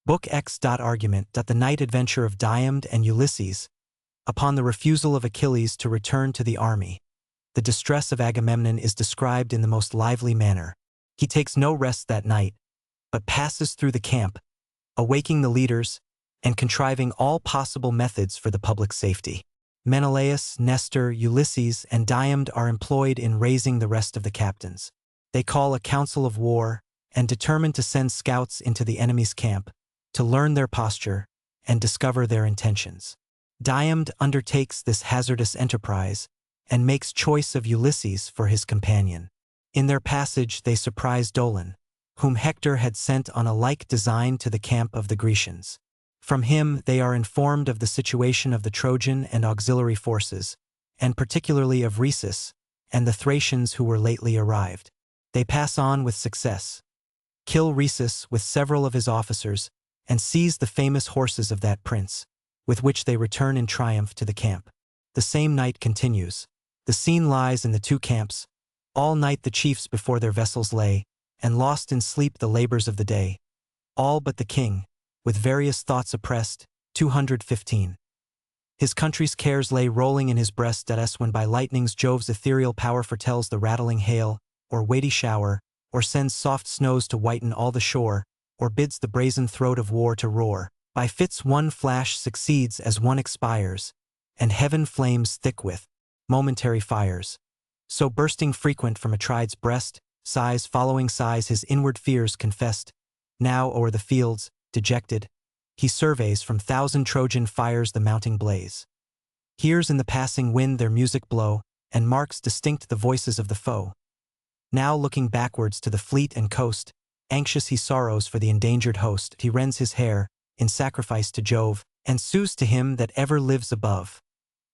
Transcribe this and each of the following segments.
Book X. Argument. The night adventure of Diomed and Ulysses. Upon the refusal of Achilles to return to the army, the distress of Agamemnon is described in the most lively manner. He takes no rest that night, but passes through the camp, awaking the leaders, and contriving all possible methods for the public safety. Menelaus, Nestor, Ulysses, and Diomed are employed in raising the rest of the captains. They call a council of war and determine to send scouts into the enemy's camp to learn their posture and discover their intentions. Diomed undertakes this hazardous enterprise and makes choice of Ulysses for his companion. In their passage they surprise Dolon, whom Hector had sent on a like design to the camp of the Grecians. From him they are informed of the situation of the Trojan and auxiliary forces, and particularly of Rhesus and the Thracians who were lately arrived. They pass on with success, kill Rhesus with several of his officers, and seize the famous horses of that prince, with which they return in triumph to the camp. The same night continues. The scene lies in the two camps. All night the chiefs before their vessels lay, and lost in sleep the labors of the day. All but the king, with various thoughts oppressed. 215. His country's cares lay rolling in his breast as when by lightnings Jove's ethereal power foretells the rattling hail, or weighty shower, or sends soft snows to whiten all the shore, or bids the brazen throat of war to roar. By fits one flash succeeds as one expires, and heaven flames thick with momentary fires. So bursting frequent from Atride's breast, sighs following sighs his inward fears confessed. Now o'er the fields, dejected, he surveys from thousand Trojan fires the mounting blaze. Hears in the passing wind their music blow, and marks distinct the voices of the foe. Now looking backwards to the fleet and coast, anxious he sorrows for the endangered host. He rends his hair, in sacrifice to Jove, and sues to him that ever lives above.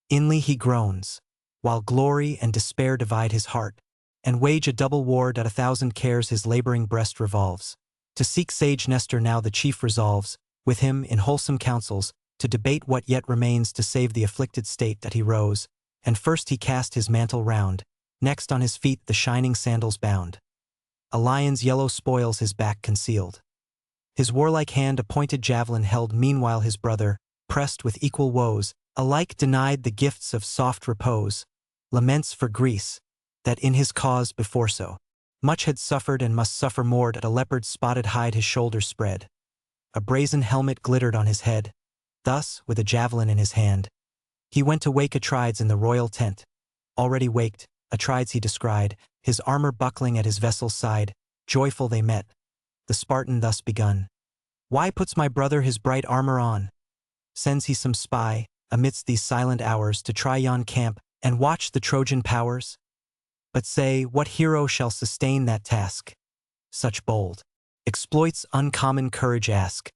Inly he groans, while glory and despair divide his heart, and wage a double war. 1,000 cares his laboring breast revolves. To seek sage Nestor now the chief resolves, with him in wholesome counsels, to debate what yet remains to save the afflicted state. That he rose, and first he cast his mantle round, next on his feet the shining sandals bound. A lion's yellow spoils his back concealed. His warlike hand a pointed javelin held. Meanwhile his brother, pressed with equal woes, alike denied the gifts of soft repose, laments for Greece, that in his cause before so much had suffered and must suffer more. A leopard's spotted hide his shoulders spread. A brazen helmet glittered on his head. Thus, with a javelin in his hand, he went to wake Atrides in the royal tent. Already waked, Atrides he descried, his armor buckling at his vessel's side. Joyful they met. The Spartan thus begun. Why puts my brother his bright armor on? Sends he some spy, amidst these silent hours, to try yon camp, and watch the Trojan powers? But say, what hero shall sustain that task? Such bold exploits uncommon courage ask.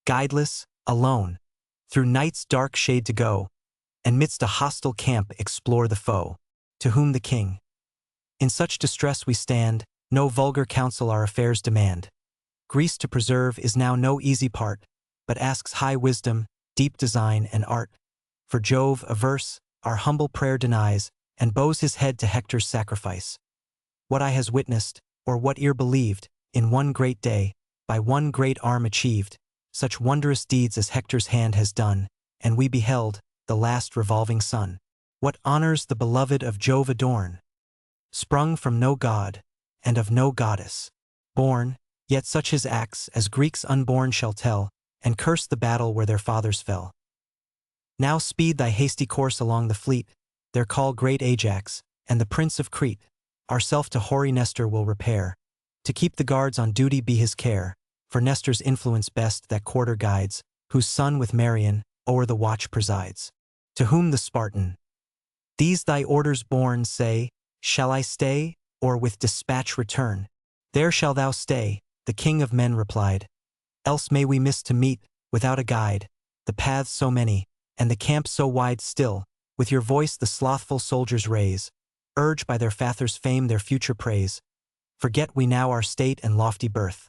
Guideless, alone, through night's dark shade to go, and midst a hostile camp explore the foe. To whom the king: in such distress we stand, no vulgar counsel our affairs demand. Greece to preserve is now no easy part, but asks high wisdom, deep design, and art. For Jove, averse, our humble prayer denies, and bows his head to Hector's sacrifice. What eye has witnessed, or what ear believed, in one great day, by one great arm achieved, such wondrous deeds as Hector's hand has done, and we beheld, the last revolving sun. What honors the beloved of Jove adorn? Sprung from no god, and of no goddess, born, yet such his acts as Greeks unborn shall tell, and curse the battle where their fathers fell. Now speed thy hasty course along the fleet, there call great Ajax, and the prince of Crete. Ourself to hoary Nestor will repair, to keep the guards on duty be his care, for Nestor's influence best that quarter guides, whose son with Marion o'er the watch presides. To whom the Spartan: these thy orders born, say, shall I stay, or with dispatch return? There shall thou stay, the king of men replied. Else may we miss to meet, without a guide, the paths so many, and the camp so wide still. With your voice the slothful soldiers raise, urge by their father's fame their future praise. Forget we now our state and lofty birth.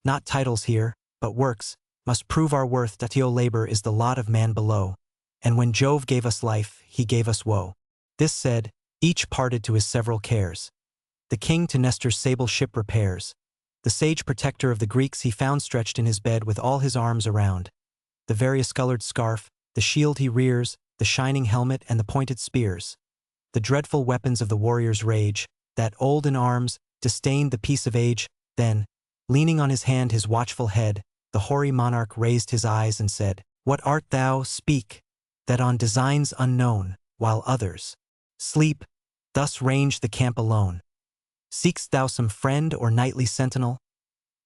Not titles here, but works, must prove our worth. Datio labor is the lot of man below, and when Jove gave us life, he gave us woe. This said, each parted to his several cares. The king to Nestor's sable ship repairs. The sage protector of the Greeks he found stretched in his bed with all his arms around. The various-colored scarf, the shield he rears, the shining helmet and the pointed spears. The dreadful weapons of the warrior's rage, that old in arms, disdained the peace of age. Then, leaning on his hand his watchful head, the hoary monarch raised his eyes and said, "What art thou, speak, that on designs unknown, while others sleep, thus range the camp alone? Seek'st thou some friend or nightly sentinel?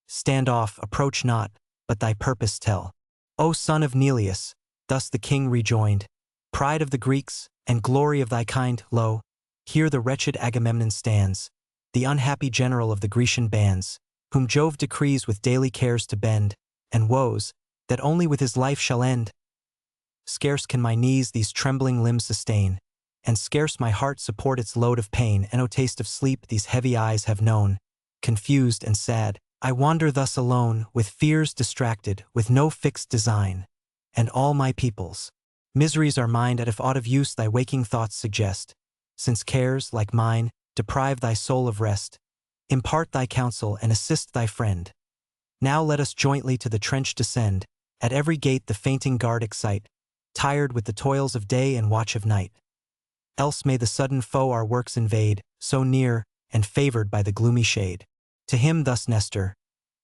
Stand off, approach not, but thy purpose tell." "O son of Neleus," thus the king rejoined, "pride of the Greeks, and glory of thy kind, lo, here the wretched Agamemnon stands, the unhappy general of the Grecian bands, whom Jove decrees with daily cares to bend, and woes, that only with his life shall end. Scarce can my knees these trembling limbs sustain, and scarce my heart support its load of pain, and no taste of sleep these heavy eyes have known. Confused and sad, I wander thus alone, with fears distracted, with no fixed design, and all my people's miseries are mine, and if aught of use thy waking thoughts suggest, since cares, like mine, deprive thy soul of rest, impart thy counsel and assist thy friend. Now let us jointly to the trench descend, at every gate the fainting guard excite, tired with the toils of day and watch of night. Else may the sudden foe our works invade, so near, and favored by the gloomy shade." To him thus Nestor,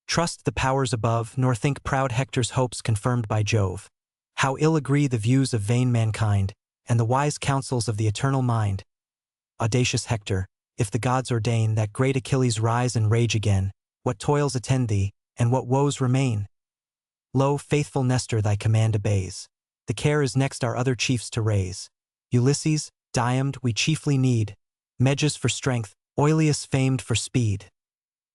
"Trust the powers above, nor think proud Hector's hopes confirmed by Jove. How ill agree the views of vain mankind, and the wise counsels of the eternal mind. Audacious Hector, if the gods ordain that great Achilles rise and rage again, what toils attend thee, and what woes remain? Lo, faithful Nestor thy command obeys. The care is next our other chiefs to raise. Ulysses, Diomed we chiefly need, Meges for strength, Oileus famed for speed.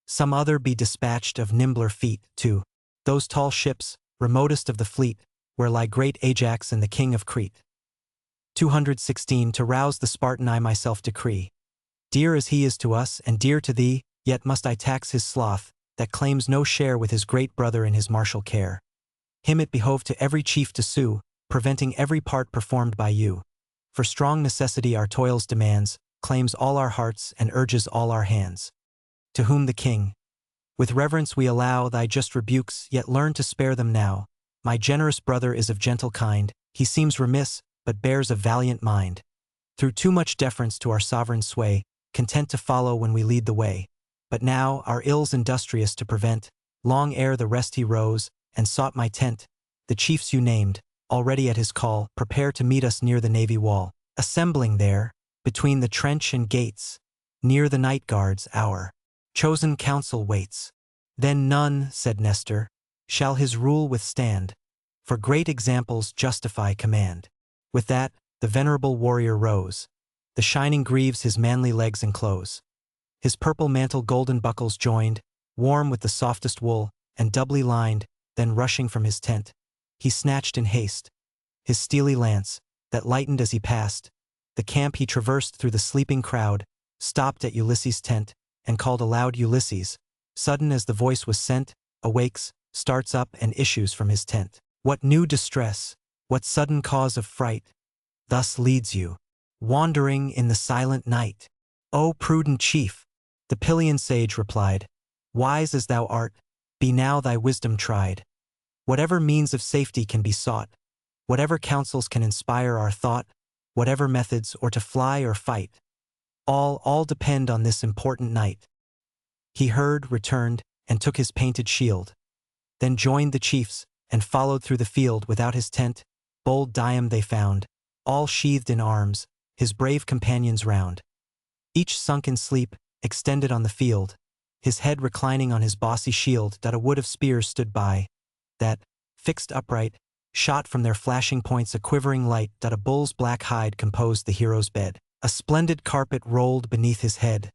Some other be dispatched of nimbler feet, to those tall ships, remotest of the fleet, where lie great Ajax and the king of Crete. 216 To rouse the Spartan I myself decree. Dear as he is to us and dear to thee, yet must I tax his sloth, that claims no share with his great brother in his martial care. Him it behoved to every chief to sue, preventing every part performed by you. For strong necessity our toils demands, claims all our hearts and urges all our hands. To whom the king, "With reverence we allow thy just rebukes, yet learn to spare them now. My generous brother is of gentle kind, he seems remiss, but bears a valiant mind. Through too much deference to our sovereign sway, content to follow when we lead the way. But now, our ills industrious to prevent, long ere the rest he rose, and sought my tent. The chiefs you named, already at his call, prepare to meet us near the navy wall. Assembling there, between the trench and gates, near the night guards, our chosen council waits. Then none, said Nestor, shall his rule withstand, for great examples justify command. With that, the venerable warrior rose. The shining greaves his manly legs enclose. His purple mantle golden buckles joined, warm with the softest wool, and doubly lined, then rushing from his tent, he snatched in haste his steely lance, that lightened as he passed. The camp he traversed through the sleeping crowd, stopped at Ulysses' tent, and called aloud, "Ulysses!" Sudden as the voice was sent, awakes, starts up and issues from his tent. What new distress, what sudden cause of fright, thus leads you, wandering in the silent night? O prudent chief, the Pylian sage replied, wise as thou art, be now thy wisdom tried. Whatever means of safety can be sought, whatever counsels can inspire our thought, whatever methods, or to fly or fight, all depend on this important night. He heard, returned, and took his painted shield. Then joined the chiefs, and followed through the field without his tent. Bold Diomed they found, all sheathed in arms, his brave companions round. Each sunk in sleep, extended on the field, his head reclining on his bossy shield. That a wood of spears stood by, that, fixed upright, shot from their flashing points a quivering light. That a bull's black hide composed the hero's bed. A splendid carpet rolled beneath his head.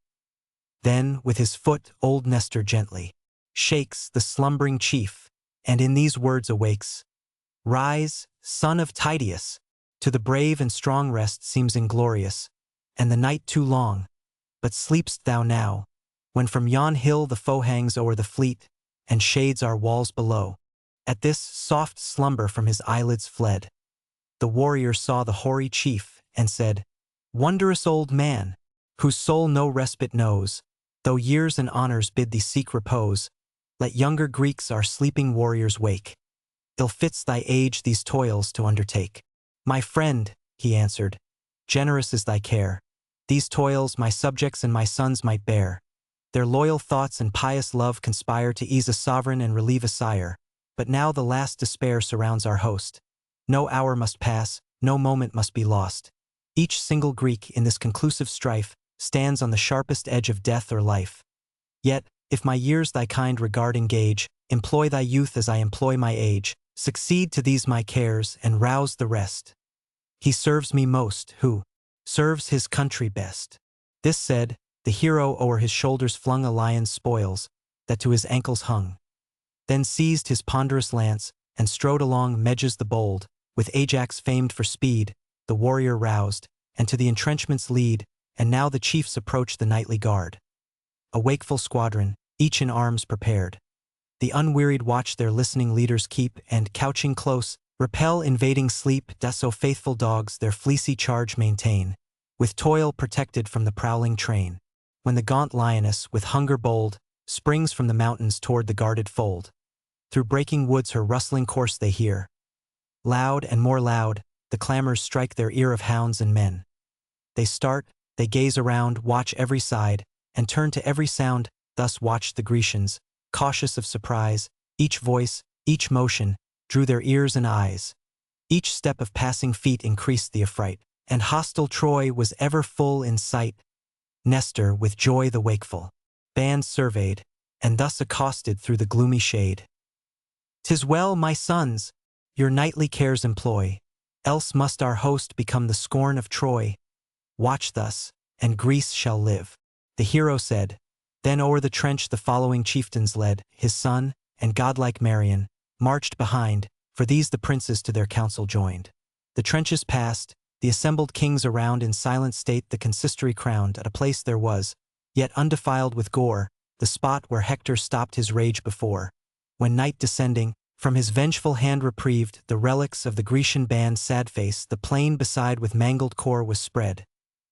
Then, with his foot, old Nestor gently shakes the slumbering chief, and in these words awakes, "Rise, son of Tydeus, to the brave and strong rest seems inglorious, and the night too long. But sleepst thou now, when from yon hill the foe hangs o'er the fleet, and shades our walls below?" At this, soft slumber from his eyelids fled. The warrior saw the hoary chief, and said, "Wondrous old man, whose soul no respite knows, Though years and honors bid thee seek repose, let younger Greeks our sleeping warriors wake. Ill fits thy age these toils to undertake. My friend, he answered, generous is thy care. These toils my subjects and my sons might bear. Their loyal thoughts and pious love conspire to ease a sovereign and relieve a sire. But now the last despair surrounds our host. No hour must pass, no moment must be lost. Each single Greek in this conclusive strife stands on the sharpest edge of death or life. Yet, if my years thy kind regard engage, employ thy youth as I employ my age, succeed to these my cares and rouse the rest. He serves me most, who serves his country best. This said, the hero o'er his shoulders flung a lion's spoils, that to his ankles hung. Then seized his ponderous lance, and strode along Meges the bold, with Ajax famed for speed, the warrior roused, and to the entrenchments lead, and now the chiefs approach the nightly guard. A wakeful squadron, each in arms prepared. The unwearied watch their listening leaders keep, and, couching close, repel invading sleep. So faithful dogs their fleecy charge maintain, with toil protected from the prowling train. When the gaunt lioness, with hunger bold, springs from the mountains toward the guarded fold. Through breaking woods her rustling course they hear. Loud and more loud, the clamors strike their ear of hounds and men. They start, they gaze around, watch every side, and turn to every sound. Thus watched the Grecians, cautious of surprise. Each voice, each motion, drew their ears and eyes. Each step of passing feet increased the affright, and hostile Troy was ever full in sight. Nestor, with joy the wakeful band surveyed, and thus accosted through the gloomy shade. "'Tis well, my sons, your nightly cares employ, else must our host become the scorn of Troy. Watch thus, and Greece shall live," the hero said. Then o'er the trench the following chieftains led. His son, and godlike Marion, marched behind, for these the princes to their council joined. The trenches passed, the assembled kings around in silent state the consistory crowned. At a place there was, yet undefiled with gore, the spot where Hector stopped his rage before. When night descending, from his vengeful hand reprieved, the relics of the Grecian band sad face the plain beside with mangled core was spread,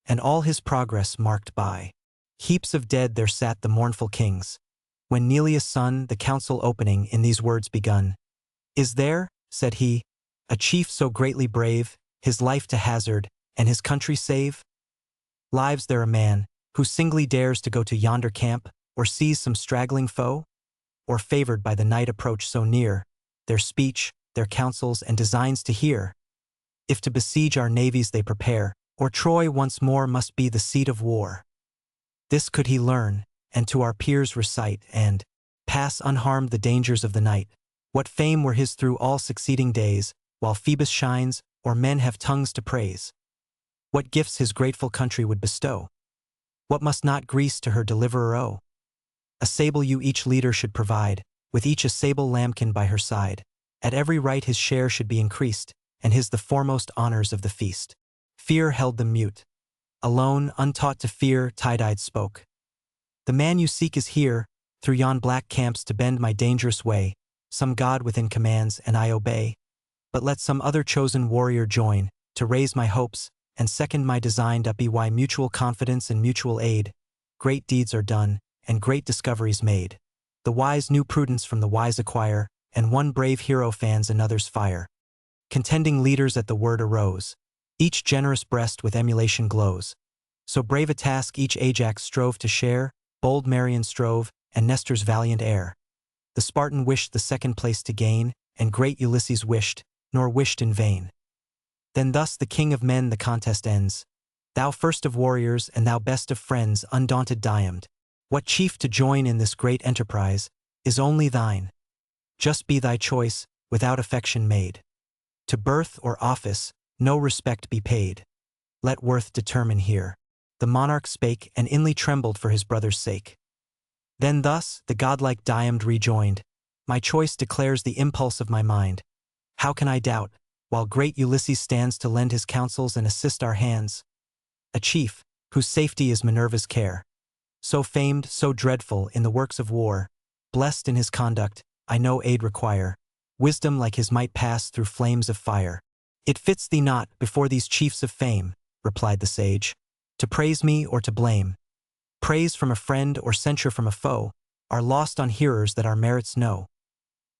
and all his progress marked by heaps of dead. There sat the mournful kings. When Neleus' son, the council opening, in these words begun. "Is there," said he, "a chief so greatly brave, his life to hazard, and his country save? Lives there a man, who singly dares to go to yonder camp, or seize some straggling foe? Or favored by the night approach so near, their speech, their counsels and designs to hear? If to besiege our navies they prepare, or Troy once more must be the seat of war? This could he learn, and to our peers recite, and pass unharmed the dangers of the night. What fame were his through all succeeding days, while Phoebus shines, or men have tongues to praise? What gifts his grateful country would bestow? What must not Greece to her deliverer owe? A sable ewe each leader should provide, with each a sable lambkin by her side. At every rite his share should be increased, and his the foremost honors of the feast. Fear held them mute. Alone, untaught to fear, tie-dyed spoke. "The man you seek is here, through yon black camps to bend my dangerous way. Some god within commands, and I obey. But let some other chosen warrior join, to raise my hopes, and second my design. Be why mutual confidence and mutual aid. Great deeds are done, and great discoveries made. The wise new prudence from the wise acquire, and one brave hero fans another's fire." Contending leaders at the word arose. Each generous breast with emulation glows. So brave a task each Ajax strove to share, bold Marion strove, and Nestor's valiant heir. The Spartan wished the second place to gain, and great Ulysses wished, nor wished in vain. Then thus the king of men the contest ends. Thou first of warriors, and thou best of friends, undaunted Diomed, what chief to join in this great enterprise, is only thine. Just be thy choice, without affection made. To birth or office, no respect be paid. Let worth determine here. The monarch spake, and inly trembled for his brother's sake. Then thus, the godlike Diomed rejoined, "My choice declares the impulse of my mind. How can I doubt, while great Ulysses stands to lend his counsels and assist our hands? A chief, whose safety is Minerva's care. So famed, so dreadful in the works of war, blessed in his conduct, I no aid require. Wisdom like his might pass through flames of fire. It fits thee not, before these chiefs of fame," replied the sage, "to praise me or to blame. Praise from a friend or censure from a foe are lost on hearers that our merits know.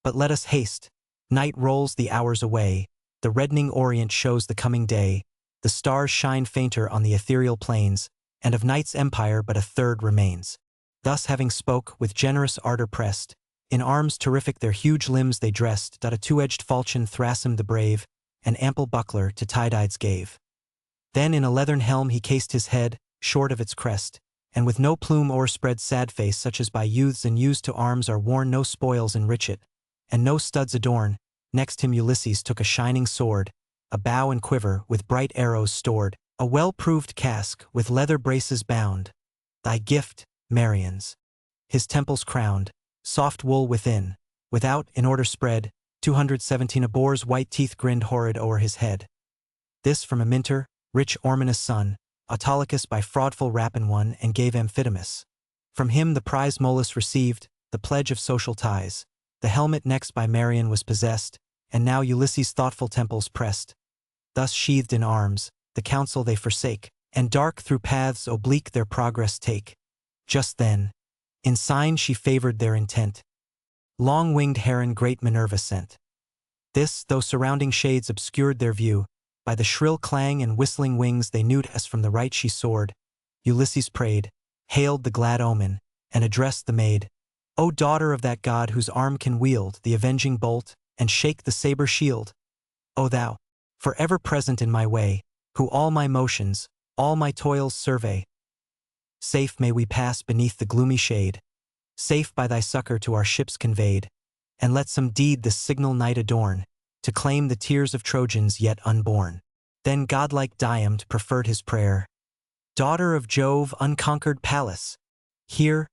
But let us haste. Night rolls the hours away, the reddening orient shows the coming day, the stars shine fainter on the ethereal plains, and of night's empire but a third remains. Thus having spoke, with generous ardor pressed, in arms terrific their huge limbs they dressed, a two-edged falchion Thrasim the brave, an ample buckler to Tydides gave. Then in a leathern helm he cased his head, short of its crest, and with no plume o'erspread sad face such as by youths and used to arms are worn, no spoils enrich it, and no studs adorn. Next him Ulysses took a shining sword, a bow and quiver with bright arrows stored, a well-proved casque with leather braces bound. Thy gift, Marians. His temples crowned, soft wool within, without, in order spread, 217 a boar's white teeth grinned horrid o'er his head. This from Amintor, rich Ormenus' son, Autolycus by fraudful rapine won and gave Amphidamas. From him the prize Molus received, the pledge of social ties. The helmet next by Marion was possessed, and now Ulysses' thoughtful temples pressed. Thus sheathed in arms, the council they forsake, and dark through paths oblique their progress take. Just then, in sign she favored their intent, long-winged heron great Minerva sent. This, though surrounding shades obscured their view, by the shrill clang and whistling wings they knew as from the right she soared. Ulysses prayed, hailed the glad omen, and addressed the maid. O daughter of that god whose arm can wield the avenging bolt, and shake the saber shield! O thou, forever present in my way, who all my motions, all my toils survey. Safe may we pass beneath the gloomy shade, safe by thy succor to our ships conveyed, and let some deed this signal night adorn, to claim the tears of Trojans yet unborn. Then godlike Diomed preferred his prayer. Daughter of Jove, unconquered Pallas, hear,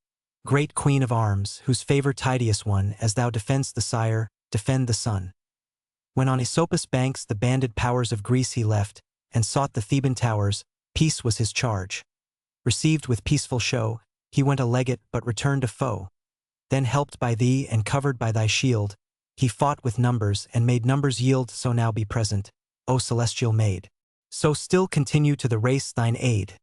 great queen of arms, whose favor Tydeus won, as thou defend'st the sire, defend the son. When on Aesopus' banks the banded powers of Greece he left, and sought the Theban towers, peace was his charge. Received with peaceful show, he went a legate but returned a foe. Then helped by thee and covered by thy shield, he fought with numbers and made numbers yield. So now be present, O celestial maid. So still continue to the race thine aid.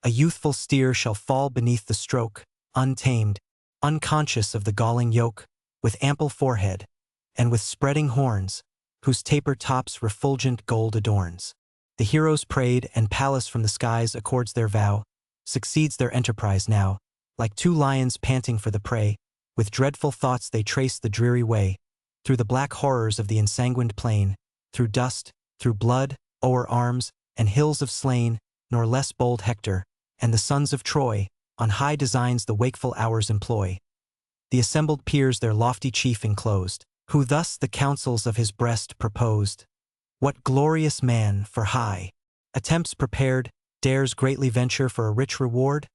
A youthful steer shall fall beneath the stroke, untamed, unconscious of the galling yoke, with ample forehead, and with spreading horns, whose taper tops refulgent gold adorns. The heroes prayed, and Pallas from the skies accords their vow, succeeds their enterprise now, like two lions panting for the prey. With dreadful thoughts they trace the dreary way, through the black horrors of the ensanguined plain, through dust, through blood, o'er arms, and hills of slain, nor less bold Hector, and the sons of Troy, on high designs the wakeful hours employ. The assembled peers their lofty chief enclosed, who thus the counsels of his breast proposed. What glorious man, for high attempts prepared, dares greatly venture for a rich reward?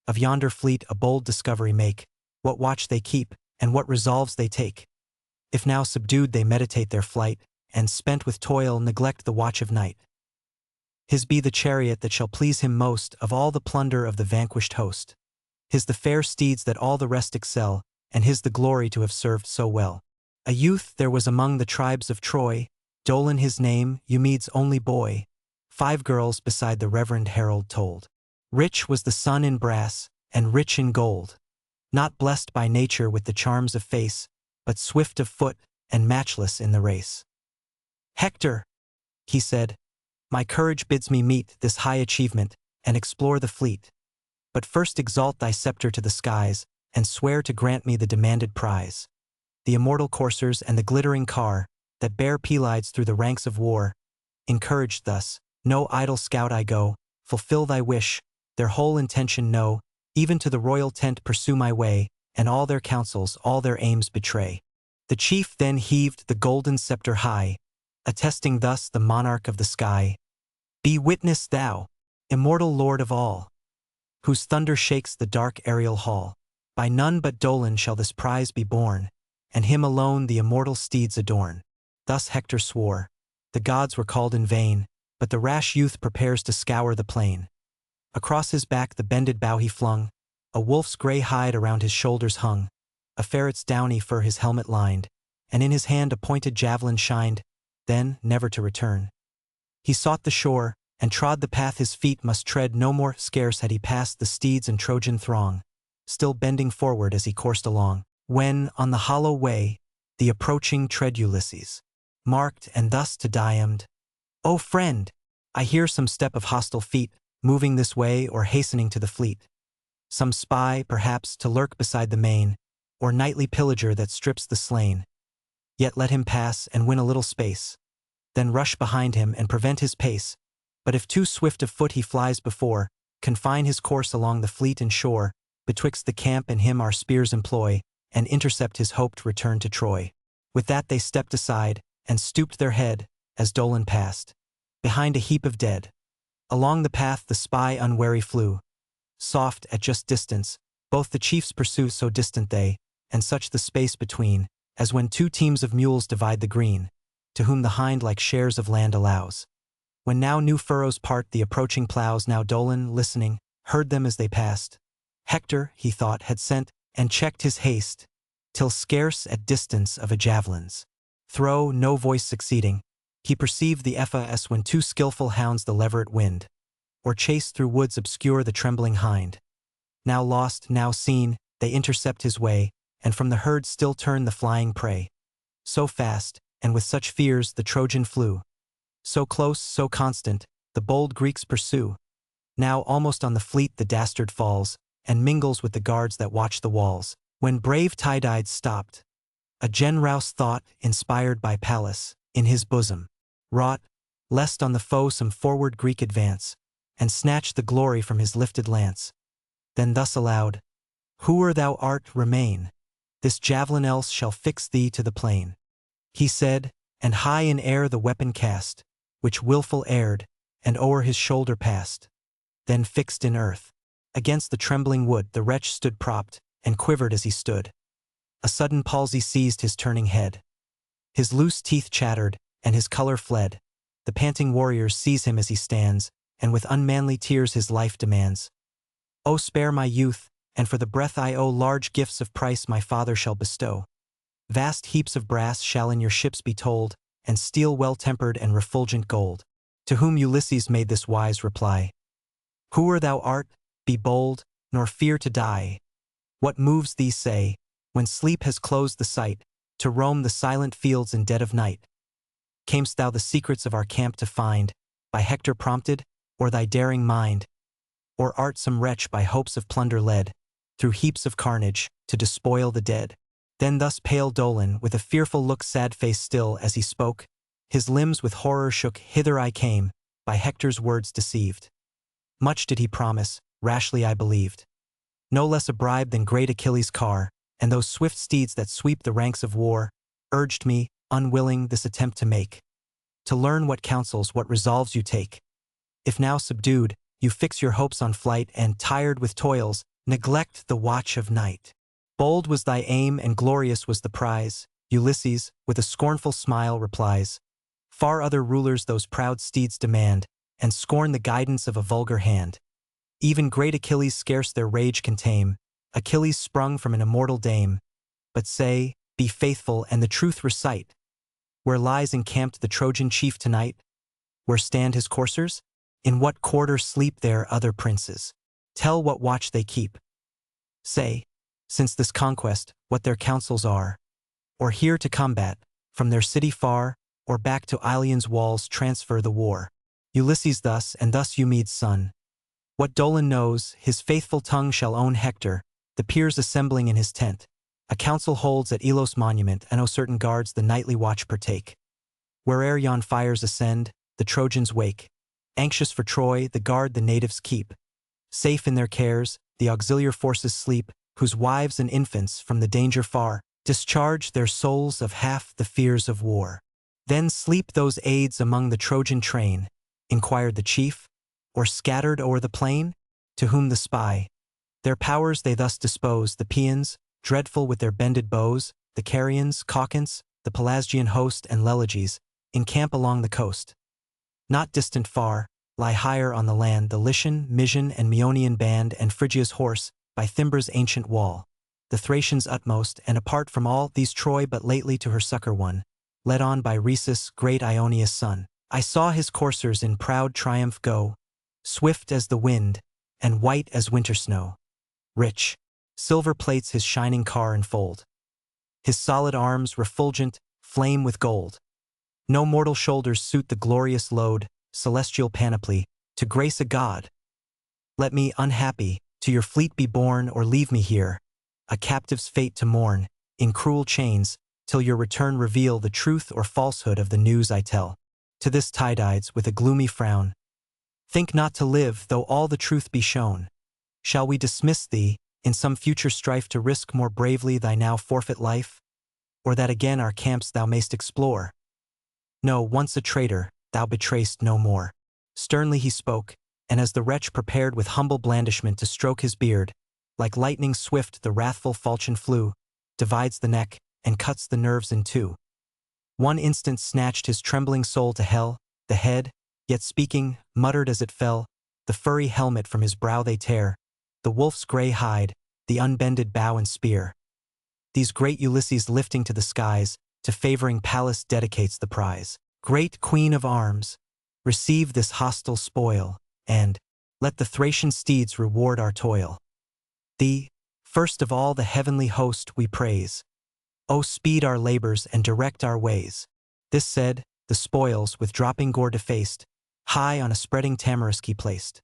Of yonder fleet a bold discovery make, what watch they keep, and what resolves they take. If now subdued they meditate their flight, and spent with toil neglect the watch of night. His be the chariot that shall please him most of all the plunder of the vanquished host. His the fair steeds that all the rest excel, and his the glory to have served so well. A youth there was among the tribes of Troy, Dolon his name, Eumedes' only boy. 5 girls beside the reverend herald told. Rich was the son in brass, and rich in gold. Not blessed by nature with the charms of face, but swift of foot, and matchless in the race. Hector, he said, my courage bids me meet this high achievement, and explore the fleet. But first exalt thy scepter to the skies, and swear to grant me the demanded prize. The immortal coursers and the glittering car, that bear Pelides through the ranks of war. Encouraged thus, no idle scout I go, fulfill thy wish, their whole intention know, even to the royal tent pursue my way, and all their counsels, all their aims betray. The chief then heaved the golden scepter high, attesting thus the monarch of the sky. Be witness thou, immortal lord of all, whose thunder shakes the dark aerial hall. By none but Dolon shall this prize be borne, and him alone the immortal steeds adorn. Thus Hector swore. The gods were called in vain, but the rash youth prepares to scour the plain. Across his back the bended bow he flung, a wolf's grey hide around his shoulders hung, a ferret's downy fur his helmet lined, and in his hand a pointed javelin shined, then never to return. He sought the shore, and trod the path his feet must tread no more. Scarce had he passed the steeds and Trojan throng, still bending forward as he coursed along, when, on the hollow way, the approaching tread Ulysses marked, and thus to Diomed, "O friend, I hear some step of hostile feet, moving this way or hastening to the fleet. Some spy, perhaps, to lurk beside the main, or nightly pillager that strips the slain. Yet let him pass and win a little space, then rush behind him and prevent his pace. But if too swift of foot he flies before, confine his course along the fleet and shore, betwixt the camp and him our spears employ, and intercept his hoped return to Troy." With that they stepped aside, and stooped their head, as Dolon passed, behind a heap of dead. Along the path the spy unwary flew, soft at just distance, both the chiefs pursue, so distant they, and such the space between, as when two teams of mules divide the green, to whom the hind like shares of land allows. When now new furrows part the approaching plows, now Dolon, listening, heard them as they passed. Hector, he thought, had sent, and checked his haste, till scarce at distance of a javelin's throw, no voice succeeding, he perceived the FAS when two skillful hounds the leveret wind, or chase through woods obscure the trembling hind. Now lost, now seen, they intercept his way, and from the herd still turn the flying prey. So fast, and with such fears, the Trojan flew. So close, so constant, the bold Greeks pursue. Now almost on the fleet the dastard falls, and mingles with the guards that watch the walls. When brave Tydides stopped, a generous thought, inspired by Pallas, in his bosom, wrought, lest on the foe some forward Greek advance, and snatch the glory from his lifted lance. Then thus aloud, "Whoe'er thou art, remain. This javelin else shall fix thee to the plain." He said, and high in air the weapon cast, which wilful erred, and o'er his shoulder passed. Then fixed in earth, against the trembling wood the wretch stood propped, and quivered as he stood. A sudden palsy seized his turning head. His loose teeth chattered, and his color fled. The panting warriors seize him as he stands, and with unmanly tears his life demands. "O spare my youth, and for the breath I owe large gifts of price my father shall bestow. Vast heaps of brass shall in your ships be told, and steel well-tempered and refulgent gold." To whom Ulysses made this wise reply, "Whoe'er thou art, be bold, nor fear to die. What moves thee, say, when sleep has closed the sight, to roam the silent fields in dead of night? Camest thou the secrets of our camp to find, by Hector prompted, or thy daring mind? Or art some wretch by hopes of plunder led, through heaps of carnage, to despoil the dead?" Then thus pale Dolon, with a fearful look, sad face still, as he spoke, his limbs with horror shook. "Hither I came, by Hector's words deceived. Much did he promise, rashly I believed. No less a bribe than great Achilles' car, and those swift steeds that sweep the ranks of war, urged me, unwilling, this attempt to make, to learn what counsels, what resolves you take. If now subdued, you fix your hopes on flight, and, tired with toils, neglect the watch of night. Bold was thy aim, and glorious was the prize," Ulysses, with a scornful smile, replies. "Far other rulers those proud steeds demand, and scorn the guidance of a vulgar hand. Even great Achilles scarce their rage can tame, Achilles sprung from an immortal dame. But say, be faithful, and the truth recite. Where lies encamped the Trojan chief tonight? Where stand his coursers? In what quarter sleep their other princes? Tell what watch they keep. Say, since this conquest, what their counsels are. Or here to combat, from their city far, or back to Ilion's walls transfer the war." Ulysses thus, and thus Eumedes' son. What Dolon knows, his faithful tongue shall own Hector, the peers assembling in his tent. A council holds at Ilios monument, and certain guards the nightly watch partake. Where'er yon fires ascend, the Trojans wake. Anxious for Troy, the guard the natives keep. Safe in their cares, the auxiliar forces sleep, whose wives and infants, from the danger far, discharge their souls of half the fears of war. "Then sleep those aids among the Trojan train?" inquired the chief, "or scattered o'er the plain?" To whom the spy, "Their powers they thus dispose, the Paeans, dreadful with their bended bows, the Carians, Caucans, the Pelasgian host, and Leleges, encamp along the coast. Not distant far, lie higher on the land the Lycian, Mysian, and Meonian band, and Phrygia's horse, by Thymbra's ancient wall, the Thracians' utmost, and apart from all these Troy but lately to her succor won, led on by Rhesus, great Ionia's son. I saw his coursers in proud triumph go, swift as the wind, and white as winter snow. Rich, silver plates his shining car enfold. His solid arms, refulgent, flame with gold. No mortal shoulders suit the glorious load, celestial panoply, to grace a god. Let me, unhappy, to your fleet be borne, or leave me here, a captive's fate to mourn, in cruel chains, till your return reveal the truth or falsehood of the news I tell. To this Tydides, with a gloomy frown, think not to live, though all the truth be shown. Shall we dismiss thee, in some future strife to risk more bravely thy now forfeit life? Or that again our camps thou mayst explore? No, once a traitor, thou betray'st no more. Sternly he spoke, and as the wretch prepared with humble blandishment to stroke his beard, like lightning swift the wrathful falchion flew, divides the neck, and cuts the nerves in two. One instant snatched his trembling soul to hell, the head, yet speaking, muttered as it fell, the furry helmet from his brow they tear, the wolf's grey hide, the unbended bow and spear. These great Ulysses lifting to the skies, to favoring Pallas dedicates the prize. Great Queen of Arms, receive this hostile spoil, and let the Thracian steeds reward our toil. Thee, first of all the heavenly host, we praise. O speed our labors and direct our ways. This said, the spoils, with dropping gore defaced, high on a spreading tamarisk he placed.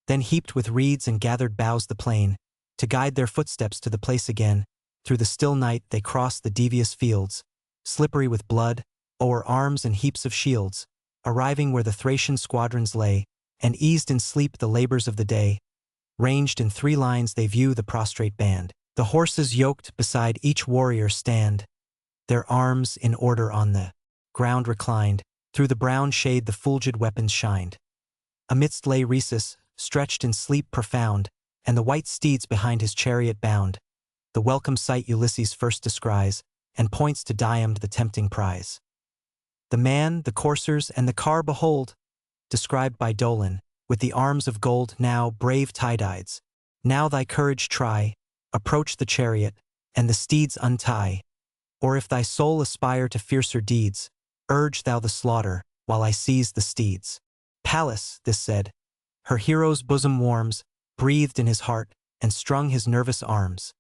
Then heaped with reeds and gathered boughs the plain, to guide their footsteps to the place again. Through the still night they crossed the devious fields, slippery with blood, o'er arms and heaps of shields, arriving where the Thracian squadrons lay, and eased in sleep the labors of the day. Ranged in 3 lines they view the prostrate band. The horses yoked beside each warrior stand, their arms in order on the ground reclined. Through the brown shade the fulgid weapons shined. Amidst lay Rhesus, stretched in sleep profound, and the white steeds behind his chariot bound. The welcome sight Ulysses first descries, and points to Diomed the tempting prize. The man, the coursers, and the car behold, described by Dolon, with the arms of gold. Now, brave Tydides, now thy courage try, approach the chariot, and the steeds untie. Or if thy soul aspire to fiercer deeds, urge thou the slaughter, while I seize the steeds. Pallas, this said, her hero's bosom warms, breathed in his heart, and strung his nervous arms.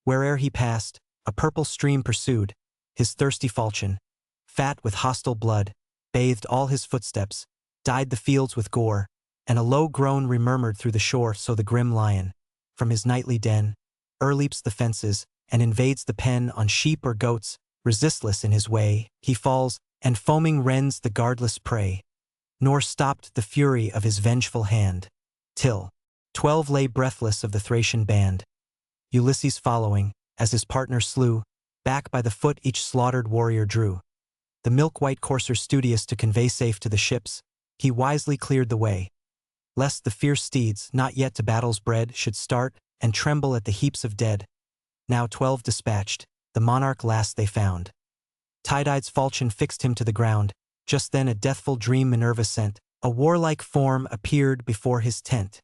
Where'er he passed, a purple stream pursued, his thirsty falchion, fat with hostile blood, bathed all his footsteps, dyed the fields with gore, and a low groan remurmured through the shore. So the grim lion, from his nightly den, o'erleaps the fences, and invades the pen on sheep or goats. Resistless in his way, he falls, and foaming rends the guardless prey, nor stopped the fury of his vengeful hand, till 12 lay breathless of the Thracian band. Ulysses following, as his partner slew, back by the foot each slaughtered warrior drew. The milk-white courser studious to convey safe to the ships, he wisely cleared the way, lest the fierce steeds, not yet to battles bred, should start and tremble at the heaps of dead. Now 12 dispatched, the monarch last they found. Tydides' falchion fixed him to the ground. Just then a deathful dream Minerva sent. A warlike form appeared before his tent,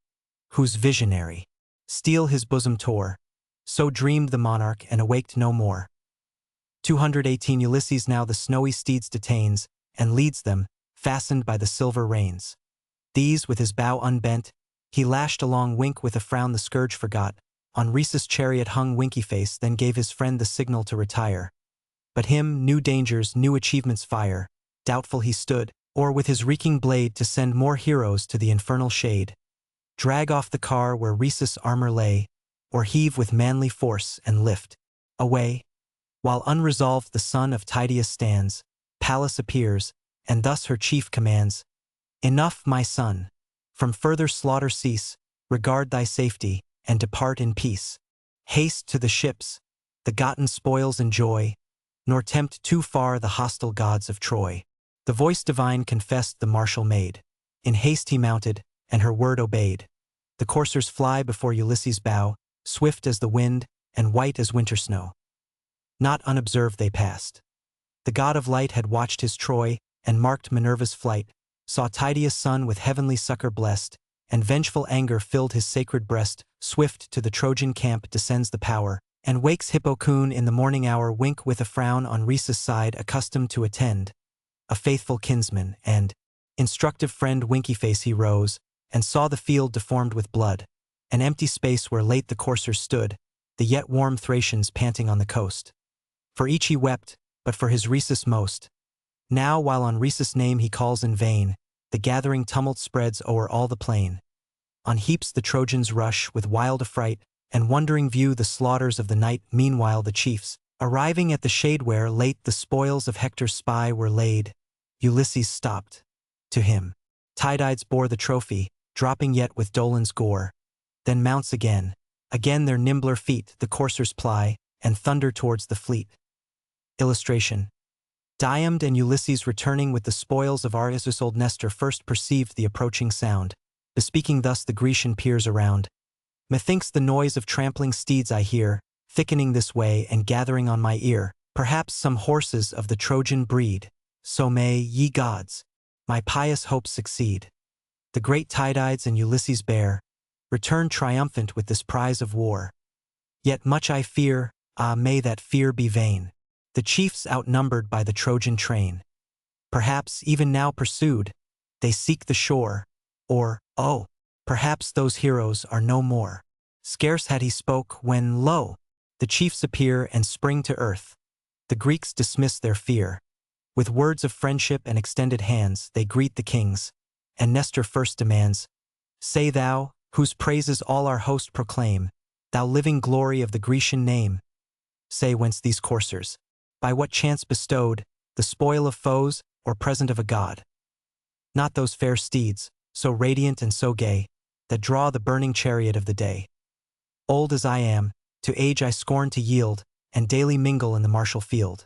whose visionary steel his bosom tore. So dreamed the monarch, and awaked no more. 218 Ulysses now the snowy steeds detains, and leads them, fastened by the silver reins. These, with his bow unbent, he lashed along. Wink with a frown the scourge forgot. On Rhesus' chariot hung Winky Face, then gave his friend the signal to retire. But him new dangers, new achievements fire. Doubtful he stood, or with his reeking blade to send more heroes to the infernal shade. Drag off the car where Rhesus' armor lay, or heave with manly force and lift away. While unresolved the son of Tydeus stands, Pallas appears, and thus her chief commands. Enough, my son. From further slaughter cease, regard thy safety, and depart in peace. Haste to the ships, the gotten spoils enjoy, nor tempt too far the hostile gods of Troy. The voice divine confessed the martial maid. In haste he mounted, and her word obeyed. The coursers fly before Ulysses' bow, swift as the wind, and white as winter snow. Not unobserved they passed. The god of light had watched his Troy, and marked Minerva's flight, saw Tydeus' son with heavenly succor blessed, and vengeful anger filled his sacred breast. Swift to the Trojan camp descends the power, and wakes Hippocoon in the morning hour. Wink with a frown on Rhesus' side, accustomed to attend a faithful kinsman, and instructive friend Winkyface he rose, and saw the field deformed with blood, an empty space where late the coursers stood, the yet warm Thracians panting on the coast. For each he wept, but for his Rhesus most. Now while on Rhesus' name he calls in vain, the gathering tumult spreads o'er all the plain. On heaps the Trojans rush with wild affright, and wondering view the slaughters of the night. Meanwhile the chiefs, arriving at the shade where late the spoils of Hector's spy were laid, Ulysses stopped. To him Tydides bore the trophy, dropping yet with Dolon's gore. Then mounts again their nimbler feet the coursers ply, and thunder towards the fleet. Illustration. Diomed and Ulysses returning with the spoils of Arceus. Old Nestor first perceived the approaching sound, bespeaking thus the Grecian peers around. Methinks the noise of trampling steeds I hear, thickening this way and gathering on my ear, perhaps some horses of the Trojan breed. So may, ye gods, my pious hopes succeed. The great Tydides and Ulysses bear, return triumphant with this prize of war. Yet much I fear, may that fear be vain. The chiefs outnumbered by the Trojan train. Perhaps, even now pursued, they seek the shore, or, oh, perhaps those heroes are no more. Scarce had he spoke, when, lo, the chiefs appear and spring to earth. The Greeks dismiss their fear. With words of friendship and extended hands they greet the kings, and Nestor first demands, say thou, whose praises all our host proclaim, thou living glory of the Grecian name. Say whence these coursers, by what chance bestowed, the spoil of foes, or present of a god? Not those fair steeds, so radiant and so gay, that draw the burning chariot of the day. Old as I am, to age I scorn to yield, and daily mingle in the martial field.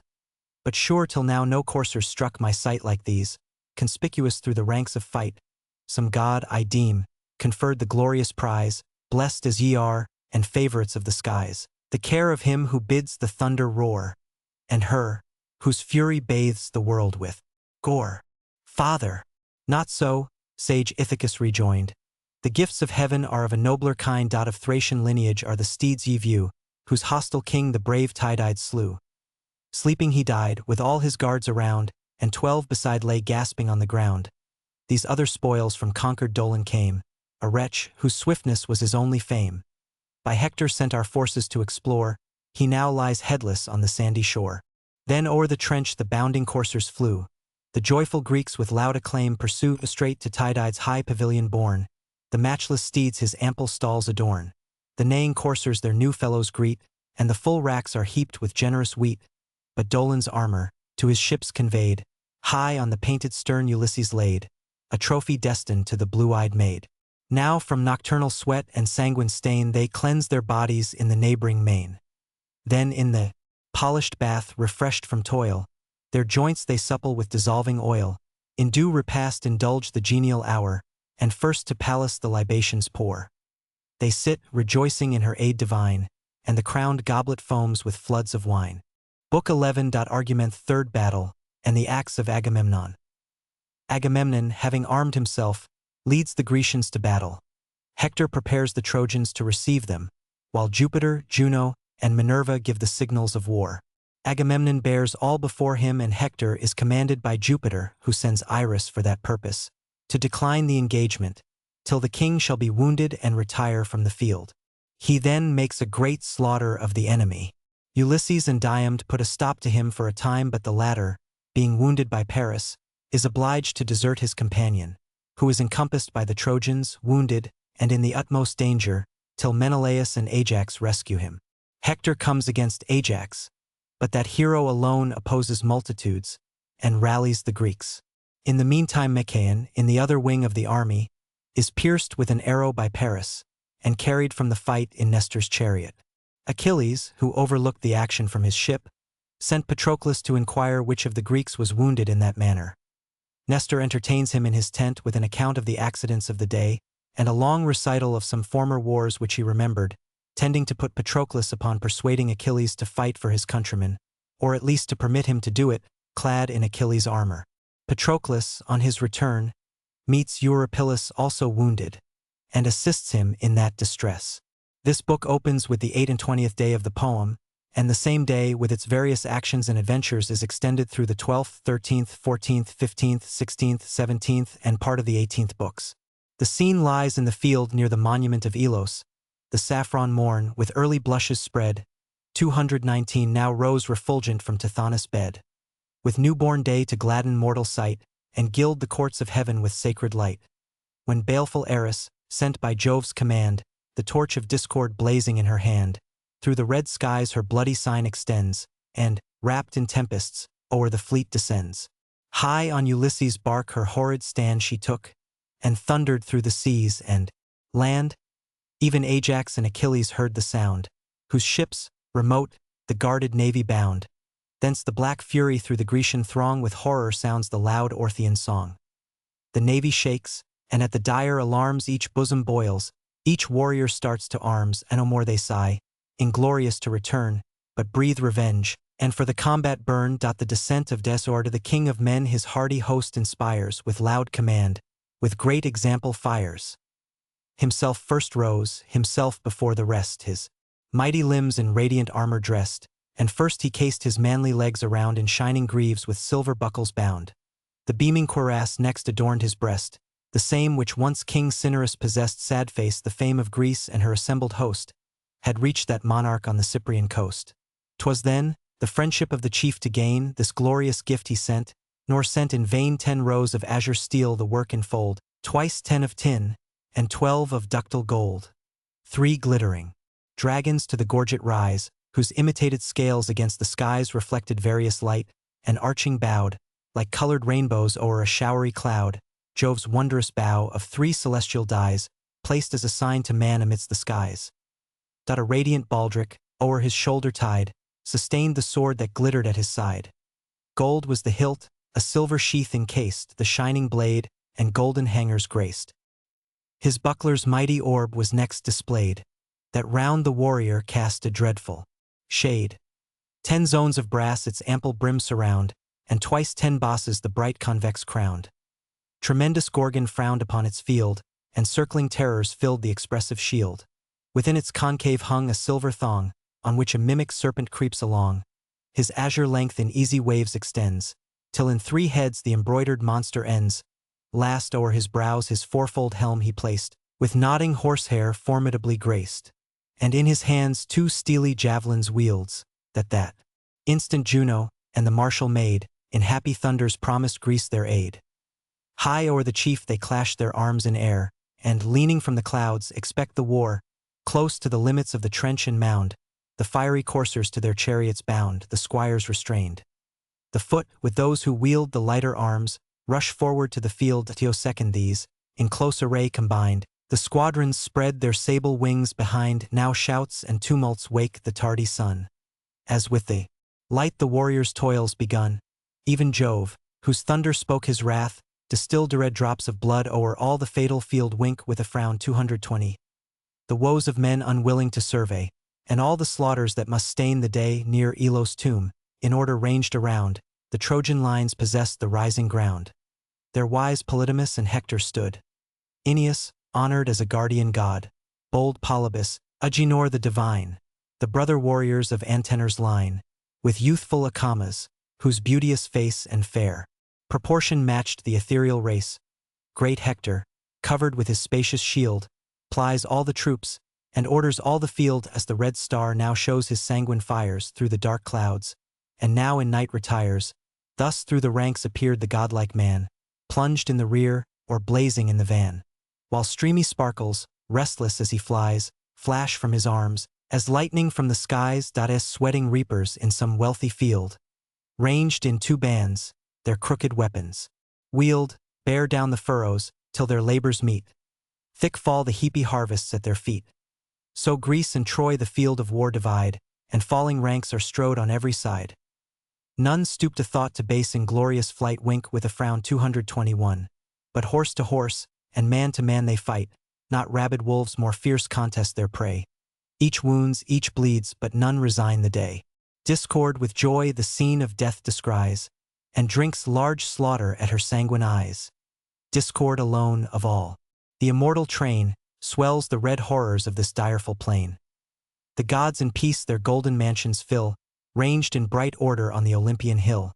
But sure till now no coursers struck my sight like these, conspicuous through the ranks of fight. Some god, I deem, conferred the glorious prize, blessed as ye are, and favorites of the skies, the care of him who bids the thunder roar, and her, whose fury bathes the world with gore. Father, not so, sage Ithacus rejoined. The gifts of heaven are of a nobler kind. Of Thracian lineage are the steeds ye view, whose hostile king the brave Tydides slew. Sleeping he died, with all his guards around, and 12 beside lay gasping on the ground. These other spoils from conquered Dolon came, a wretch whose swiftness was his only fame. By Hector sent our forces to explore, he now lies headless on the sandy shore. Then o'er the trench the bounding coursers flew. The joyful Greeks with loud acclaim pursue straight to Tydides' high pavilion borne. The matchless steeds his ample stalls adorn. The neighing coursers their new fellows greet, and the full racks are heaped with generous wheat. But Dolon's armor, to his ships conveyed, high on the painted stern Ulysses laid, a trophy destined to the blue-eyed maid. Now from nocturnal sweat and sanguine stain they cleanse their bodies in the neighboring main. Then in the polished bath, refreshed from toil, their joints they supple with dissolving oil. In due repast indulge the genial hour, and first to Pallas the libations pour. They sit, rejoicing in her aid divine, and the crowned goblet foams with floods of wine. Book 11. Argument. Third battle, and the acts of Agamemnon. Agamemnon, having armed himself, leads the Grecians to battle. Hector prepares the Trojans to receive them, while Jupiter, Juno, and Minerva give the signals of war. Agamemnon bears all before him, and Hector is commanded by Jupiter, who sends Iris for that purpose, to decline the engagement, till the king shall be wounded and retire from the field. He then makes a great slaughter of the enemy. Ulysses and Diomed put a stop to him for a time, but the latter, being wounded by Paris, is obliged to desert his companion, who is encompassed by the Trojans, wounded, and in the utmost danger, till Menelaus and Ajax rescue him. Hector comes against Ajax, but that hero alone opposes multitudes, and rallies the Greeks. In the meantime Machaon, in the other wing of the army, is pierced with an arrow by Paris, and carried from the fight in Nestor's chariot. Achilles, who overlooked the action from his ship, sent Patroclus to inquire which of the Greeks was wounded in that manner. Nestor entertains him in his tent with an account of the accidents of the day, and a long recital of some former wars which he remembered, tending to put Patroclus upon persuading Achilles to fight for his countrymen, or at least to permit him to do it, clad in Achilles' armor. Patroclus, on his return, meets Eurypylus also wounded, and assists him in that distress. This book opens with the 28th day of the poem, and the same day with its various actions and adventures is extended through the 12th, 13th, 14th, 15th, 16th, 17th, and part of the 18th books. The scene lies in the field near the monument of Alois. The saffron morn, with early blushes spread, 219 now rose refulgent from Tithonus' bed. With newborn day to gladden mortal sight, and gild the courts of heaven with sacred light. When baleful Eris, sent by Jove's command, the torch of discord blazing in her hand, through the red skies her bloody sign extends, and, wrapped in tempests, o'er the fleet descends. High on Ulysses' bark her horrid stand she took, and thundered through the seas and land. Even Ajax and Achilles heard the sound, whose ships, remote, the guarded navy bound. Thence the black fury through the Grecian throng with horror sounds the loud Orthian song. The navy shakes, and at the dire alarms each bosom boils, each warrior starts to arms, and no more they sigh, inglorious to return, but breathe revenge, and for the combat burn. The descent of Theodore to the king of men his hardy host inspires, with loud command, with great example fires. Himself first rose, himself before the rest, his mighty limbs in radiant armor dressed, and first he cased his manly legs around in shining greaves with silver buckles bound. The beaming cuirass next adorned his breast, the same which once King Cinyras possessed. Sad face the fame of Greece and her assembled host, had reached that monarch on the Cyprian coast. 'Twas then, the friendship of the chief to gain, this glorious gift he sent, nor sent in vain 10 rows of azure steel the work enfold, twice 10 of tin, and 12 of ductile gold. 3 glittering dragons to the gorget rise, whose imitated scales against the skies reflected various light, and arching bowed, like colored rainbows o'er a showery cloud, Jove's wondrous bow of 3 celestial dyes, placed as a sign to man amidst the skies. A radiant baldric, o'er his shoulder tied, sustained the sword that glittered at his side. Gold was the hilt, a silver sheath encased, the shining blade, and golden hangers graced. His buckler's mighty orb was next displayed, that round the warrior cast a dreadful shade. 10 zones of brass its ample brim surround, and twice 10 bosses the bright convex crowned. Tremendous Gorgon frowned upon its field, and circling terrors filled the expressive shield. Within its concave hung a silver thong, on which a mimic serpent creeps along. His azure length in easy waves extends, till in 3 heads the embroidered monster ends. Last o'er his brows his fourfold helm he placed, with nodding horsehair formidably graced. And in his hands 2 steely javelins wields, that instant Juno, and the martial maid, in happy thunders promised Greece their aid. High o'er the chief they clash their arms in air, and, leaning from the clouds, expect the war. Close to the limits of the trench and mound, the fiery coursers to their chariots bound, the squires restrained. The foot, with those who wield the lighter arms, rush forward to the field. Second these, in close array combined, the squadrons spread their sable wings behind. Now shouts and tumults wake the tardy sun. As with the light the warriors' toils begun, even Jove, whose thunder spoke his wrath, distilled red drops of blood o'er all the fatal field. Wink with a frown 220. The woes of men unwilling to survey, and all the slaughters that must stain the day. Near Elos' tomb, in order ranged around, the Trojan lines possessed the rising ground. There wise Polydamas and Hector stood. Aeneas, honored as a guardian god, bold Polybus, Agenor the divine, the brother warriors of Antenor's line, with youthful Acamas, whose beauteous face and fair proportion matched the ethereal race. Great Hector, covered with his spacious shield, plies all the troops, and orders all the field. As the red star now shows his sanguine fires through the dark clouds, and now in night retires, thus through the ranks appeared the godlike man, plunged in the rear, or blazing in the van. While streamy sparkles, restless as he flies, flash from his arms, as lightning from the skies. As sweating reapers in some wealthy field, ranged in 2 bands, their crooked weapons wield, bear down the furrows, till their labors meet. Thick fall the heapy harvests at their feet. So Greece and Troy the field of war divide, and falling ranks are strowed on every side. None stoop to thought to base inglorious flight. Wink with a frown 221. But horse to horse, and man to man they fight, not rabid wolves more fierce contest their prey. Each wounds, each bleeds, but none resign the day. Discord with joy the scene of death descries, and drinks large slaughter at her sanguine eyes. Discord alone of all, the immortal train, swells the red horrors of this direful plain. The gods in peace their golden mansions fill, ranged in bright order on the Olympian hill.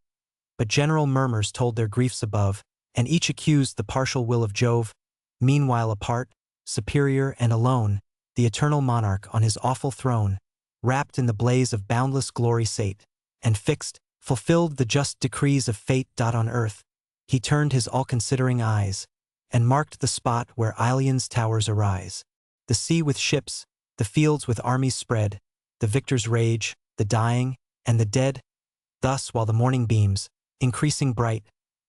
But general murmurs told their griefs above, and each accused the partial will of Jove. Meanwhile apart, superior and alone, the eternal monarch on his awful throne, wrapped in the blaze of boundless glory sate, and fixed, fulfilled the just decrees of fate. On earth, he turned his all-considering eyes, and marked the spot where Ilion's towers arise. The sea with ships, the fields with armies spread, the victor's rage, the dying, and the dead. Thus while the morning beams, increasing bright,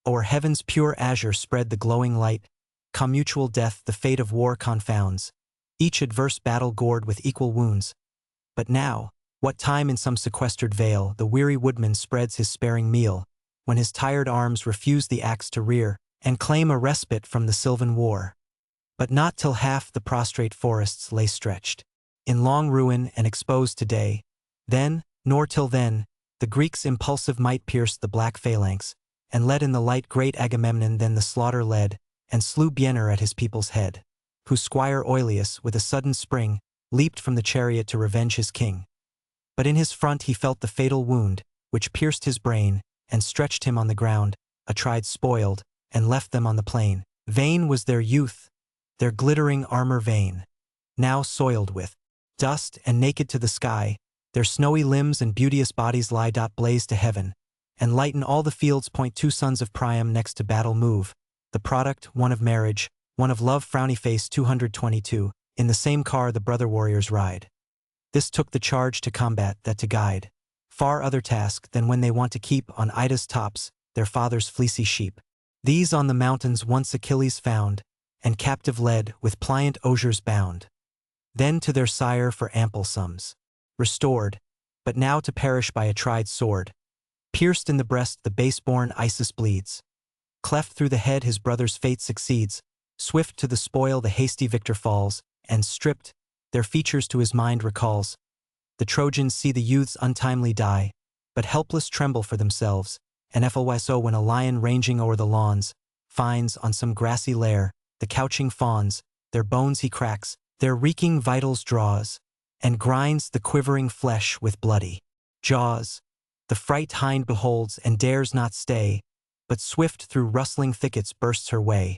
o'er heaven's pure azure spread the glowing light, commutual death the fate of war confounds, each adverse battle gored with equal wounds. But now, what time in some sequestered vale the weary woodman spreads his sparing meal, when his tired arms refuse the axe to rear, and claim a respite from the sylvan war. But not till half the prostrate forests lay stretched, in long ruin and exposed to day. Then, nor till then, the Greeks' impulsive might pierced the black phalanx, and led in the light great Agamemnon then the slaughter led, and slew Biener at his people's head, whose squire Oileus, with a sudden spring, leaped from the chariot to revenge his king. But in his front he felt the fatal wound, which pierced his brain, and stretched him on the ground, Atrides spoiled, and left them on the plain. Vain was their youth, their glittering armor vain, now soiled with dust and naked to the sky, their snowy limbs and beauteous bodies lie. Blaze to heaven, and lighten all the fields. Two sons of Priam next to battle move, the product, one of marriage, one of love. Frowny face 222, in the same car the brother warriors ride. This took the charge to combat, that to guide. Far other task than when they want to keep on Ida's tops their father's fleecy sheep. These on the mountains once Achilles found, and captive led, with pliant osiers bound. Then to their sire for ample sums restored, but now to perish by Atrides' sword. Pierced in the breast the base-born Isis bleeds. Cleft through the head his brother's fate succeeds. Swift to the spoil the hasty victor falls, and stripped, their features to his mind recalls. The Trojans see the youths untimely die, but helpless tremble for themselves, and FLYSO when a lion ranging o'er the lawns finds on some grassy lair the couching fawns, their bones he cracks, their reeking vitals draws, and grinds the quivering flesh with bloody jaws. The fright hind beholds and dares not stay, but swift through rustling thickets bursts her way.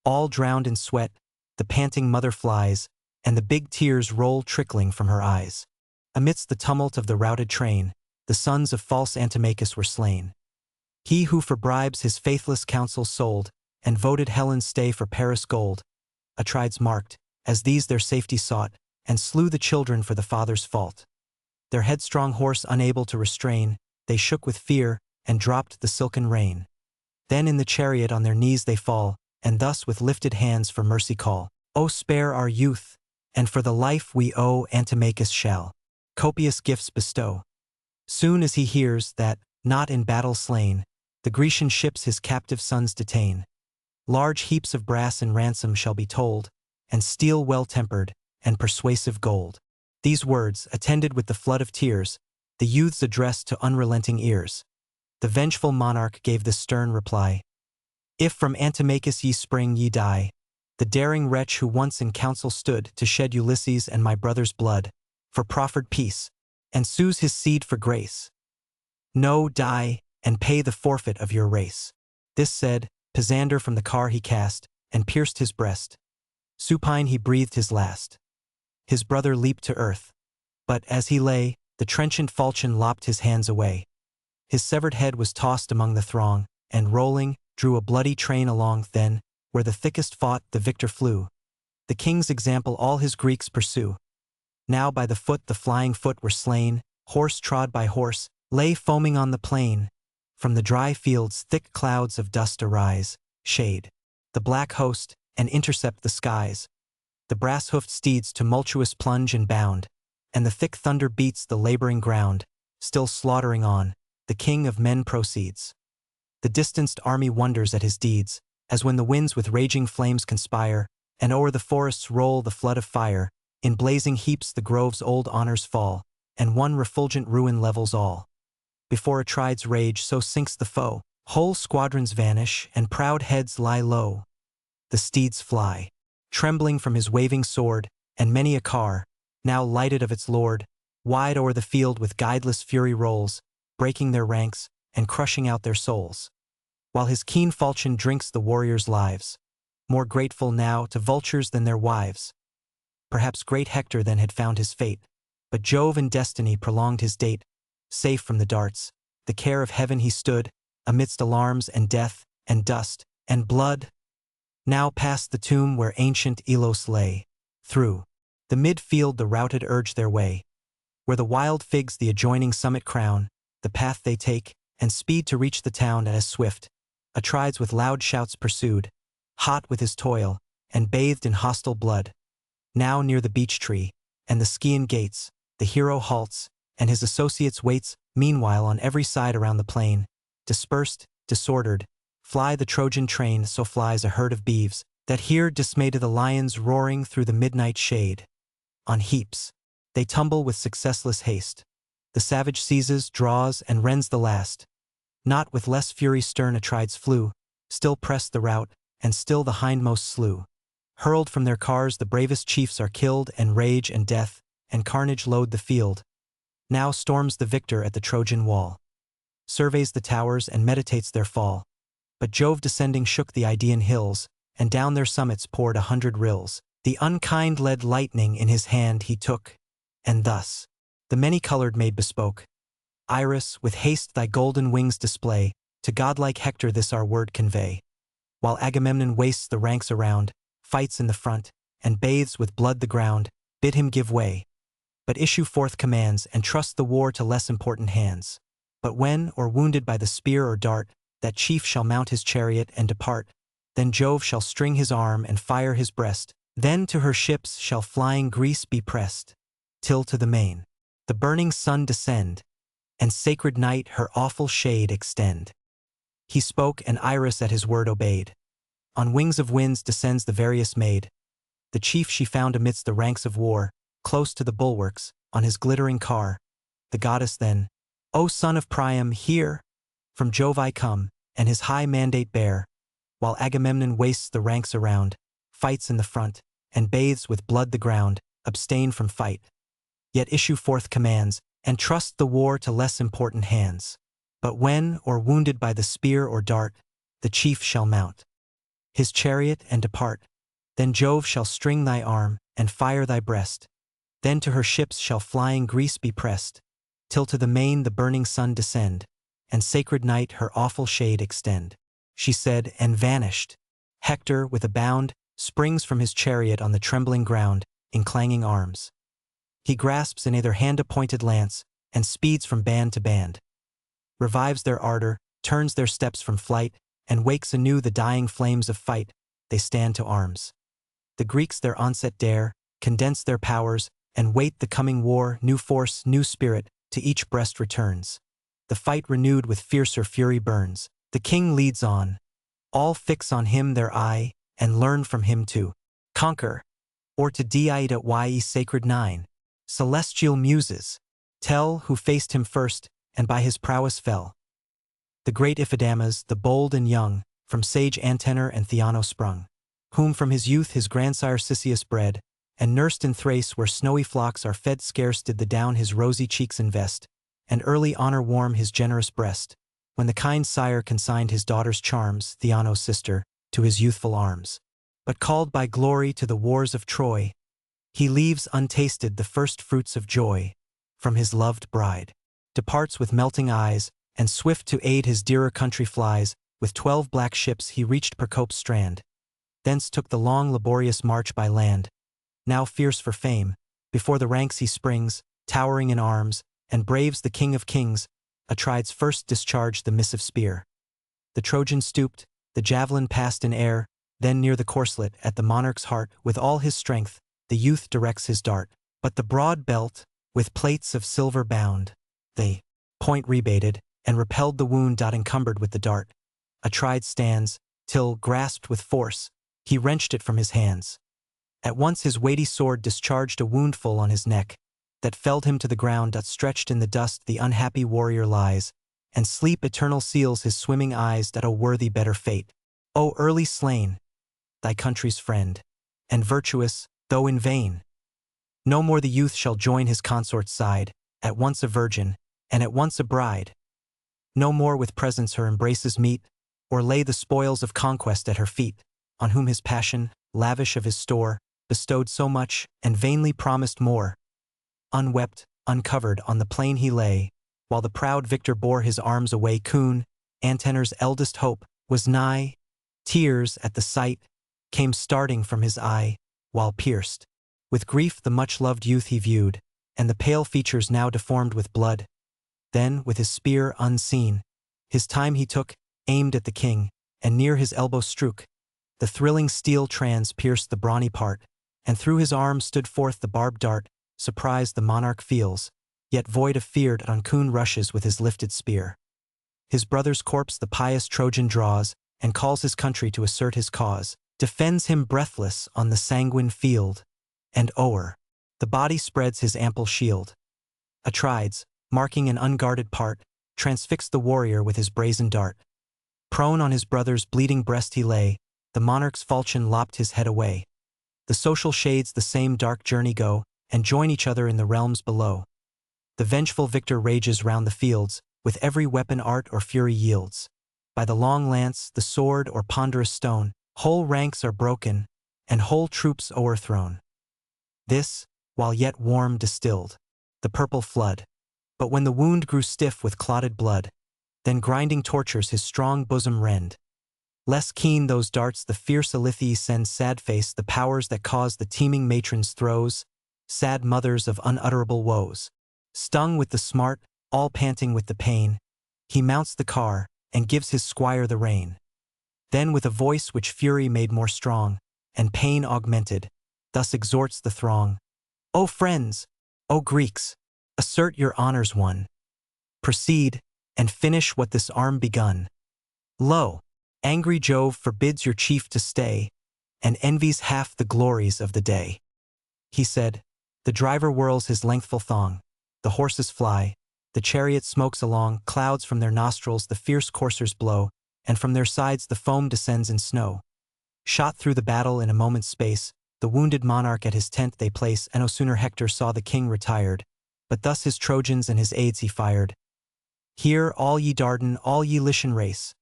All drowned in sweat, the panting mother flies, and the big tears roll trickling from her eyes. Amidst the tumult of the routed train, the sons of false Antimachus were slain. He who for bribes his faithless counsel sold, and voted Helen's stay for Paris gold, Atrides marked, as these their safety sought, and slew the children for the father's fault. Their headstrong horse unable to restrain, they shook with fear, and dropped the silken rein. Then in the chariot on their knees they fall, and thus with lifted hands for mercy call, "O spare our youth, and for the life we owe Antimachus shall copious gifts bestow." Soon as he hears that, not in battle slain, the Grecian ships his captive sons detain, large heaps of brass in ransom shall be told, and steel well-tempered, and persuasive gold. These words, attended with the flood of tears, the youths addressed to unrelenting ears. The vengeful monarch gave this stern reply: "If from Antimachus ye spring ye die, the daring wretch who once in council stood to shed Ulysses and my brother's blood, for proffered peace, and sues his seed for grace. No, die, and pay the forfeit of your race." This said, Pisander from the car he cast, and pierced his breast. Supine he breathed his last. His brother leaped to earth, but as he lay, the trenchant falchion lopped his hands away. His severed head was tossed among the throng, and rolling, drew a bloody train along. Then, where the thickest fought, the victor flew. The king's example all his Greeks pursue. Now by the foot the flying foot were slain, horse trod by horse, lay foaming on the plain. From the dry fields thick clouds of dust arise, shade the black host, and intercept the skies. The brass-hoofed steeds tumultuous plunge and bound, and the thick thunder beats the laboring ground. Still slaughtering on, the king of men proceeds. The distanced army wonders at his deeds, as when the winds with raging flames conspire, and o'er the forests roll the flood of fire. In blazing heaps the grove's old honors fall, and one refulgent ruin levels all. Before Atrides' rage so sinks the foe, whole squadrons vanish, and proud heads lie low. The steeds fly, trembling from his waving sword, and many a car, now lighted of its lord, wide o'er the field with guideless fury rolls, breaking their ranks, and crushing out their souls. While his keen falchion drinks the warriors' lives, more grateful now to vultures than their wives. Perhaps great Hector then had found his fate, but Jove and destiny prolonged his date. Safe from the darts, the care of heaven he stood, amidst alarms and death, and dust, and blood. Now past the tomb where ancient Alois lay, through the mid-field the routed urge their way, where the wild figs the adjoining summit crown, the path they take, and speed to reach the town as swift. Atrides with loud shouts pursued, hot with his toil, and bathed in hostile blood. Now near the beech tree, and the Scaean gates, the hero halts, and his associates waits. Meanwhile on every side around the plain, dispersed, disordered, fly the Trojan train. So flies a herd of beeves, that hear dismay to the lions roaring through the midnight shade. On heaps, they tumble with successless haste. The savage seizes, draws, and rends the last. Not with less fury stern Atrides flew, still pressed the rout, and still the hindmost slew. Hurled from their cars the bravest chiefs are killed, and rage and death, and carnage load the field. Now storms the victor at the Trojan wall, surveys the towers and meditates their fall. But Jove descending shook the Idaean hills, and down their summits poured 100 rills. The unkind lead lightning in his hand he took, and thus the many-colored maid bespoke. Iris, with haste thy golden wings display, to godlike Hector this our word convey. While Agamemnon wastes the ranks around, fights in the front, and bathes with blood the ground, bid him give way. But issue forth commands, and trust the war to less important hands. But when, or wounded by the spear or dart, that chief shall mount his chariot and depart, then Jove shall string his arm and fire his breast, then to her ships shall flying Greece be pressed, till to the main the burning sun descend, and sacred night her awful shade extend. He spoke, and Iris at his word obeyed. On wings of winds descends the various maid. The chief she found amidst the ranks of war, close to the bulwarks, on his glittering car. The goddess then, O son of Priam, hear! From Jove I come, and his high mandate bear. While Agamemnon wastes the ranks around, fights in the front, and bathes with blood the ground, abstain from fight. Yet issue forth commands, and trust the war to less important hands. But when, or wounded by the spear or dart, the chief shall mount his chariot and depart, then Jove shall string thy arm, and fire thy breast. Then to her ships shall flying Greece be pressed, till to the main the burning sun descend, and sacred night her awful shade extend. She said, and vanished. Hector, with a bound, springs from his chariot on the trembling ground, in clanging arms. He grasps in either hand a pointed lance, and speeds from band to band. Revives their ardor, turns their steps from flight, and wakes anew the dying flames of fight. They stand to arms. The Greeks their onset dare, condense their powers, and wait the coming war. New force, new spirit, to each breast returns. The fight renewed with fiercer fury burns. The king leads on. All fix on him their eye, and learn from him to conquer, or to deite at ye sacred nine. Celestial muses, tell who faced him first, and by his prowess fell. The great Iphidamas, the bold and young, from sage Antenor and Theano sprung, whom from his youth his grandsire Cisseus bred, and nursed in Thrace where snowy flocks are fed. Scarce did the down his rosy cheeks invest, and early honor warm his generous breast, when the kind sire consigned his daughter's charms, Theano's sister, to his youthful arms. But called by glory to the wars of Troy, he leaves untasted the first fruits of joy from his loved bride, departs with melting eyes, and swift to aid his dearer country flies. With 12 black ships he reached Percope's strand, thence took the long laborious march by land. Now fierce for fame, before the ranks he springs, towering in arms, and braves the king of kings. Atrides first discharged the missive spear. The Trojan stooped, the javelin passed in air, then near the corslet at the monarch's heart, with all his strength, the youth directs his dart. But the broad belt, with plates of silver bound, the point rebaited, and repelled the wound. Encumbered with the dart, Atrides stands, till, grasped with force, he wrenched it from his hands. At once his weighty sword discharged a wound full on his neck, that felled him to the ground. Stretched in the dust the unhappy warrior lies, and sleep eternal seals his swimming eyes. O worthy better fate, O early slain, thy country's friend, and virtuous, though in vain. No more the youth shall join his consort's side, at once a virgin, and at once a bride. No more with presents her embraces meet, or lay the spoils of conquest at her feet, on whom his passion, lavish of his store, bestowed so much, and vainly promised more. Unwept, uncovered, on the plain he lay, while the proud victor bore his arms away. Coon, Antenor's eldest hope, was nigh. Tears, at the sight, came starting from his eye, while pierced with grief the much-loved youth he viewed, and the pale features now deformed with blood. Then, with his spear unseen, his time he took, aimed at the king, and near his elbow strook. The thrilling steel pierced the brawny part, and through his arm stood forth the barbed dart. Surprised the monarch feels, yet void of fear, on Coon rushes with his lifted spear. His brother's corpse the pious Trojan draws, and calls his country to assert his cause, defends him breathless on the sanguine field, and o'er the body spreads his ample shield. Atrides, marking an unguarded part, transfixed the warrior with his brazen dart. Prone on his brother's bleeding breast he lay, the monarch's falchion lopped his head away. The social shades the same dark journey go, and join each other in the realms below. The vengeful victor rages round the fields, with every weapon art or fury yields. By the long lance, the sword, or ponderous stone, whole ranks are broken, and whole troops o'erthrown. This, while yet warm distilled, the purple flood. But when the wound grew stiff with clotted blood, then grinding tortures his strong bosom rend. Less keen those darts the fierce Iliad sends, sad face the powers that cause the teeming matron's throes, sad mothers of unutterable woes. Stung with the smart, all panting with the pain, he mounts the car, and gives his squire the rein. Then with a voice which fury made more strong, and pain augmented, thus exhorts the throng. O friends! O Greeks! Assert your honors won. Proceed, and finish what this arm begun. Lo! Angry Jove forbids your chief to stay, and envies half the glories of the day. He said, the driver whirls his lengthful thong, the horses fly, the chariot smokes along, clouds from their nostrils the fierce coursers blow, and from their sides the foam descends in snow. Shot through the battle in a moment's space, the wounded monarch at his tent they place, and no sooner Hector saw the king retired, but thus his Trojans and his aids he fired. Hear, all ye Dardan, all ye Lycian race,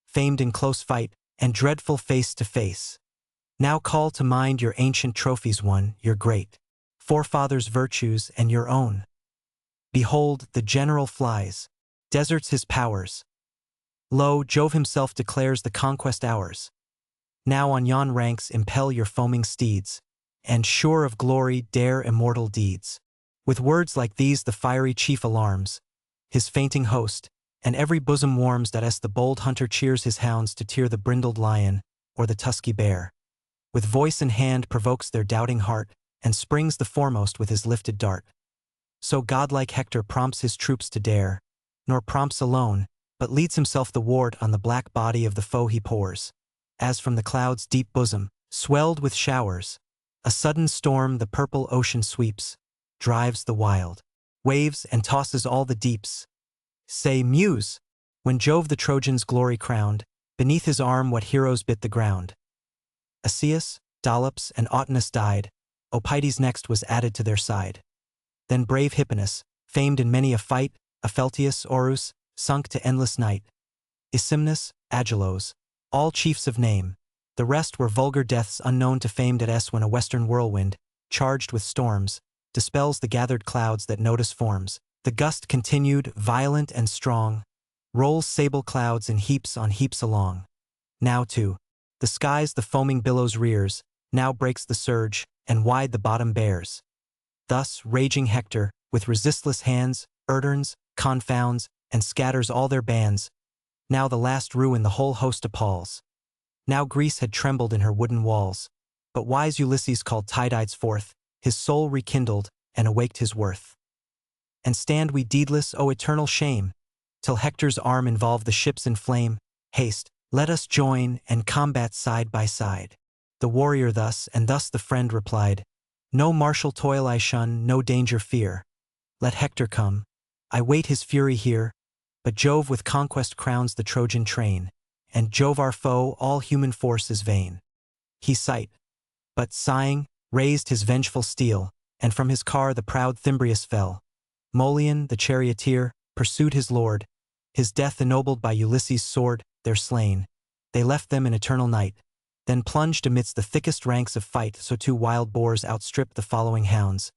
famed in close fight, and dreadful face to face. Now call to mind your ancient trophies won, your great forefathers' virtues and your own. Behold, the general flies, deserts his powers. Lo, Jove himself declares the conquest ours. Now on yon ranks impel your foaming steeds, and sure of glory dare immortal deeds. With words like these the fiery chief alarms his fainting host, and every bosom warms that as the bold hunter cheers his hounds to tear the brindled lion, or the tusky bear. With voice in hand provokes their doubting heart, and springs the foremost with his lifted dart. So godlike Hector prompts his troops to dare, nor prompts alone, but leads himself the ward on the black body of the foe he pours. As from the clouds' deep bosom, swelled with showers, a sudden storm the purple ocean sweeps, drives the wild waves and tosses all the deeps. Say, Muse, when Jove the Trojans' glory crowned, beneath his arm what heroes bit the ground. Asius, Dolops, and Autonus died, Opides next was added to their side. Then brave Hipponus, famed in many a fight, Apheltius, Orus, sunk to endless night. Isymnus, Agelos, all chiefs of name, the rest were vulgar deaths unknown to famed at S when a western whirlwind, charged with storms, dispels the gathered clouds that notice forms. The gust continued, violent and strong, rolls sable clouds in heaps on heaps along. Now too, the skies the foaming billows rears, now breaks the surge, and wide the bottom bears. Thus raging Hector, with resistless hands, urterns, confounds, and scatters all their bands. Now the last ruin the whole host appalls. Now Greece had trembled in her wooden walls, but wise Ulysses called Tydides forth, his soul rekindled, and awaked his worth. And stand we deedless, O eternal shame, till Hector's arm involve the ships in flame. Haste, let us join, and combat side by side. The warrior thus, and thus the friend replied, no martial toil I shun, no danger fear. Let Hector come, I wait his fury here, but Jove with conquest crowns the Trojan train, and Jove our foe, all human force is vain. He sight, but sighing, raised his vengeful steel, and from his car the proud Thymbrius fell. Molion, the charioteer, pursued his lord. His death ennobled by Ulysses' sword, they're slain. They left them in eternal night, then plunged amidst the thickest ranks of fight, so two wild boars outstripped the following hounds.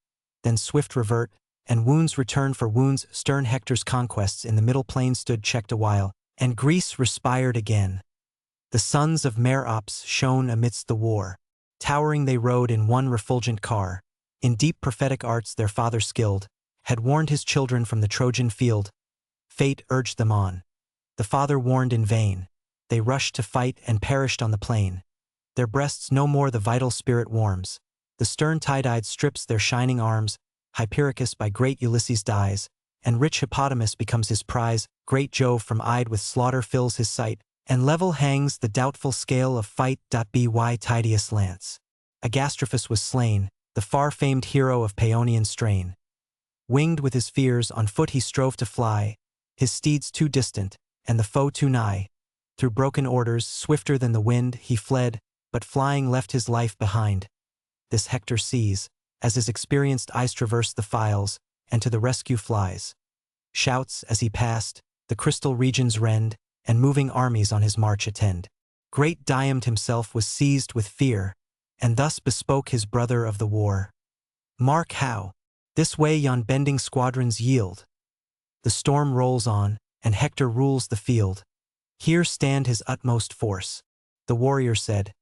Then swift revert, and wounds return for wounds. Stern Hector's conquests in the middle plain stood checked awhile, and Greece respired again. The sons of Merops shone amidst the war. Towering they rode in one refulgent car. In deep prophetic arts their father skilled, had warned his children from the Trojan field. Fate urged them on. The father warned in vain. They rushed to fight and perished on the plain. Their breasts no more the vital spirit warms. The stern Tydides strips their shining arms. Hypericus by great Ulysses dies, and rich Hippodamus becomes his prize. Great Jove from Ide with slaughter fills his sight, and level hangs the doubtful scale of fight. By Tydeus' lance Agastrophus was slain, the far-famed hero of Paeonian strain. Winged with his fears, on foot he strove to fly, his steeds too distant, and the foe too nigh. Through broken orders, swifter than the wind, he fled, but flying left his life behind. This Hector sees, as his experienced eyes traverse the files, and to the rescue flies. Shouts as he passed, the crystal regions rend, and moving armies on his march attend. Great Diomed himself was seized with fear, and thus bespoke his brother of the war. Mark how, this way yon bending squadrons yield. The storm rolls on, and Hector rules the field. Here stand his utmost force. The warrior said.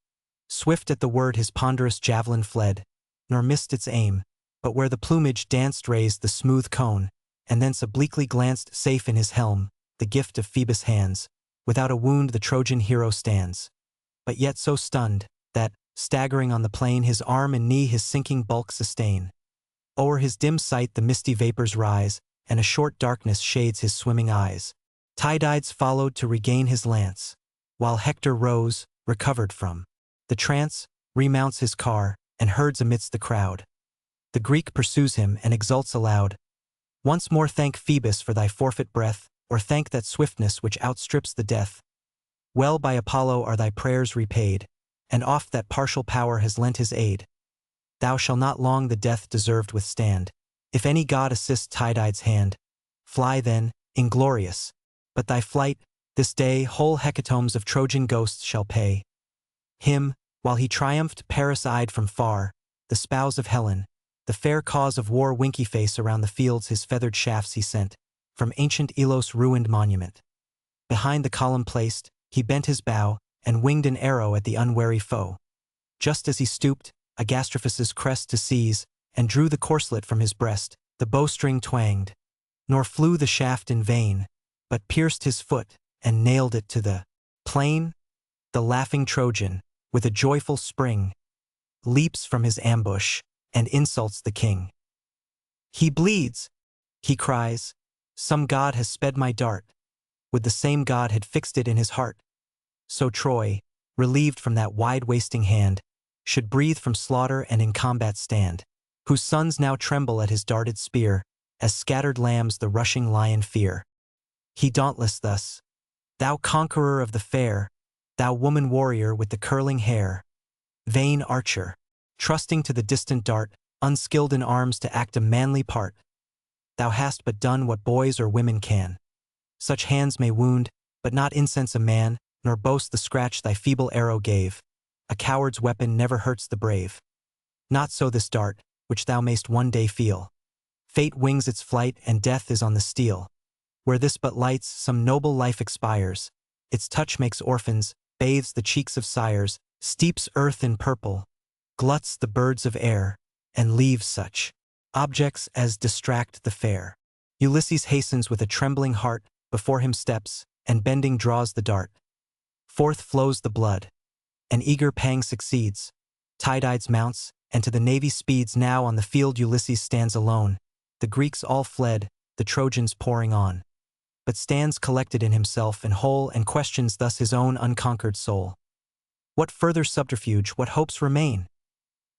Swift at the word his ponderous javelin fled, nor missed its aim, but where the plumage danced raised the smooth cone, and thence obliquely glanced, safe in his helm, the gift of Phoebus' hands. Without a wound the Trojan hero stands, but yet so stunned, that, staggering on the plain, his arm and knee his sinking bulk sustain. O'er his dim sight the misty vapors rise, and a short darkness shades his swimming eyes. Tydides followed to regain his lance, while Hector rose, recovered from the trance, remounts his car, and herds amidst the crowd. The Greek pursues him and exults aloud. Once more thank Phoebus for thy forfeit breath, or thank that swiftness which outstrips the death. Well by Apollo are thy prayers repaid, and oft that partial power has lent his aid. Thou shalt not long the death deserved withstand, if any god assist Tydides' hand. Fly then, inglorious, but thy flight, this day whole hecatombs of Trojan ghosts shall pay. Him, while he triumphed, Paris eyed from far, the spouse of Helen, the fair cause of war. Winky face around the fields his feathered shafts he sent, from ancient Elos' ruined monument. Behind the column placed, he bent his bow, and winged an arrow at the unwary foe. Just as he stooped, Agastrophus' crest to seize, and drew the corslet from his breast, the bowstring twanged. Nor flew the shaft in vain, but pierced his foot, and nailed it to the plain. The laughing Trojan, with a joyful spring, leaps from his ambush, and insults the king. He bleeds, he cries, some god has sped my dart. With the same god had fixed it in his heart. So Troy, relieved from that wide-wasting hand, should breathe from slaughter and in combat stand, whose sons now tremble at his darted spear, as scattered lambs the rushing lion fear. He dauntless thus, thou conqueror of the fair, thou woman warrior with the curling hair, vain archer, trusting to the distant dart, unskilled in arms to act a manly part. Thou hast but done what boys or women can. Such hands may wound, but not incense a man, nor boast the scratch thy feeble arrow gave. A coward's weapon never hurts the brave. Not so this dart, which thou mayst one day feel. Fate wings its flight, and death is on the steel. Where this but lights, some noble life expires. Its touch makes orphans, bathes the cheeks of sires, steeps earth in purple, gluts the birds of air, and leaves such objects as distract the fair. Ulysses hastens with a trembling heart, before him steps, and bending draws the dart. Forth flows the blood. An eager pang succeeds. Tydides mounts, and to the navy speeds. Now on the field Ulysses stands alone. The Greeks all fled, the Trojans pouring on. But stands collected in himself and whole, and questions thus his own unconquered soul. What further subterfuge, what hopes remain?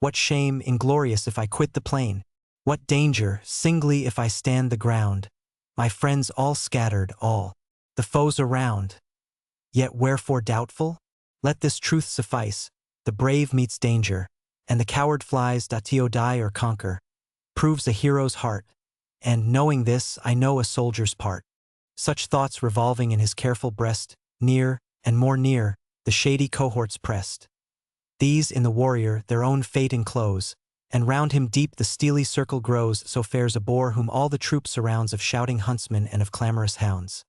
What shame, inglorious, if I quit the plain? What danger, singly, if I stand the ground? My friends all scattered, all the foes around. Yet wherefore doubtful? Let this truth suffice. The brave meets danger, and the coward flies. Till die or conquer. proves a hero's heart, and, knowing this, I know a soldier's part. Such thoughts revolving in his careful breast, near, and more near, the shady cohorts pressed. These, in the warrior, their own fate enclose, and round him deep the steely circle grows, so fares a boar whom all the troop surrounds of shouting huntsmen and of clamorous hounds.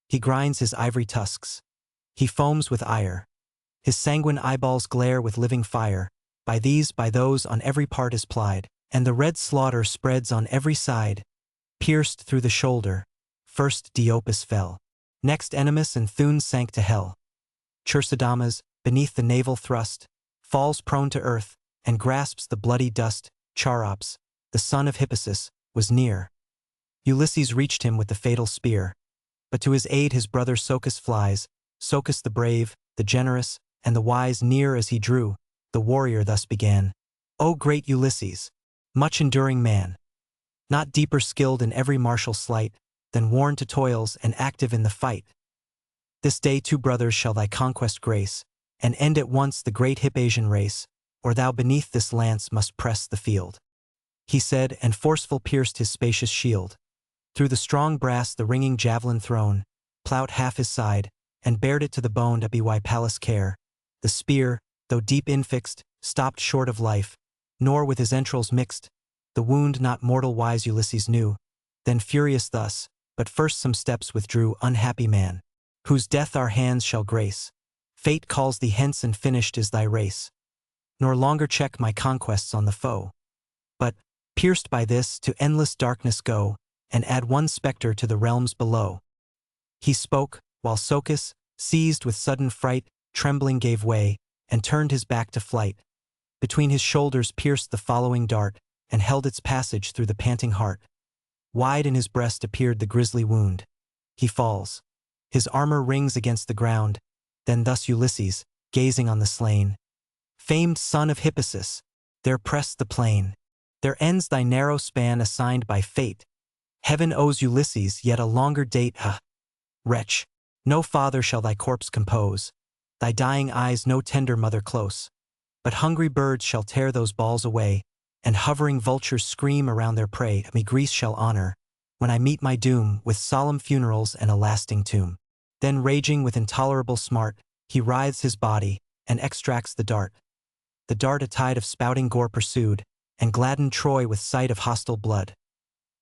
He grinds his ivory tusks. He foams with ire. His sanguine eyeballs glare with living fire. By these, by those, on every part is plied, and the red slaughter spreads on every side. Pierced through the shoulder, first Deiopus fell. Next Ennemus and Thunes sank to hell. Chersidamas, beneath the naval thrust, falls prone to earth, and grasps the bloody dust. Charops, the son of Hippasus, was near. Ulysses reached him with the fatal spear. But to his aid his brother Socus flies, Socus the brave, the generous, and the wise. Near as he drew, the warrior thus began. O great Ulysses, much enduring man, not deeper skilled in every martial sleight, than worn to toils and active in the fight. This day 2 brothers shall thy conquest grace, and end at once the great Hippasian race, or thou beneath this lance must press the field. He said, and forceful pierced his spacious shield. Through the strong brass the ringing javelin thrown, ploughed half his side, and bared it to the bone. By Pallas' care, the spear, though deep infixed, stopped short of life, nor with his entrails mixed. The wound not mortal wise Ulysses knew. Then furious thus, but first some steps withdrew. Unhappy man, whose death our hands shall grace. Fate calls thee hence, and finished is thy race. Nor longer check my conquests on the foe, but, pierced by this, to endless darkness go, and add one spectre to the realms below. He spoke, while Socus, seized with sudden fright, trembling gave way, and turned his back to flight. Between his shoulders pierced the following dart, and held its passage through the panting heart. Wide in his breast appeared the grisly wound. He falls. His armor rings against the ground. Then thus Ulysses, gazing on the slain. Famed son of Hippasus, there pressed the plain. There ends thy narrow span assigned by fate. Heaven owes Ulysses yet a longer date. Wretch, no father shall thy corpse compose, thy dying eyes no tender mother close. But hungry birds shall tear those balls away, and hovering vultures scream around their prey. Me Greece shall honor, when I meet my doom, with solemn funerals and a lasting tomb. Then raging with intolerable smart, he writhes his body, and extracts the dart. The dart a tide of spouting gore pursued, and gladdened Troy with sight of hostile blood.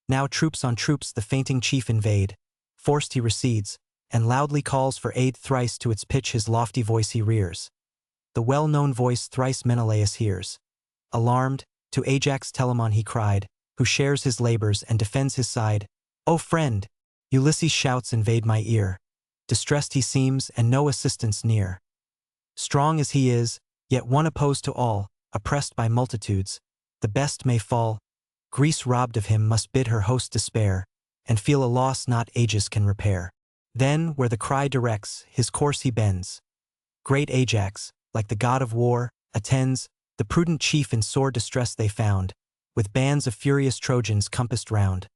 Now troops on troops the fainting chief invade. Forced he recedes, and loudly calls for aid. Thrice to its pitch his lofty voice he rears. The well-known voice thrice Menelaus hears. Alarmed, to Ajax Telamon he cried, who shares his labors and defends his side. O friend! Ulysses' shouts invade my ear. Distressed he seems, and no assistance near. Strong as he is, yet one opposed to all, oppressed by multitudes. The best may fall. Greece robbed of him must bid her host despair, and feel a loss not ages can repair. Then, where the cry directs, his course he bends. Great Ajax, like the god of war, attends. The prudent chief in sore distress they found, with bands of furious Trojans compassed round.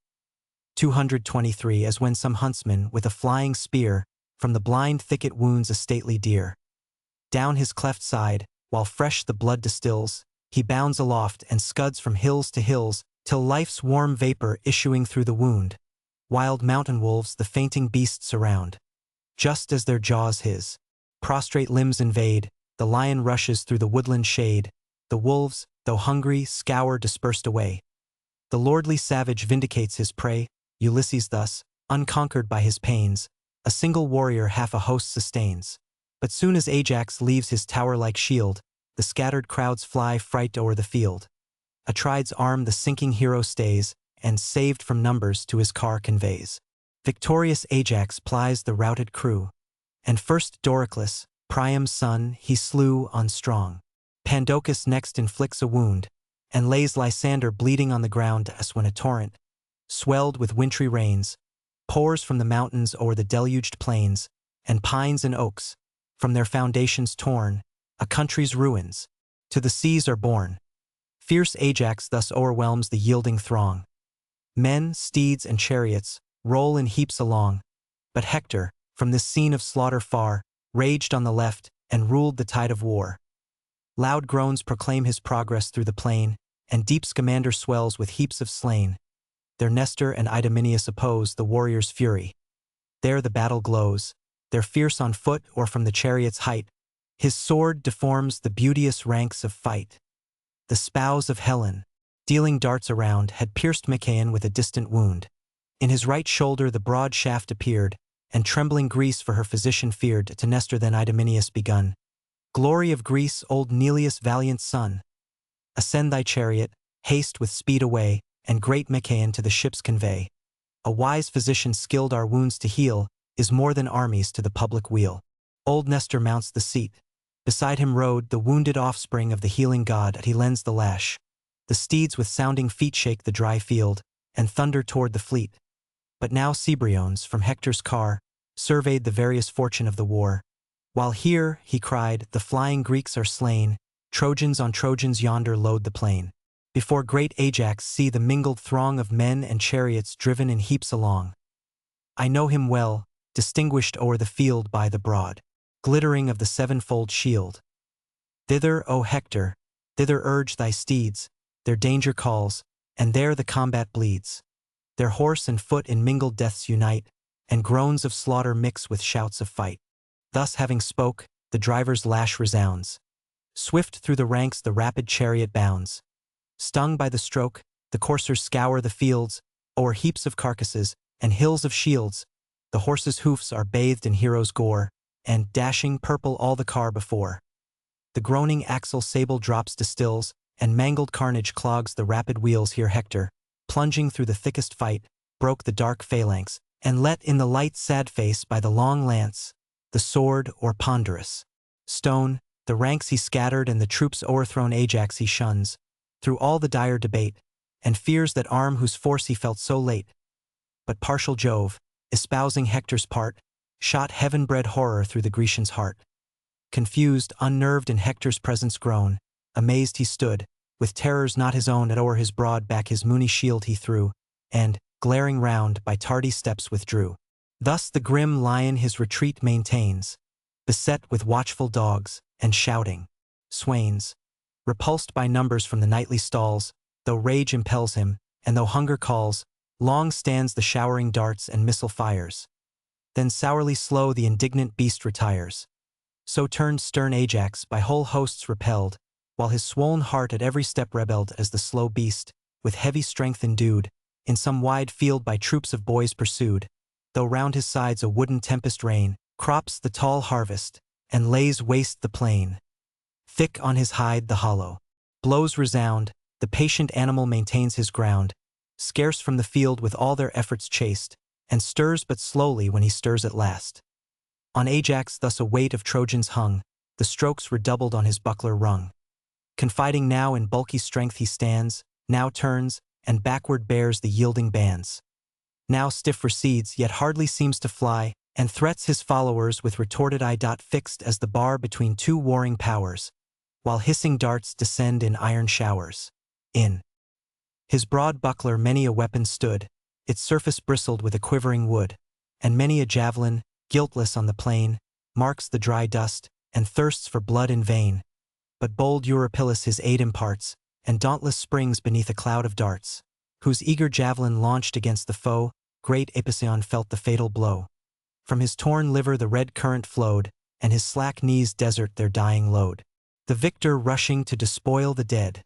223 As when some huntsman, with a flying spear, from the blind thicket wounds a stately deer. Down his cleft side, while fresh the blood distills, he bounds aloft and scuds from hills to hills, till life's warm vapor issuing through the wound. Wild mountain wolves the fainting beast surround. Just as their jaws his prostrate limbs invade, the lion rushes through the woodland shade. The wolves, though hungry, scour dispersed away. The lordly savage vindicates his prey. Ulysses thus, unconquered by his pains, a single warrior half a host sustains. But soon as Ajax leaves his tower-like shield, the scattered crowds fly fright o'er the field. Atride's arm the sinking hero stays, and saved from numbers to his car conveys. Victorious Ajax plies the routed crew, and first Doricles, Priam's son, he slew on strong. Pandocus next inflicts a wound, and lays Lysander bleeding on the ground. As when a torrent, swelled with wintry rains, pours from the mountains o'er the deluged plains, and pines and oaks, from their foundations torn, a country's ruins, to the seas are borne. Fierce Ajax thus o'erwhelms the yielding throng. Men, steeds, and chariots roll in heaps along. But Hector, from this scene of slaughter far, raged on the left, and ruled the tide of war. Loud groans proclaim his progress through the plain, and deep Scamander swells with heaps of slain. There Nestor and Idomeneus oppose the warrior's fury. There the battle glows, they're fierce on foot or from the chariot's height. His sword deforms the beauteous ranks of fight. The spouse of Helen, dealing darts around, had pierced Machaon with a distant wound. In his right shoulder the broad shaft appeared, and trembling Greece for her physician feared. To Nestor then Idomeneus begun. Glory of Greece, old Neleus' valiant son, ascend thy chariot, haste with speed away, and great Machaon to the ships convey. A wise physician skilled our wounds to heal is more than armies to the public weal. Old Nestor mounts the seat. Beside him rode the wounded offspring of the healing god. He lends the lash. The steeds with sounding feet shake the dry field, and thunder toward the fleet. But now Cebriones from Hector's car surveyed the various fortune of the war. While here, he cried, the flying Greeks are slain, Trojans on Trojans yonder load the plain. Before great Ajax see the mingled throng of men and chariots driven in heaps along. I know him well, distinguished o'er the field by the broad glittering of the sevenfold shield. Thither, O Hector, thither urge thy steeds, their danger calls, and there the combat bleeds. Their horse and foot in mingled deaths unite, and groans of slaughter mix with shouts of fight. Thus having spoke, the driver's lash resounds. Swift through the ranks the rapid chariot bounds. Stung by the stroke, the coursers scour the fields, o'er heaps of carcasses, and hills of shields. The horses' hoofs are bathed in heroes' gore, and, dashing purple all the car before. The groaning axle sable drops distills, and mangled carnage clogs the rapid wheels. Here Hector, plunging through the thickest fight, broke the dark phalanx, and let in the light sad face by the long lance, the sword or ponderous stone. The ranks he scattered and the troops o'erthrown. Ajax he shuns, through all the dire debate, and fears that arm whose force he felt so late. But partial Jove, espousing Hector's part, shot heaven-bred horror through the Grecian's heart. Confused, unnerved in Hector's presence grown, amazed he stood, with terrors not his own. At o'er his broad back his moony shield he threw, and, glaring round, by tardy steps withdrew. Thus the grim lion his retreat maintains, beset with watchful dogs, and shouting swains. Repulsed by numbers from the nightly stalls, though rage impels him, and though hunger calls, long stands the showering darts and missile fires. Then sourly slow the indignant beast retires. So turned stern Ajax, by whole hosts repelled, while his swollen heart at every step rebelled. As the slow beast, with heavy strength endued, in some wide field by troops of boys pursued, though round his sides a wooden tempest rain crops the tall harvest, and lays waste the plain. Thick on his hide the hollow blows resound, the patient animal maintains his ground, scarce from the field with all their efforts chased, and stirs but slowly when he stirs at last. On Ajax thus a weight of Trojans hung, the strokes redoubled on his buckler rung. Confiding now in bulky strength he stands, now turns, and backward bears the yielding bands. Now stiff recedes, yet hardly seems to fly, and threats his followers with retorted eye. Fixed as the bar between two warring powers, while hissing darts descend in iron showers. In his broad buckler many a weapon stood, its surface bristled with a quivering wood, and many a javelin, guiltless on the plain, marks the dry dust, and thirsts for blood in vain. But bold Eurypylus his aid imparts, and dauntless springs beneath a cloud of darts, whose eager javelin launched against the foe. Great Apision felt the fatal blow. From his torn liver the red current flowed, and his slack knees desert their dying load. The victor rushing to despoil the dead,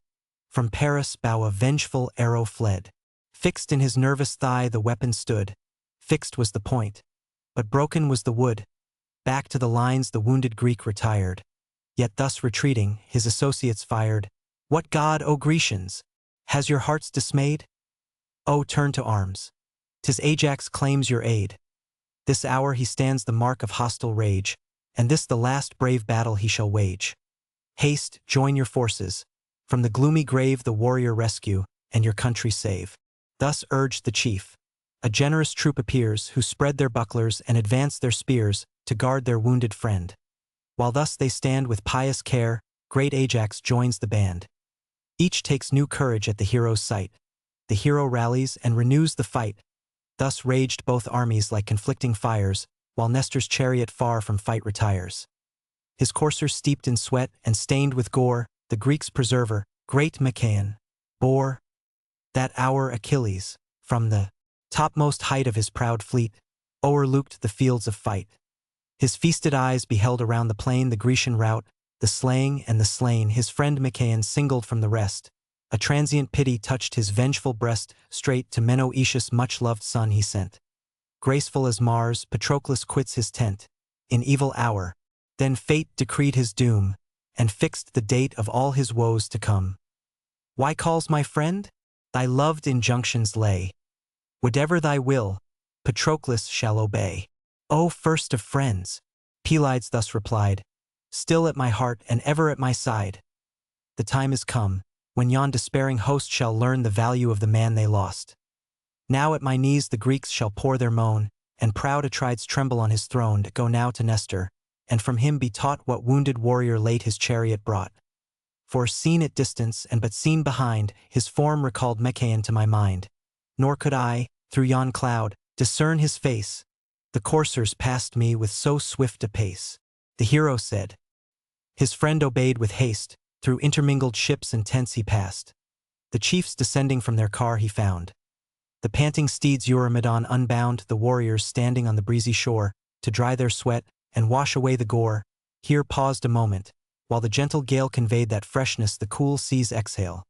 from Paris' bow a vengeful arrow fled. Fixed in his nervous thigh the weapon stood, fixed was the point, but broken was the wood. Back to the lines the wounded Greek retired, yet thus retreating, his associates fired. What god, O Grecians, has your hearts dismayed? O turn to arms, 'tis Ajax claims your aid. This hour he stands the mark of hostile rage, and this the last brave battle he shall wage. Haste, join your forces, from the gloomy grave the warrior rescue, and your country save. Thus urged the chief. A generous troop appears, who spread their bucklers and advance their spears, to guard their wounded friend. While thus they stand with pious care, great Ajax joins the band. Each takes new courage at the hero's sight. The hero rallies and renews the fight. Thus raged both armies like conflicting fires, while Nestor's chariot far from fight retires. His coursers steeped in sweat and stained with gore, the Greeks' preserver, great Machaon, bore that hour Achilles, from the topmost height of his proud fleet, o'erlooked the fields of fight. His feasted eyes beheld around the plain the Grecian rout, the slaying and the slain. His friend Machaon singled from the rest. A transient pity touched his vengeful breast. Straight to Menoetius' much-loved son he sent. Graceful as Mars, Patroclus quits his tent in evil hour. Then fate decreed his doom, and fixed the date of all his woes to come. Why calls my friend? Thy loved injunctions lay. Whatever thy will, Patroclus shall obey. O first of friends, Pelides thus replied, still at my heart and ever at my side. The time is come, when yon despairing host shall learn the value of the man they lost. Now at my knees the Greeks shall pour their moan, and proud Atrides tremble on his throne. Go now to Nestor, and from him be taught what wounded warrior late his chariot brought. For seen at distance and but seen behind, his form recalled Machaon to my mind. Nor could I, through yon cloud, discern his face. The coursers passed me with so swift a pace. The hero said. His friend obeyed with haste. Through intermingled ships and tents he passed. The chiefs descending from their car he found. The panting steeds Eurymedon unbound. The warriors standing on the breezy shore to dry their sweat and wash away the gore. Here paused a moment, while the gentle gale conveyed that freshness the cool seas exhale.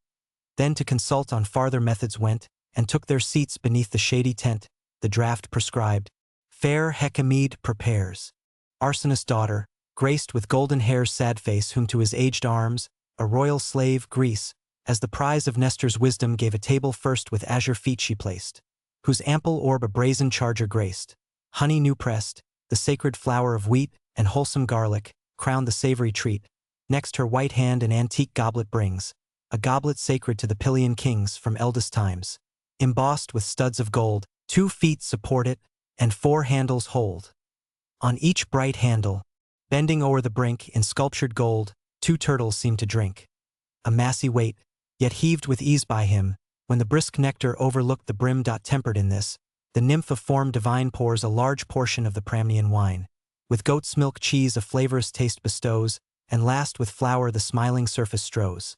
Then to consult on farther methods went, and took their seats beneath the shady tent. The draught prescribed. Fair Hecamede prepares. Arsenus' daughter, graced with golden hair's sad face, whom to his aged arms, a royal slave, Greece, as the prize of Nestor's wisdom, gave a table first with azure feet she placed, whose ample orb a brazen charger graced. Honey new pressed, the sacred flour of wheat, and wholesome garlic, crowned the savory treat. Next her white hand an antique goblet brings, a goblet sacred to the Pylian kings from eldest times. Embossed with studs of gold, 2 feet support it, and 4 handles hold. On each bright handle, bending o'er the brink in sculptured gold, 2 turtles seem to drink. A massy weight, yet heaved with ease by him, when the brisk nectar overlooked the brim. Tempered in this, the nymph of form divine pours a large portion of the Pramnian wine. With goat's milk cheese a flavorous taste bestows, and last with flour the smiling surface strows.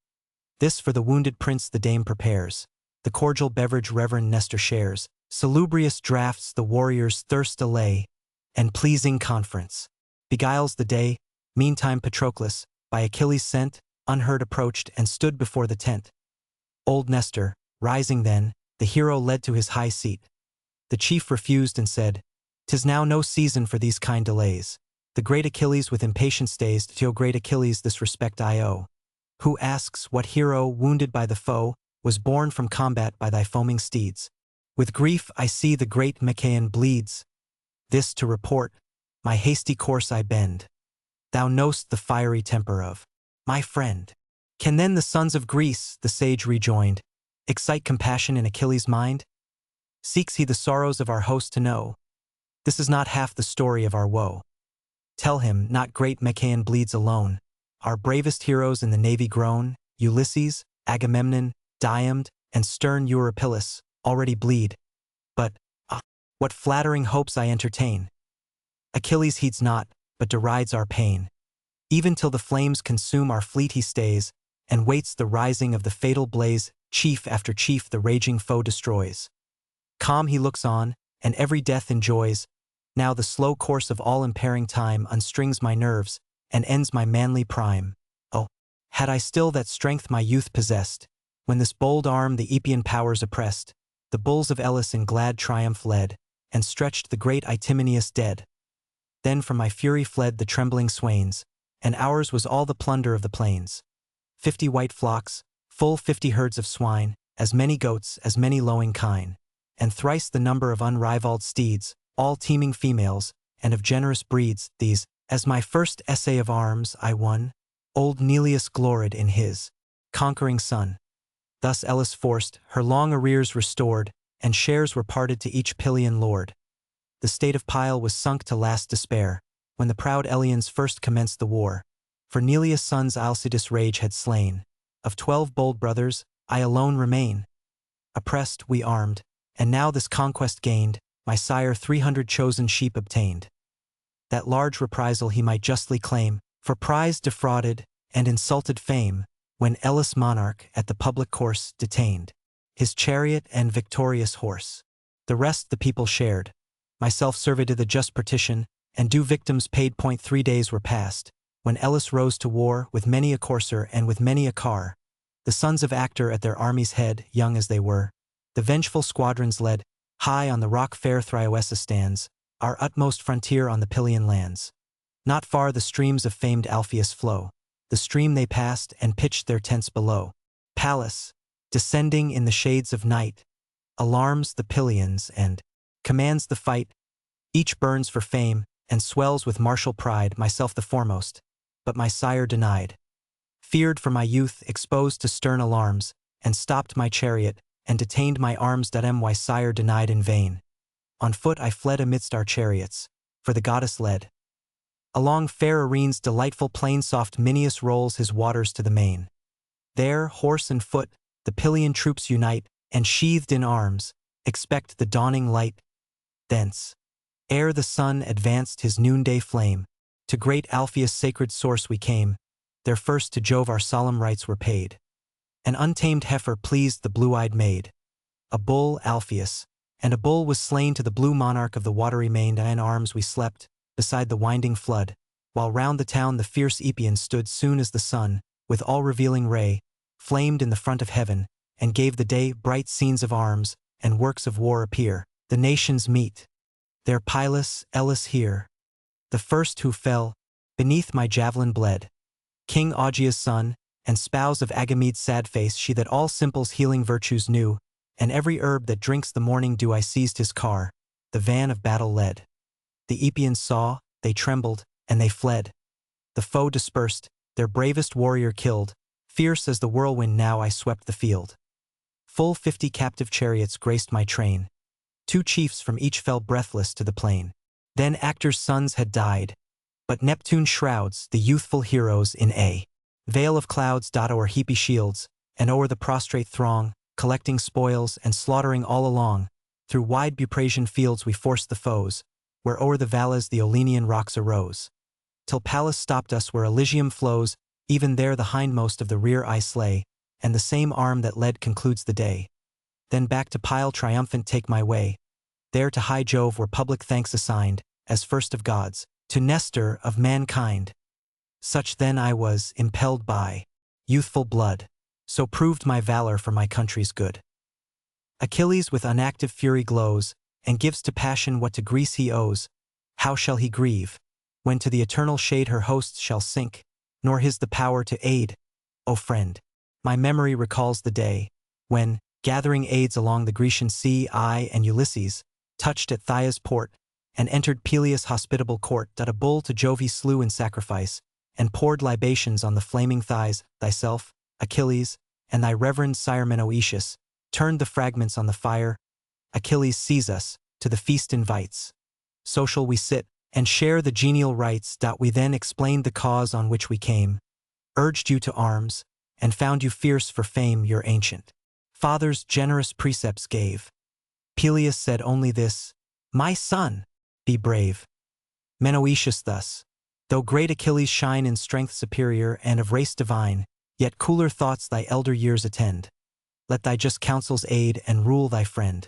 This for the wounded prince the dame prepares. The cordial beverage reverend Nestor shares. Salubrious draughts the warrior's thirst allay, and pleasing conference beguiles the day. Meantime Patroclus, by Achilles sent, unheard approached and stood before the tent. Old Nestor, rising then, the hero led to his high seat. The chief refused and said, "'Tis now no season for these kind delays. The great Achilles with impatience stays. To great Achilles this respect I owe, who asks what hero, wounded by the foe, was borne from combat by thy foaming steeds. With grief I see the great Machaon bleeds. This to report, my hasty course I bend. Thou know'st the fiery temper of my friend. Can then the sons of Greece, the sage rejoined, excite compassion in Achilles' mind? Seeks he the sorrows of our host to know? This is not half the story of our woe. Tell him, not great Machaon bleeds alone. Our bravest heroes in the navy groan, Ulysses, Agamemnon, Diomed, and stern Eurypylus, already bleed. But, what flattering hopes I entertain! Achilles heeds not, but derides our pain. Even till the flames consume our fleet he stays, and waits the rising of the fatal blaze. Chief after chief the raging foe destroys. Calm he looks on, and every death enjoys. Now the slow course of all impairing time unstrings my nerves, and ends my manly prime. Oh, had I still that strength my youth possessed, when this bold arm the Epean powers oppressed, the bulls of Elis in glad triumph led, and stretched the great Itymeneus dead. Then from my fury fled the trembling swains, and ours was all the plunder of the plains. 50 white flocks, full 50 herds of swine, as many goats, as many lowing kine, and thrice the number of unrivalled steeds, all teeming females, and of generous breeds. These, as my first essay of arms I won, old Neleus gloried in his conquering son. Thus Elis forced, her long arrears restored, and shares were parted to each Pylian lord. The state of Pyle was sunk to last despair, when the proud Eleans first commenced the war. For Neleus' sons Alcides rage had slain. Of 12 bold brothers, I alone remain. Oppressed, we armed, and now this conquest gained, my sire 300 chosen sheep obtained. That large reprisal he might justly claim, for prize defrauded, and insulted fame, when Elis monarch at the public course detained his chariot and victorious horse. The rest the people shared. Myself surveyed the just partition, and due victims paid. 3 days were past, when Elis rose to war with many a courser and with many a car. The sons of Actor at their army's head, young as they were, the vengeful squadrons led. High on the rock fair Thryoessa stands, our utmost frontier on the Pylian lands. Not far the streams of famed Alpheus flow. The stream they passed and pitched their tents below. Pallas, descending in the shades of night, alarms the Pylians and commands the fight. Each burns for fame and swells with martial pride, myself the foremost, but my sire denied. Feared for my youth, exposed to stern alarms, and stopped my chariot, and detained my arms. My sire denied in vain. On foot I fled amidst our chariots, for the goddess led. Along fair Erine's delightful plain soft Mineus rolls his waters to the main. There, horse and foot, the Pylian troops unite, and sheathed in arms, expect the dawning light. Thence, ere the sun advanced his noonday flame, to great Alpheus' sacred source we came. There first to Jove our solemn rites were paid. An untamed heifer pleased the blue-eyed maid. A bull, Alpheus, and a bull was slain to the blue monarch of the watery main. In arms we slept, beside the winding flood, while round the town the fierce Epean stood. Soon as the sun, with all-revealing ray, flamed in the front of heaven, and gave the day, bright scenes of arms and works of war appear. The nations meet. There Pilus, Elis here, the first who fell, beneath my javelin bled. King Augea's son, and spouse of Agamede's sad face, she that all simples healing virtues knew, and every herb that drinks the morning dew. I seized his car, the van of battle led. The Epeans saw, they trembled, and they fled. The foe dispersed, their bravest warrior killed. Fierce as the whirlwind now I swept the field. Full 50 captive chariots graced my train. 2 chiefs from each fell breathless to the plain. Then Actor's sons had died, but Neptune shrouds the youthful heroes in a veil of clouds. O'er heapy shields, and o'er the prostrate throng, collecting spoils and slaughtering all along. Through wide Buprasian fields we forced the foes, where o'er the valleys the Olenian rocks arose. Till Pallas stopped us where Elysium flows. Even there the hindmost of the rear I slay, and the same arm that led concludes the day. Then back to Pyle triumphant take my way. There to high Jove were public thanks assigned, as first of gods, to Nestor of mankind. Such then I was, impelled by youthful blood, so proved my valor for my country's good. Achilles with unactive fury glows, and gives to passion what to Greece he owes. How shall he grieve, when to the eternal shade her hosts shall sink, nor his the power to aid? O friend, my memory recalls the day, when, gathering aids along the Grecian sea, I and Ulysses touched at Thyia's port, and entered Peleus' hospitable court. A bull to Jove he slew in sacrifice, and poured libations on the flaming thighs. Thyself, Achilles, and thy reverend sire Menoetius, turned the fragments on the fire. Achilles sees us, to the feast invites. Social we sit, and share the genial rites. We then explained the cause on which we came, urged you to arms, and found you fierce for fame your ancient father's generous precepts gave. Peleus said only this, my son, be brave. Menoetius thus, though great Achilles shine in strength superior and of race divine, yet cooler thoughts thy elder years attend. Let thy just counsels aid and rule thy friend.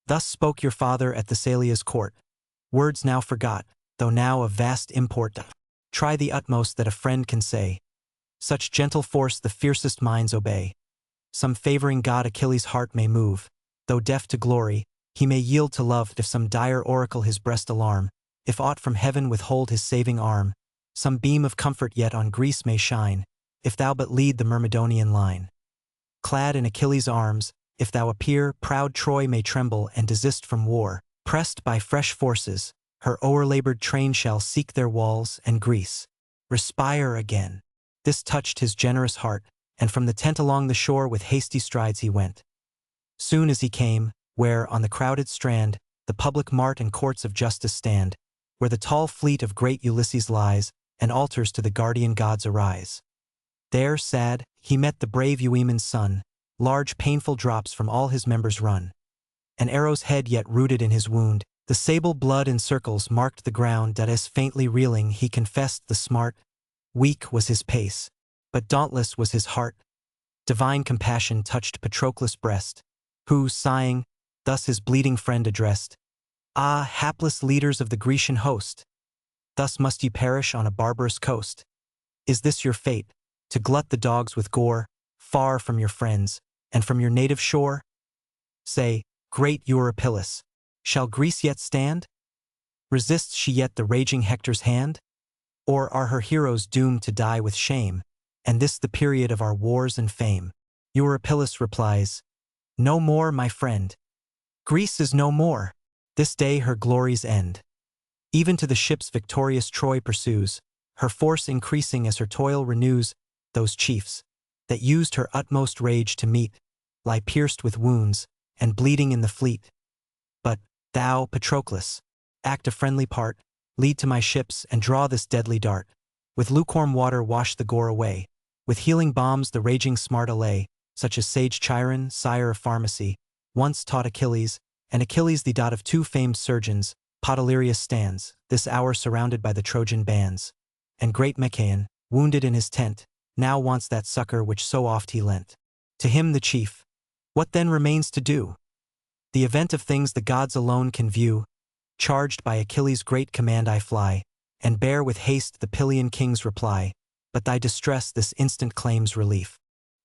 Thus spoke your father at Thessalia's court, words now forgot, though now of vast import. Try the utmost that a friend can say. Such gentle force the fiercest minds obey. Some favoring god Achilles' heart may move, though deaf to glory, he may yield to love. If some dire oracle his breast alarm, if aught from heaven withhold his saving arm, some beam of comfort yet on Greece may shine, if thou but lead the Myrmidonian line. Clad in Achilles' arms, if thou appear, proud Troy may tremble and desist from war. Pressed by fresh forces, her o'erlabored train shall seek their walls, and Greece respire again. This touched his generous heart, and from the tent along the shore with hasty strides he went. Soon as he came, where, on the crowded strand, the public mart and courts of justice stand, where the tall fleet of great Ulysses lies, and altars to the guardian gods arise. There, sad, he met the brave Euaemon's son. Large painful drops from all his members run. An arrow's head yet rooted in his wound, the sable blood in circles marked the ground. As faintly reeling he confessed the smart. Weak was his pace, But dauntless was his heart. Divine compassion touched Patroclus' breast, who, sighing, thus his bleeding friend addressed. Ah, hapless leaders of the Grecian host! Thus must ye perish on a barbarous coast. Is this your fate, to glut the dogs with gore, far from your friends, and from your native shore? Say, great Eurypylus, shall Greece yet stand? Resists she yet the raging Hector's hand? Or are her heroes doomed to die with shame, and this the period of our wars and fame? Eurypylus replies, no more, my friend. Greece is no more. This day her glories end. Even to the ships victorious Troy pursues, her force increasing as her toil renews. Those chiefs, that used her utmost rage to meet, lie pierced with wounds, and bleeding in the fleet. But, thou, Patroclus, act a friendly part, lead to my ships and draw this deadly dart. With lukewarm water wash the gore away, with healing balms the raging smart allay, such as sage Chiron, sire of pharmacy, once taught Achilles, and Achilles the dot of two famed surgeons. Podalirius stands, this hour surrounded by the Trojan bands. And great Machaon, wounded in his tent, now wants that succor which so oft he lent. To him the chief, what then remains to do? The event of things the gods alone can view. Charged by Achilles' great command I fly, and bear with haste the Pylian king's reply. But thy distress this instant claims relief.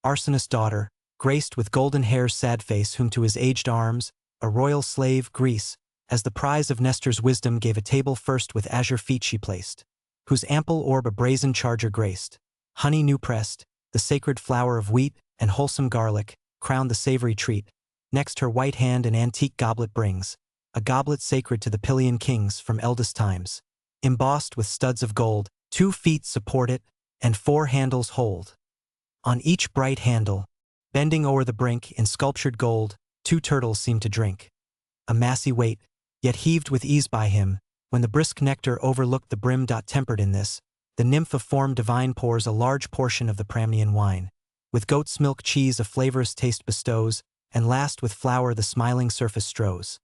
Arsenus' daughter, graced with golden hair's sad face, whom to his aged arms, a royal slave, Greece, as the prize of Nestor's wisdom gave a table first with azure feet she placed, whose ample orb a brazen charger graced. Honey new pressed, the sacred flour of wheat, and wholesome garlic, crowned the savory treat. Next her white hand an antique goblet brings, a goblet sacred to the Pylian kings from eldest times. Embossed with studs of gold, 2 feet support it, and 4 handles hold. On each bright handle, bending o'er the brink in sculptured gold, 2 turtles seem to drink. A massy weight, yet heaved with ease by him, when the brisk nectar overlooked the brim. Tempered in this, the nymph of form divine pours a large portion of the Pramnian wine. With goat's milk cheese a flavorous taste bestows, and last with flour the smiling surface strows.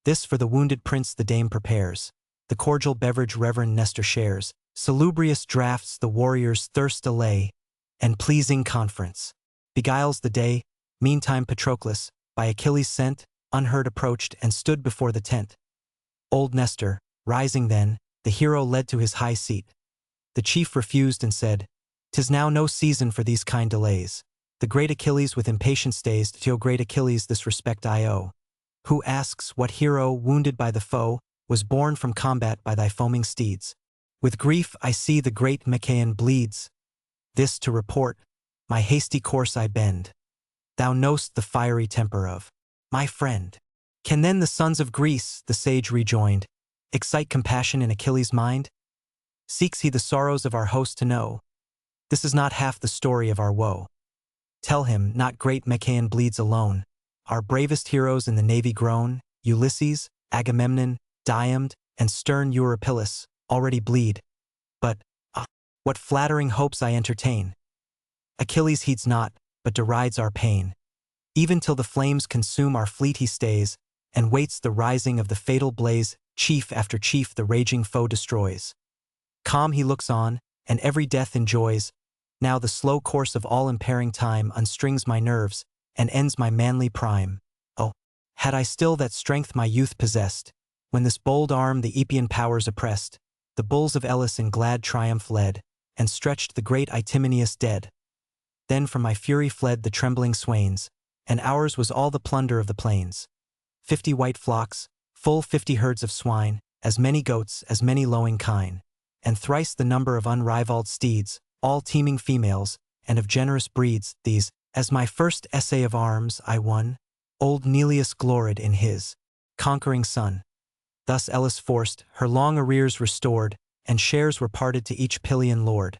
This for the wounded prince the dame prepares. The cordial beverage reverend Nestor shares. Salubrious draughts the warrior's thirst allay, and pleasing conference beguiles the day. Meantime Patroclus, by Achilles sent, unheard approached and stood before the tent. Old Nestor, rising then, the hero led to his high seat. The chief refused and said, "'Tis now no season for these kind delays. The great Achilles with impatience stays. To great Achilles this respect I owe. Who asks what hero, wounded by the foe, was borne from combat by thy foaming steeds? With grief I see the great Machaon bleeds. This to report, my hasty course I bend. Thou know'st the fiery temper of my friend. Can then the sons of Greece, the sage rejoined, excite compassion in Achilles' mind? Seeks he the sorrows of our host to know? This is not half the story of our woe. Tell him, not great Machaon bleeds alone. Our bravest heroes in the navy groan, Ulysses, Agamemnon, Diomed, and stern Eurypylus, already bleed. But, what flattering hopes I entertain! Achilles heeds not, but derides our pain. Even till the flames consume our fleet he stays, and waits the rising of the fatal blaze. Chief after chief the raging foe destroys. Calm he looks on, and every death enjoys. Now the slow course of all impairing time unstrings my nerves, and ends my manly prime. Oh, had I still that strength my youth possessed, when this bold arm the Epean powers oppressed, the bulls of Elis in glad triumph led, and stretched the great Itymeneus dead. Then from my fury fled the trembling swains, and ours was all the plunder of the plains. 50 white flocks, full 50 herds of swine, as many goats, as many lowing kine, and thrice the number of unrivalled steeds, all teeming females, and of generous breeds. These, as my first essay of arms I won, old Neleus gloried in his conquering son. Thus Elis forced, her long arrears restored, and shares were parted to each Pylian lord.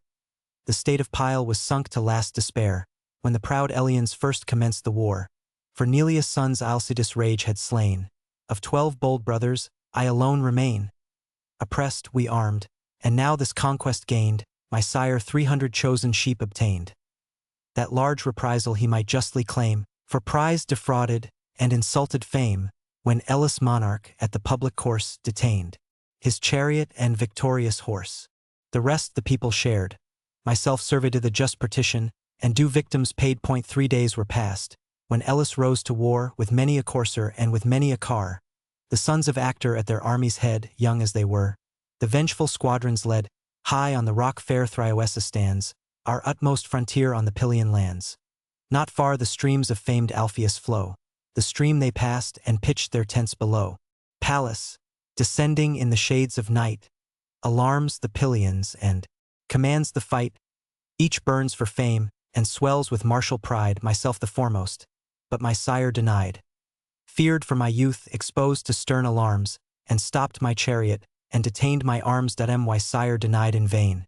The state of Pyle was sunk to last despair, when the proud Eleans first commenced the war. For Neleus' sons Alcides rage had slain. Of 12 bold brothers, I alone remain. Oppressed, we armed, and now this conquest gained, my sire 300 chosen sheep obtained. That large reprisal he might justly claim, for prize defrauded, and insulted fame, when Elis monarch at the public course detained his chariot and victorious horse. The rest the people shared. myself surveyed the just partition, and due victims paid. 3 days were past, when Alois rose to war with many a courser and with many a car. The sons of Actor at their army's head, young as they were, the vengeful squadrons led. High on the rock fair Thryoessa stands, our utmost frontier on the Pylian lands. Not far the streams of famed Alpheus flow. The stream they passed and pitched their tents below. Pallas, descending in the shades of night, alarms the Pylians and commands the fight. Each burns for fame and swells with martial pride, myself the foremost, but my sire denied. Feared for my youth, exposed to stern alarms, and stopped my chariot, and detained my arms. My sire denied in vain.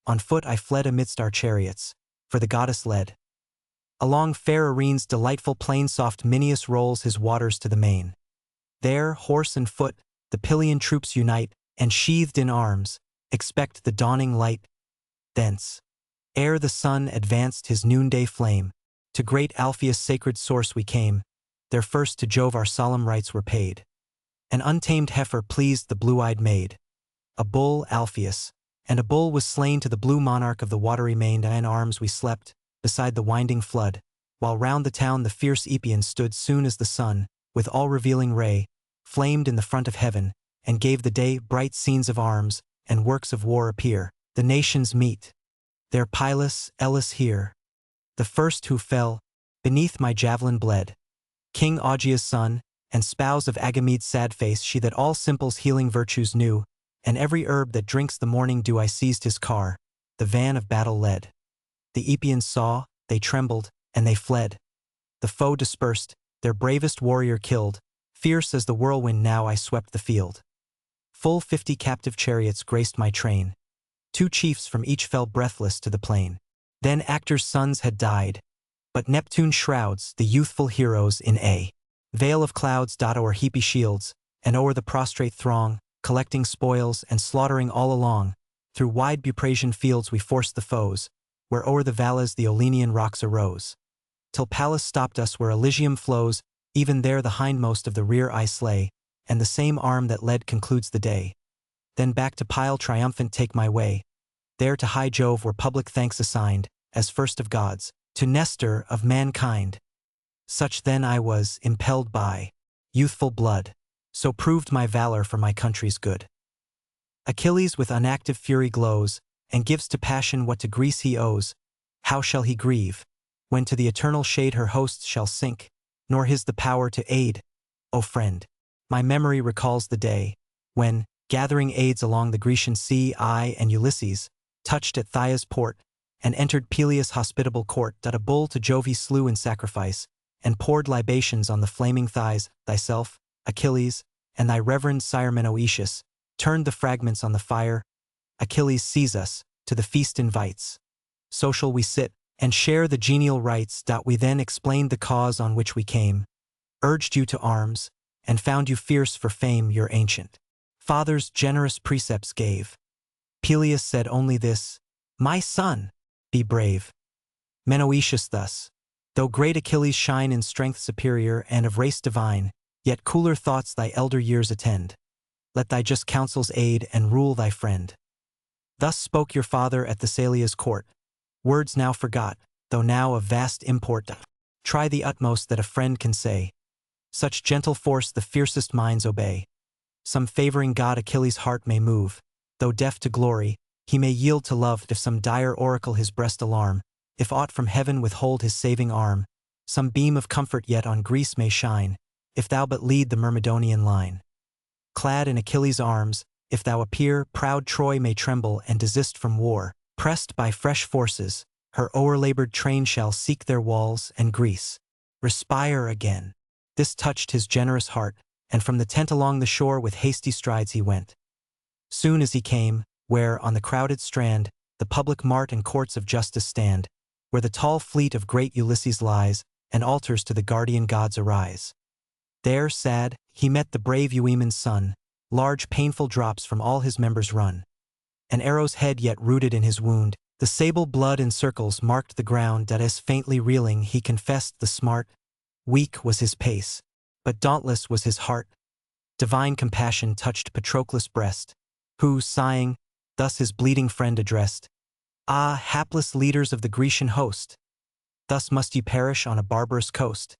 On foot I fled amidst our chariots, for the goddess led. Along fair Erine's delightful plain soft Mineus rolls his waters to the main. There, horse and foot, the Pylian troops unite, and sheathed in arms, expect the dawning light. Thence, ere the sun advanced his noonday flame, to great Alpheus' sacred source we came. There first to Jove our solemn rites were paid. An untamed heifer pleased the blue-eyed maid. A bull, Alpheus, and a bull was slain to the blue monarch of the watery main. In arms we slept, beside the winding flood, while round the town the fierce Epeans stood. Soon as the sun, with all-revealing ray, flamed in the front of heaven, and gave the day, bright scenes of arms and works of war appear. The nations meet. There Pilus, Elis here, the first who fell, beneath my javelin bled. King Augea's son, and spouse of Agamede's sad face, she that all simples healing virtues knew, and every herb that drinks the morning dew. I seized his car, the van of battle led. The Epeans saw, they trembled, and they fled. The foe dispersed, their bravest warrior killed. Fierce as the whirlwind now I swept the field. Full 50 captive chariots graced my train. 2 chiefs from each fell breathless to the plain. Then Actor's sons had died, but Neptune shrouds the youthful heroes in a veil of clouds. O'er heapy shields, and o'er the prostrate throng, collecting spoils and slaughtering all along. Through wide Buprasian fields we forced the foes, where o'er the valleys the Olenian rocks arose. Till Pallas stopped us where Elysium flows. Even there the hindmost of the rear I slay, and the same arm that led concludes the day. Then back to Pyle triumphant take my way. There to high Jove were public thanks assigned, as first of gods, to Nestor of mankind. Such then I was, impelled by youthful blood, so proved my valor for my country's good. Achilles with unactive fury glows, and gives to passion what to Greece he owes. How shall he grieve, when to the eternal shade her hosts shall sink, nor his the power to aid? O friend, my memory recalls the day, when, gathering aids along the Grecian sea, I and Ulysses touched at Thyia's port, and entered Peleus' hospitable court. A bull to Jove he slew in sacrifice, and poured libations on the flaming thighs. Thyself, Achilles, and thy reverend sire Menoetius, turned the fragments on the fire. Achilles sees us, to the feast invites. Social we sit, and share the genial rites. We then explained the cause on which we came, urged you to arms, and found you fierce for fame. Your ancient fathers generous precepts gave. Peleus said only this, my son, be brave. Menoetius thus, though great Achilles shine in strength superior and of race divine, yet cooler thoughts thy elder years attend. Let thy just counsels aid and rule thy friend. Thus spoke your father at Thessalia's court, words now forgot, though now of vast import. Try the utmost that a friend can say. Such gentle force the fiercest minds obey. Some favoring god Achilles' heart may move, though deaf to glory, he may yield to love. If some dire oracle his breast alarm, if aught from heaven withhold his saving arm, some beam of comfort yet on Greece may shine, if thou but lead the Myrmidonian line. Clad in Achilles' arms, if thou appear, proud Troy may tremble and desist from war. Pressed by fresh forces, her o'erlabored train shall seek their walls, and Greece respire again. This touched his generous heart, and from the tent along the shore with hasty strides he went. Soon as he came, where, on the crowded strand, the public mart and courts of justice stand, where the tall fleet of great Ulysses lies, and altars to the guardian gods arise. There, sad, he met the brave Euaemon's son. Large painful drops from all his members run. An arrow's head yet rooted in his wound, the sable blood in circles marked the ground. As faintly reeling he confessed the smart. Weak was his pace, but dauntless was his heart. Divine compassion touched Patroclus' breast, who, sighing, thus his bleeding friend addressed. Ah, hapless leaders of the Grecian host! Thus must ye perish on a barbarous coast.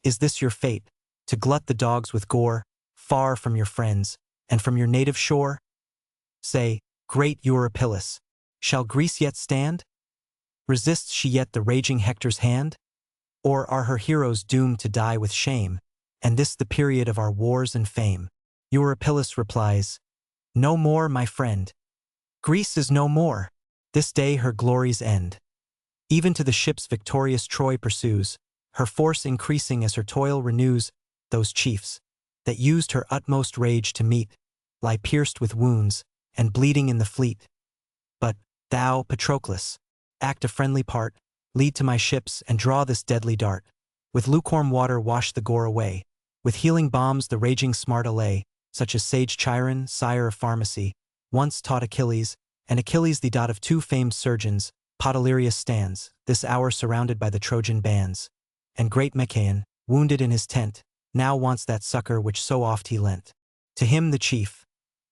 Is this your fate, to glut the dogs with gore, far from your friends, and from your native shore? Say, great Eurypylus, shall Greece yet stand? Resists she yet the raging Hector's hand? Or are her heroes doomed to die with shame, and this the period of our wars and fame? Eurypylus replies, No more, my friend. Greece is no more. This day her glories end. Even to the ships victorious Troy pursues, her force increasing as her toil renews. Those chiefs, that used her utmost rage to meet, lie pierced with wounds, and bleeding in the fleet. But, thou, Patroclus, act a friendly part, lead to my ships, and draw this deadly dart. With lukewarm water wash the gore away, with healing balms the raging smart allay, such as sage Chiron, sire of pharmacy, once taught Achilles, and Achilles the dot of two famed surgeons. Podalirius stands, this hour surrounded by the Trojan bands, and great Machaon, wounded in his tent, now wants that succor which so oft he lent. To him the chief,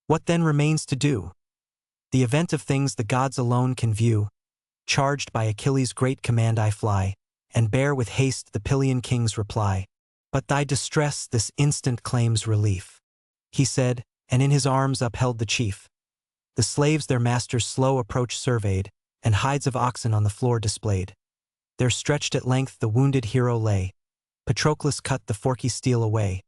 what then remains to do? The event of things the gods alone can view. Charged by Achilles' great command I fly, and bear with haste the Pylian king's reply. But thy distress this instant claims relief, he said, and in his arms upheld the chief. The slaves their master's slow approach surveyed, and hides of oxen on the floor displayed. There stretched at length the wounded hero lay. Patroclus cut the forky steel away.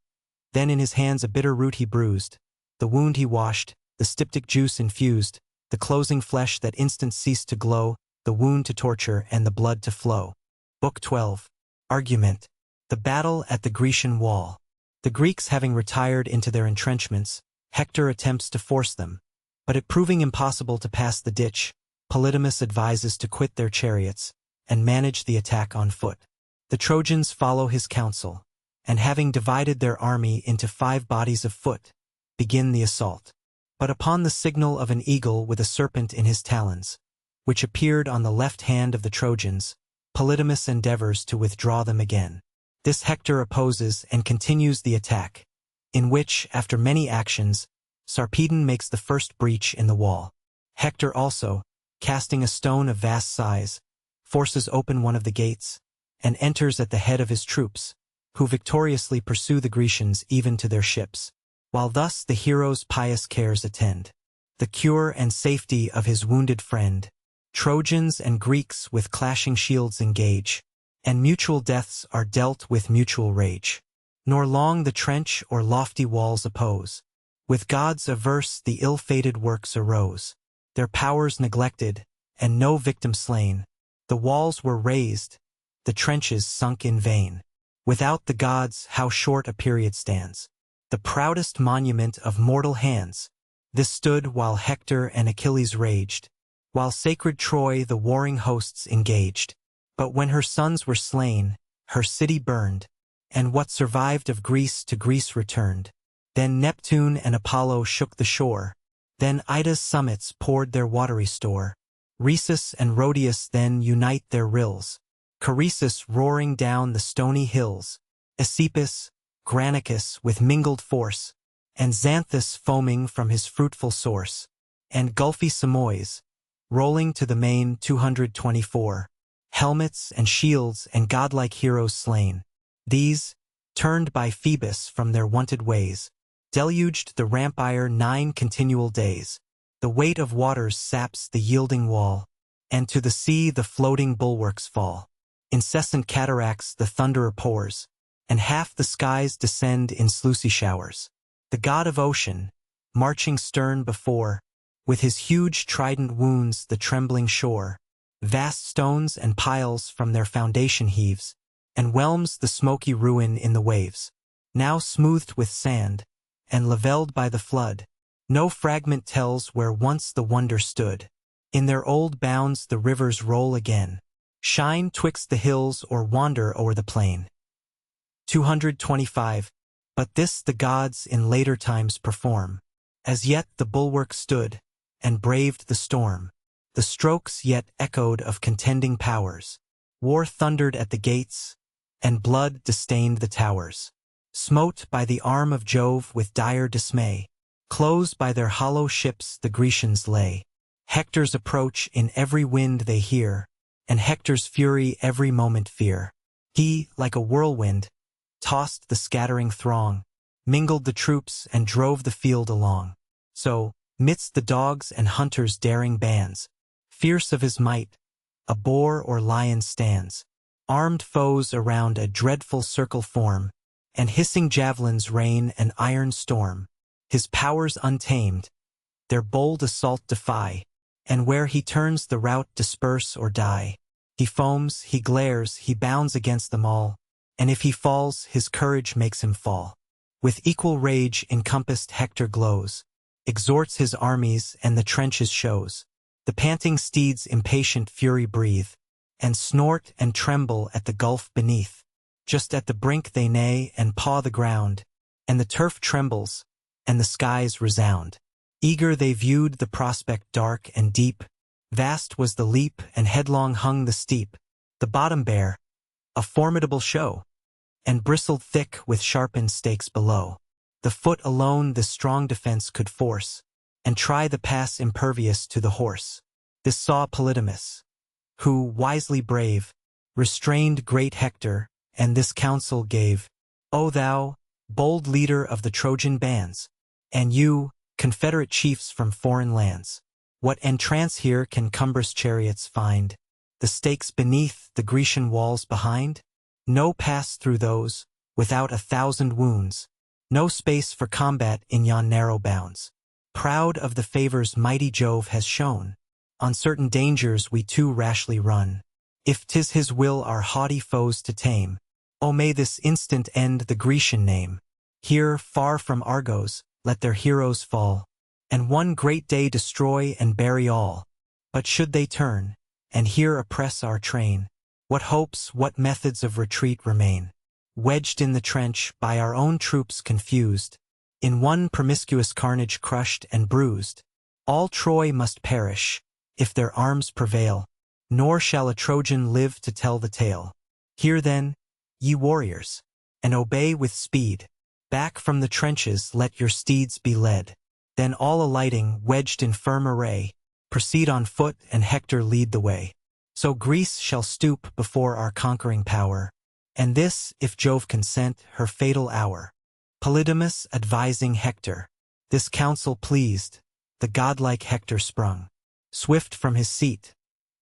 Then in his hands a bitter root he bruised. The wound he washed, the styptic juice infused, the closing flesh that instant ceased to glow, the wound to torture and the blood to flow. Book 12. Argument. The battle at the Grecian wall. The Greeks having retired into their entrenchments, Hector attempts to force them. But it proving impossible to pass the ditch, Polydamas advises to quit their chariots, and manage the attack on foot. The Trojans follow his counsel, and having divided their army into 5 bodies of foot, begin the assault. But upon the signal of an eagle with a serpent in his talons, which appeared on the left hand of the Trojans, Polydamas endeavors to withdraw them again. This Hector opposes and continues the attack, in which, after many actions, Sarpedon makes the first breach in the wall. Hector also, casting a stone of vast size, forces open one of the gates, and enters at the head of his troops, who victoriously pursue the Grecians even to their ships. While thus the hero's pious cares attend the cure and safety of his wounded friend, Trojans and Greeks with clashing shields engage, and mutual deaths are dealt with mutual rage. Nor long the trench or lofty walls oppose. With gods averse the ill-fated works arose. Their powers neglected, and no victim slain. The walls were raised, the trenches sunk in vain. Without the gods how short a period stands. The proudest monument of mortal hands. This stood while Hector and Achilles raged, while sacred Troy the warring hosts engaged. But when her sons were slain, her city burned, and what survived of Greece to Greece returned. Then Neptune and Apollo shook the shore. Then Ida's summits poured their watery store. Rhesus and Rhodius then unite their rills. Corysus roaring down the stony hills. Aesepus, Granicus with mingled force, and Xanthus foaming from his fruitful source. And gulfy Simois, rolling to the main 224. Helmets and shields and godlike heroes slain. These, turned by Phoebus from their wonted ways, deluged the rampire 9 continual days. The weight of waters saps the yielding wall, and to the sea the floating bulwarks fall. Incessant cataracts the thunderer pours, and half the skies descend in sluicy showers. The god of ocean, marching stern before, with his huge trident wounds the trembling shore. Vast stones and piles from their foundation heaves, and whelms the smoky ruin in the waves. Now smoothed with sand, and levelled by the flood, no fragment tells where once the wonder stood. In their old bounds the rivers roll again, shine twixt the hills or wander o'er the plain. 225. But this the gods in later times perform. As yet the bulwark stood, and braved the storm. The strokes yet echoed of contending powers. War thundered at the gates, and blood disdained the towers. Smote by the arm of Jove with dire dismay, close by their hollow ships the Grecians lay. Hector's approach in every wind they hear, and Hector's fury every moment fear. He, like a whirlwind, tossed the scattering throng, mingled the troops and drove the field along. So, midst the dogs and hunters' daring bands, fierce of his might, a boar or lion stands. Armed foes around a dreadful circle form, and hissing javelins rain an iron storm. His powers untamed, their bold assault defy, and where he turns the rout disperse or die. He foams, he glares, he bounds against them all, and if he falls, his courage makes him fall. With equal rage encompassed Hector glows, exhorts his armies and the trenches shows. The panting steeds impatient fury breathe, and snort and tremble at the gulf beneath. Just at the brink they neigh and paw the ground, and the turf trembles, and the skies resound. Eager they viewed the prospect dark and deep. Vast was the leap, and headlong hung the steep. The bottom bare, a formidable show, and bristled thick with sharpened stakes below. The foot alone the strong defense could force, and try the pass impervious to the horse. This saw Polydamas, who, wisely brave, restrained great Hector, and this counsel gave: O thou, bold leader of the Trojan bands, and you, confederate chiefs from foreign lands, what entrance here can cumbrous chariots find? The stakes beneath, the Grecian walls behind? No pass through those, without 1,000 wounds, no space for combat in yon narrow bounds. Proud of the favors mighty Jove has shown, on certain dangers we too rashly run. If 'tis his will our haughty foes to tame, O may this instant end the Grecian name. Here, far from Argos, let their heroes fall, and one great day destroy and bury all. But should they turn, and here oppress our train, what hopes, what methods of retreat remain? Wedged in the trench, by our own troops confused, in one promiscuous carnage crushed and bruised, all Troy must perish, if their arms prevail, nor shall a Trojan live to tell the tale. Hear then, ye warriors, and obey with speed. Back from the trenches let your steeds be led. Then all alighting, wedged in firm array, proceed on foot and Hector lead the way. So Greece shall stoop before our conquering power, and this, if Jove consent, her fatal hour. Polydamas advising Hector, this counsel pleased, the godlike Hector sprung, swift from his seat,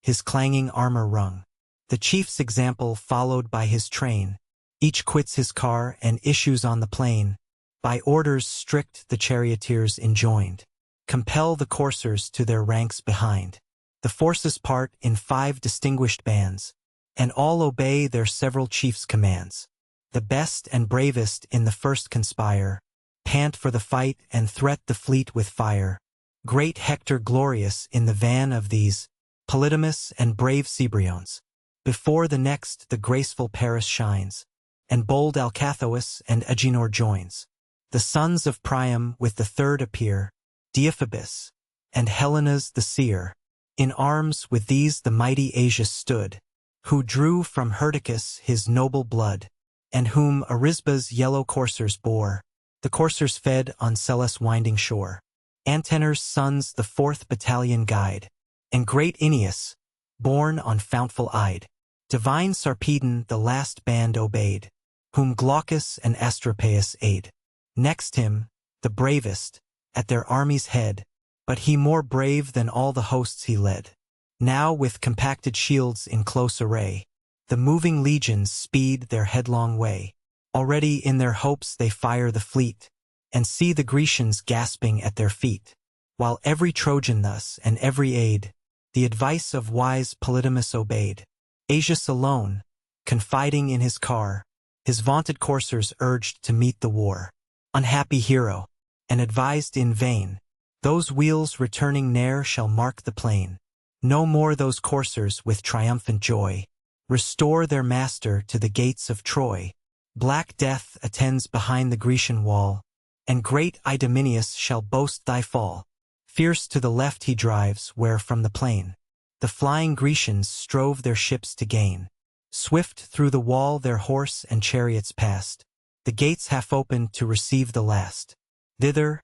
his clanging armor rung. The chief's example followed by his train, each quits his car and issues on the plain. By orders strict the charioteers enjoined, compel the coursers to their ranks behind. The forces part in 5 distinguished bands, and all obey their several chiefs' commands. The best and bravest in the first conspire, pant for the fight and threat the fleet with fire. Great Hector glorious in the van of these, Polydamas and brave Cebriones. Before the next the graceful Paris shines, and bold Alcathous and Agenor joins. The sons of Priam with the third appear, Deiphobus, and Helenas the seer. In arms with these the mighty Asius stood, who drew from Hyrtacus his noble blood, and whom Arisba's yellow coursers bore. The coursers fed on Celes' winding shore. Antenor's sons the 4th battalion guide, and great Aeneas, born on Fountful Ide. Divine Sarpedon the last band obeyed, whom Glaucus and Astropaeus aid. Next him, the bravest, at their army's head, but he more brave than all the hosts he led. Now with compacted shields in close array, the moving legions speed their headlong way. Already in their hopes they fire the fleet, and see the Grecians gasping at their feet. While every Trojan thus, and every aid, the advice of wise Polydamas obeyed. Asius alone, confiding in his car, his vaunted coursers urged to meet the war. Unhappy hero, and advised in vain, those wheels returning ne'er shall mark the plain. No more those coursers with triumphant joy restore their master to the gates of Troy. Black death attends behind the Grecian wall, and great Idomeneus shall boast thy fall. Fierce to the left he drives, where from the plain the flying Grecians strove their ships to gain. Swift through the wall their horse and chariots passed, the gates half opened to receive the last. Thither,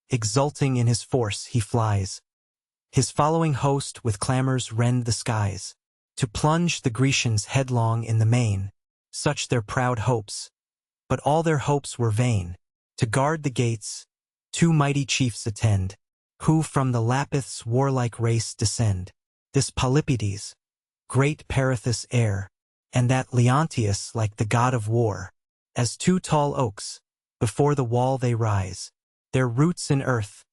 exulting in his force, he flies, His following host with clamors rend the skies, to plunge the Grecians headlong in the main, such their proud hopes. But all their hopes were vain. To guard the gates, two mighty chiefs attend, who from the Lapiths' warlike race descend. This Polypides, great Perithous' heir, and that Leontius like the god of war. As two tall oaks, before the wall they rise, their roots in earth,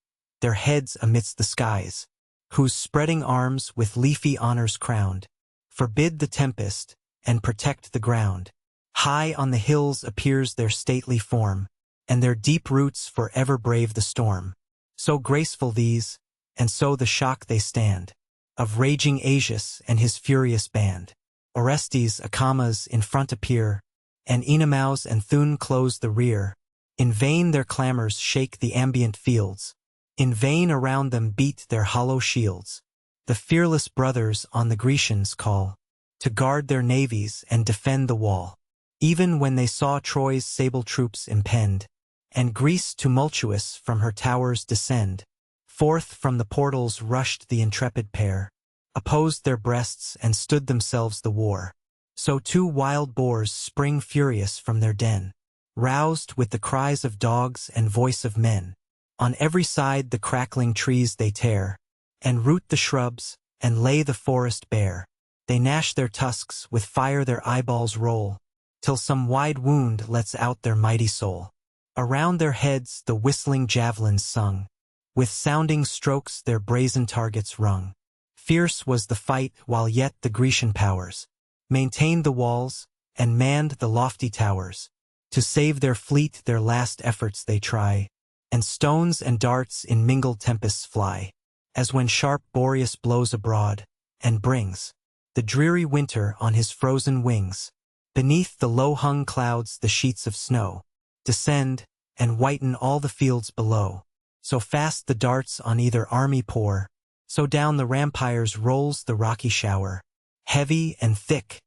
their heads amidst the skies, whose spreading arms with leafy honors crowned, forbid the tempest, and protect the ground. High on the hills appears their stately form, and their deep roots forever brave the storm. So graceful these, and so the shock they stand, of raging Asius and his furious band. Orestes, Acamas in front appear, and Oenomaus and Thun close the rear. In vain their clamors shake the ambient fields, in vain around them beat their hollow shields. The fearless brothers on the Grecians call, to guard their navies and defend the wall. Even when they saw Troy's sable troops impend, and Greece tumultuous from her towers descend, forth from the portals rushed the intrepid pair, opposed their breasts and stood themselves the war. So two wild boars spring furious from their den, roused with the cries of dogs and voice of men. On every side the crackling trees they tear, and root the shrubs, and lay the forest bare. They gnash their tusks, with fire their eyeballs roll, till some wide wound lets out their mighty soul. Around their heads the whistling javelins sung, with sounding strokes their brazen targets rung. Fierce was the fight while yet the Grecian powers maintained the walls, and manned the lofty towers. To save their fleet their last efforts they try, and stones and darts in mingled tempests fly, as when sharp Boreas blows abroad, and brings the dreary winter on his frozen wings. Beneath the low-hung clouds the sheets of snow descend, and whiten all the fields below. So fast the darts on either army pour, so down the rampires rolls the rocky shower. Heavy and thick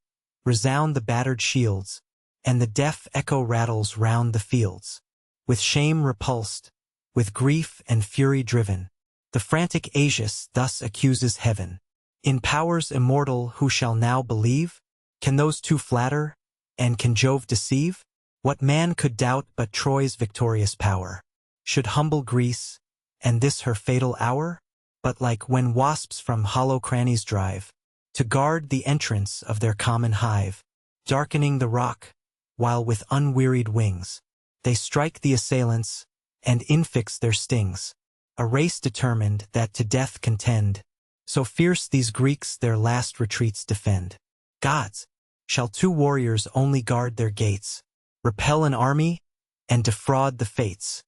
resound the battered shields, and the deaf echo rattles round the fields. With shame repulsed, with grief and fury driven, the frantic Asius thus accuses heaven. In powers immortal who shall now believe? Can those two flatter, and can Jove deceive? What man could doubt but Troy's victorious power? Should humble Greece, and this her fatal hour? But like when wasps from hollow crannies drive, to guard the entrance of their common hive, darkening the rock, while with unwearied wings, they strike the assailants, and infix their stings. A race determined that to death contend, so fierce these Greeks their last retreats defend. Gods, shall two warriors only guard their gates, repel an army, and defraud the fates?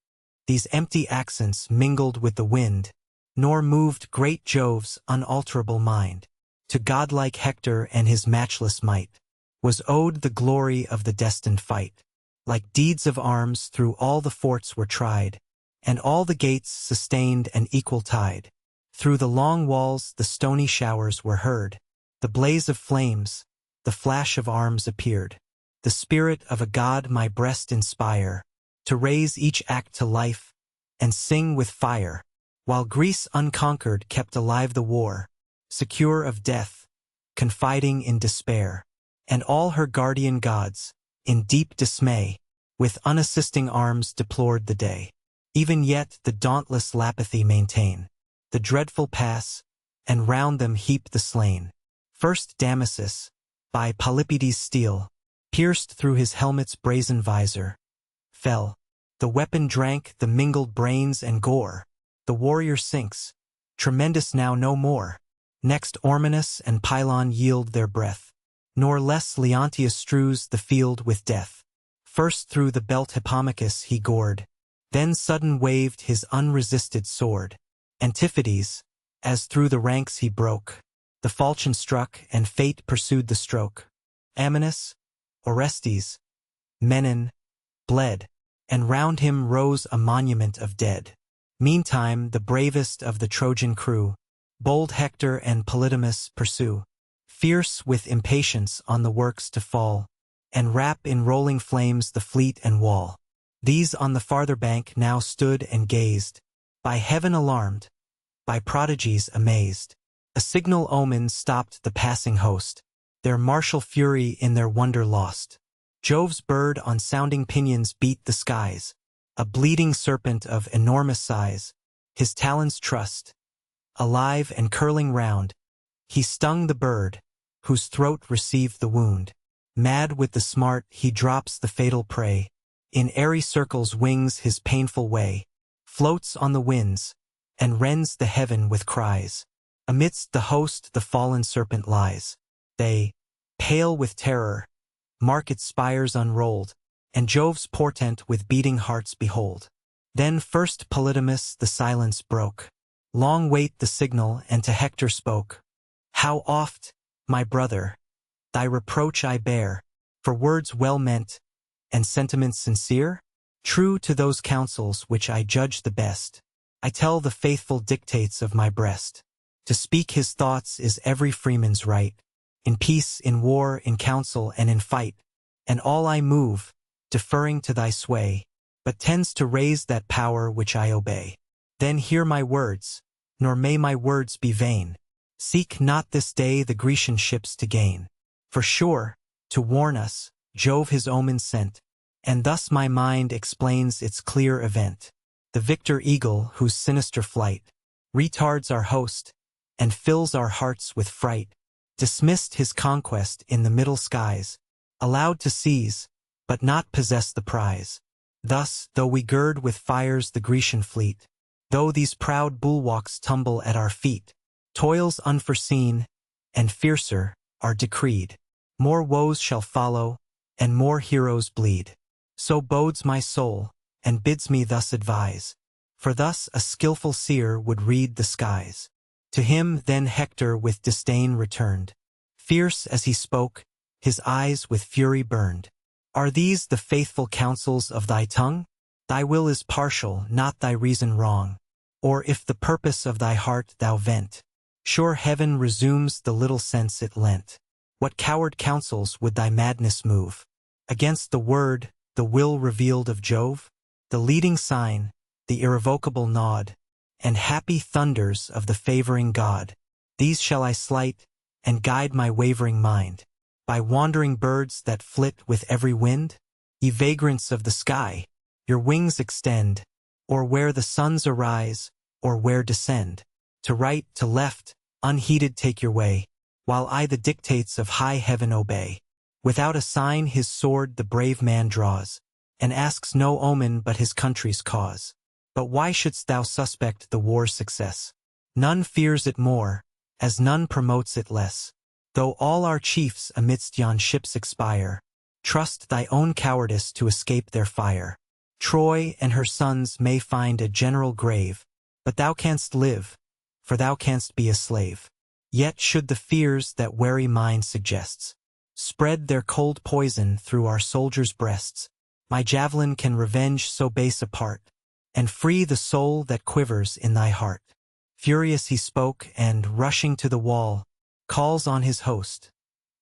These empty accents mingled with the wind, nor moved great Jove's unalterable mind. To godlike Hector and his matchless might was owed the glory of the destined fight. Like deeds of arms through all the forts were tried, and all the gates sustained an equal tide. Through the long walls the stony showers were heard, the blaze of flames, the flash of arms appeared. The spirit of a god my breast inspire, to raise each act to life, and sing with fire, while Greece unconquered kept alive the war, secure of death, confiding in despair, and all her guardian gods, in deep dismay, with unassisting arms deplored the day. Even yet the dauntless Lapithae maintain the dreadful pass, and round them heap the slain. First Damasus, by Polypides' steel, pierced through his helmet's brazen visor, fell. The weapon drank the mingled brains and gore. The warrior sinks, tremendous now no more. Next Ormenus and Pylon yield their breath, nor less Leontius strews the field with death. First through the belt Hippomachus he gored, then sudden waved his unresisted sword. Antiphates, as through the ranks he broke, the falchion struck and fate pursued the stroke. Amminus, Orestes, Menon, bled, and round him rose a monument of dead. Meantime the bravest of the Trojan crew, bold Hector and Polydamas pursue, fierce with impatience on the works to fall, and wrap in rolling flames the fleet and wall. These on the farther bank now stood and gazed, by heaven alarmed, by prodigies amazed. A signal omen stopped the passing host, their martial fury in their wonder lost. Jove's bird on sounding pinions beat the skies, a bleeding serpent of enormous size, his talons trussed, alive and curling round. He stung the bird, whose throat received the wound. Mad with the smart, he drops the fatal prey. In airy circles wings his painful way, floats on the winds, and rends the heaven with cries. Amidst the host the fallen serpent lies. They, pale with terror, mark its spires unrolled, and Jove's portent with beating hearts behold. Then first Polydamas the silence broke. Long wait the signal, and to Hector spoke. How oft, my brother, thy reproach I bear, for words well meant, and sentiments sincere? True to those counsels which I judge the best, I tell the faithful dictates of my breast. To speak his thoughts is every freeman's right, in peace, in war, in council, and in fight, and all I move, deferring to thy sway, but tends to raise that power which I obey. Then hear my words, nor may my words be vain. Seek not this day the Grecian ships to gain. For sure, to warn us, Jove his omen sent, and thus my mind explains its clear event. The victor eagle, whose sinister flight retards our host, and fills our hearts with fright, dismissed his conquest in the middle skies, allowed to seize, but not possess the prize. Thus, though we gird with fires the Grecian fleet, though these proud bulwarks tumble at our feet, toils unforeseen, and fiercer, are decreed. More woes shall follow, and more heroes bleed. So bodes my soul, and bids me thus advise, for thus a skillful seer would read the skies. To him then Hector with disdain returned. Fierce as he spoke, his eyes with fury burned. Are these the faithful counsels of thy tongue? Thy will is partial, not thy reason wrong. Or if the purpose of thy heart thou vent, sure heaven resumes the little sense it lent. What coward counsels would thy madness move? Against the word, the will revealed of Jove? The leading sign, the irrevocable nod, and happy thunders of the favoring God. These shall I slight, and guide my wavering mind. By wandering birds that flit with every wind? Ye vagrants of the sky, your wings extend, or where the suns arise, or where descend. To right, to left, unheeded take your way, while I the dictates of high heaven obey. Without a sign his sword the brave man draws, and asks no omen but his country's cause. But why shouldst thou suspect the war's success? None fears it more, as none promotes it less. Though all our chiefs amidst yon ships expire, trust thy own cowardice to escape their fire. Troy and her sons may find a general grave, but thou canst live, for thou canst be a slave. Yet should the fears that wary mind suggests spread their cold poison through our soldiers' breasts, my javelin can revenge so base a part, and free the soul that quivers in thy heart. Furious he spoke, and, rushing to the wall, calls on his host.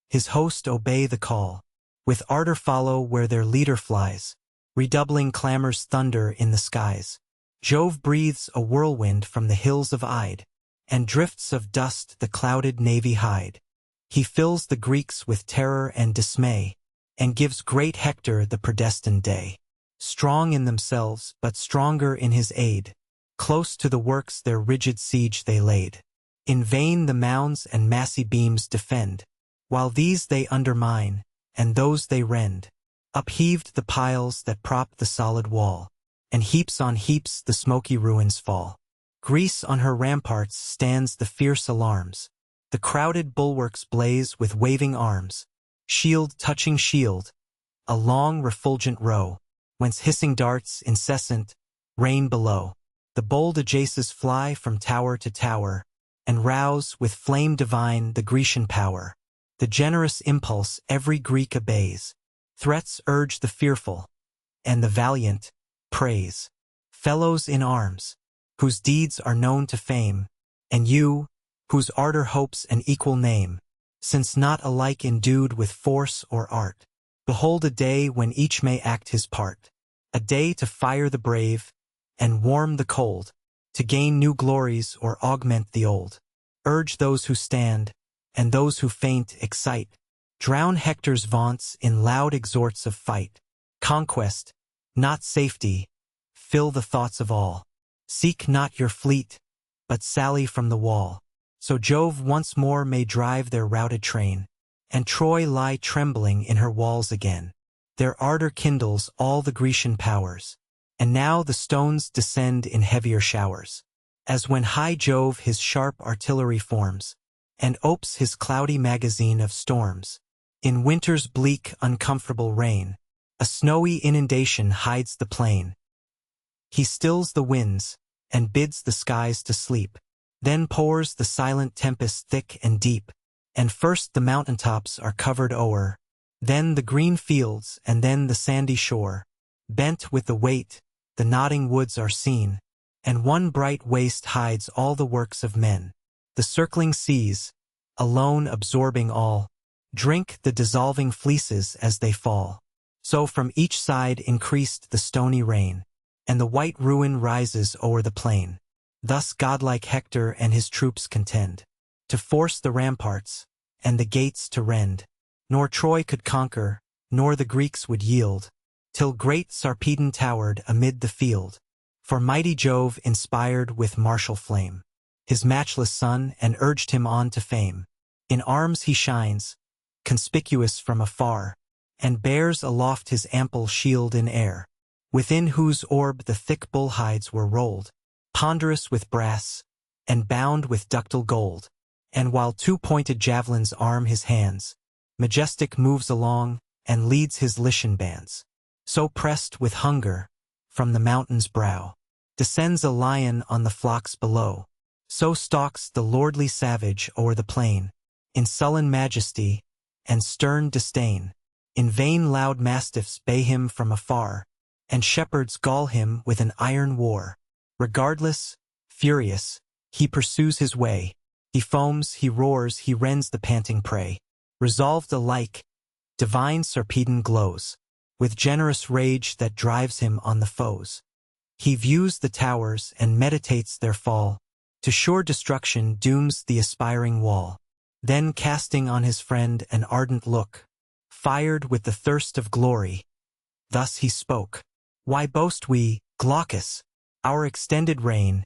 His host obey the call, with ardor follow where their leader flies, redoubling clamor's thunder in the skies. Jove breathes a whirlwind from the hills of Ide, and drifts of dust the clouded navy hide. He fills the Greeks with terror and dismay, and gives great Hector the predestined day. Strong in themselves, but stronger in his aid, close to the works their rigid siege they laid. In vain the mounds and massy beams defend, while these they undermine, and those they rend. Upheaved the piles that prop the solid wall, and heaps on heaps the smoky ruins fall. Greece on her ramparts stands the fierce alarms. The crowded bulwarks blaze with waving arms, shield touching shield, a long refulgent row, whence hissing darts, incessant, rain below. The bold Ajaces fly from tower to tower, and rouse with flame divine the Grecian power. The generous impulse every Greek obeys. Threats urge the fearful, and the valiant praise. Fellows in arms, whose deeds are known to fame, and you, whose ardor hopes an equal name, since not alike endued with force or art. Behold a day when each may act his part, a day to fire the brave, and warm the cold, to gain new glories or augment the old. Urge those who stand, and those who faint excite. Drown Hector's vaunts in loud exhorts of fight. Conquest, not safety, fill the thoughts of all. Seek not your fleet, but sally from the wall. So Jove once more may drive their routed train, and Troy lie trembling in her walls again. Their ardor kindles all the Grecian powers, and now the stones descend in heavier showers. As when high Jove his sharp artillery forms, and opes his cloudy magazine of storms. In winter's bleak, uncomfortable rain, a snowy inundation hides the plain. He stills the winds, and bids the skies to sleep. Then pours the silent tempest thick and deep, and first the mountaintops are covered o'er, then the green fields, and then the sandy shore. Bent with the weight, the nodding woods are seen, and one bright waste hides all the works of men. The circling seas, alone absorbing all, drink the dissolving fleeces as they fall. So from each side increased the stony rain, and the white ruin rises o'er the plain. Thus godlike Hector and his troops contend, to force the ramparts, and the gates to rend. Nor Troy could conquer, nor the Greeks would yield, till great Sarpedon towered amid the field. For mighty Jove inspired with martial flame his matchless son, and urged him on to fame. In arms he shines, conspicuous from afar, and bears aloft his ample shield in air, within whose orb the thick bull hides were rolled, ponderous with brass, and bound with ductile gold. And while two pointed javelins arm his hands, majestic moves along, and leads his Lycian bands. So pressed with hunger, from the mountain's brow, descends a lion on the flocks below. So stalks the lordly savage o'er the plain, in sullen majesty, and stern disdain. In vain loud mastiffs bay him from afar, and shepherds gall him with an iron war. Regardless, furious, he pursues his way. He foams, he roars, he rends the panting prey. Resolved alike, divine Sarpedon glows, with generous rage that drives him on the foes. He views the towers and meditates their fall, to sure destruction dooms the aspiring wall. Then casting on his friend an ardent look, fired with the thirst of glory, thus he spoke. Why boast we, Glaucus, our extended reign?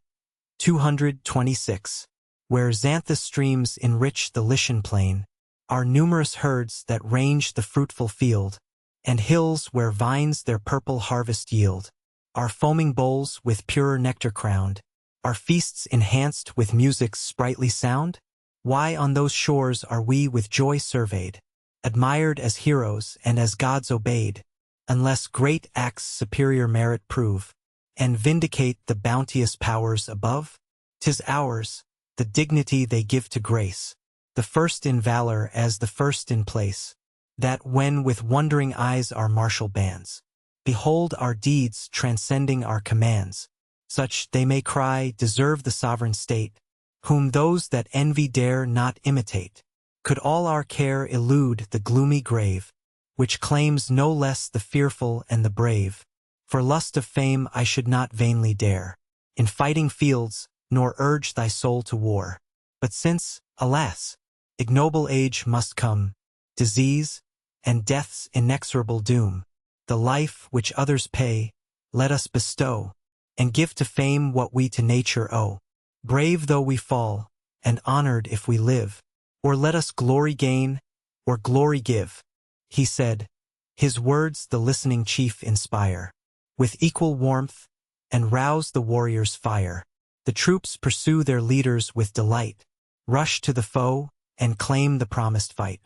226. Where Xanthus streams enrich the Lycian plain, our numerous herds that range the fruitful field, and hills where vines their purple harvest yield, our foaming bowls with purer nectar crowned, our feasts enhanced with music's sprightly sound? Why on those shores are we with joy surveyed, admired as heroes and as gods obeyed, unless great acts superior merit prove, and vindicate the bounteous powers above? 'Tis ours, the dignity they give to grace, the first in valor as the first in place, that when with wondering eyes our martial bands behold our deeds transcending our commands, such they may cry deserve the sovereign state, whom those that envy dare not imitate. Could all our care elude the gloomy grave, which claims no less the fearful and the brave? For lust of fame I should not vainly dare, in fighting fields, nor urge thy soul to war. But since, alas, ignoble age must come, disease, and death's inexorable doom, the life which others pay, let us bestow, and give to fame what we to nature owe. Brave though we fall, and honored if we live, or let us glory gain, or glory give. He said, his words the listening chief inspire with equal warmth, and rouse the warrior's fire. The troops pursue their leaders with delight, rush to the foe, and claim the promised fight.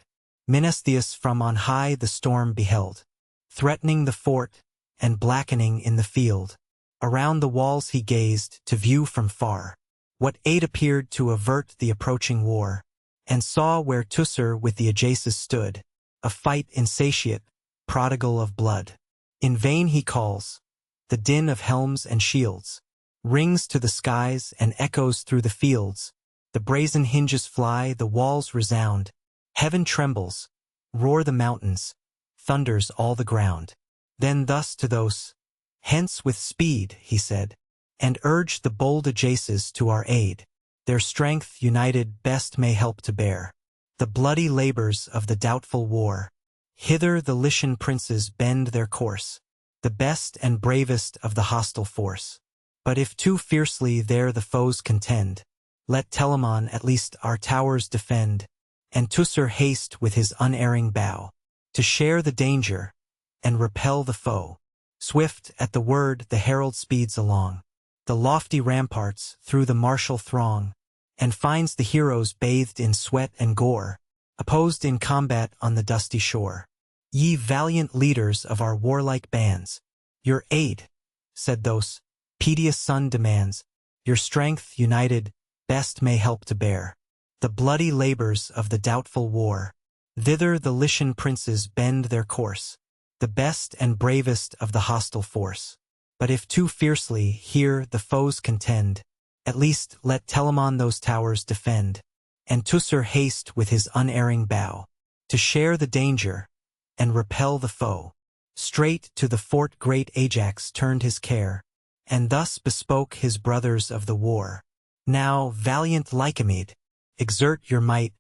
Menestheus from on high the storm beheld, threatening the fort, and blackening in the field. Around the walls he gazed, to view from far what aid appeared to avert the approaching war, and saw where Teucer with the Ajaces stood, a fight insatiate, prodigal of blood. In vain he calls, the din of helms and shields rings to the skies and echoes through the fields. The brazen hinges fly, the walls resound, heaven trembles, roar the mountains, thunders all the ground. Then thus to those, hence with speed, he said, and urge the bold Ajaces to our aid. Their strength united best may help to bear the bloody labors of the doubtful war. Hither the Lycian princes bend their course, the best and bravest of the hostile force. But if too fiercely there the foes contend, let Telamon at least our towers defend, and Teucer haste with his unerring bow, to share the danger, and repel the foe. Swift at the word the herald speeds along the lofty ramparts through the martial throng, and finds the heroes bathed in sweat and gore, opposed in combat on the dusty shore. Ye valiant leaders of our warlike bands, your aid, said those, Pedius' son demands. Your strength united best may help to bear the bloody labors of the doubtful war. Thither the Lycian princes bend their course, the best and bravest of the hostile force. But if too fiercely here the foes contend, at least let Telamon those towers defend, and Teucer haste with his unerring bow, to share the danger, and repel the foe. Straight to the fort great Ajax turned his care, and thus bespoke his brothers of the war. Now, valiant Lycomed, exert your might,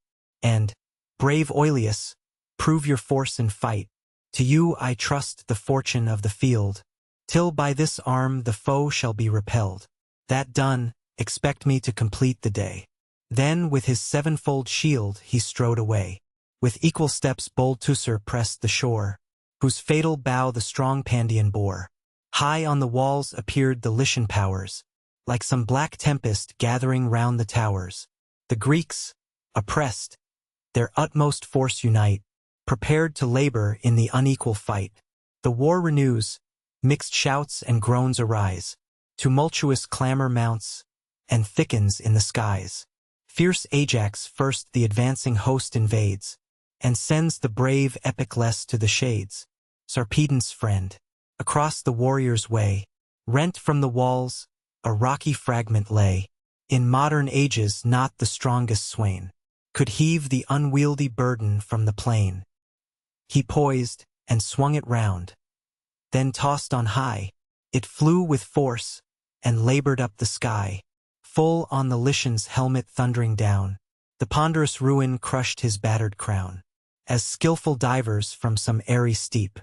and, brave Oileus, prove your force in fight. To you I trust the fortune of the field, till by this arm the foe shall be repelled. That done, expect me to complete the day. Then with his sevenfold shield he strode away. With equal steps bold Teucer pressed the shore, whose fatal bow the strong Pandion bore. High on the walls appeared the Lycian powers, like some black tempest gathering round the towers. The Greeks, oppressed, their utmost force unite, prepared to labor in the unequal fight. The war renews, mixed shouts and groans arise, tumultuous clamor mounts, and thickens in the skies. Fierce Ajax first the advancing host invades, and sends the brave Epicles to the shades. Sarpedon's friend, across the warrior's way, rent from the walls, a rocky fragment lay. In modern ages not the strongest swain could heave the unwieldy burden from the plain. He poised, and swung it round. Then tossed on high, it flew with force, and labored up the sky. Full on the Lycian's helmet thundering down, the ponderous ruin crushed his battered crown. As skillful divers from some airy steep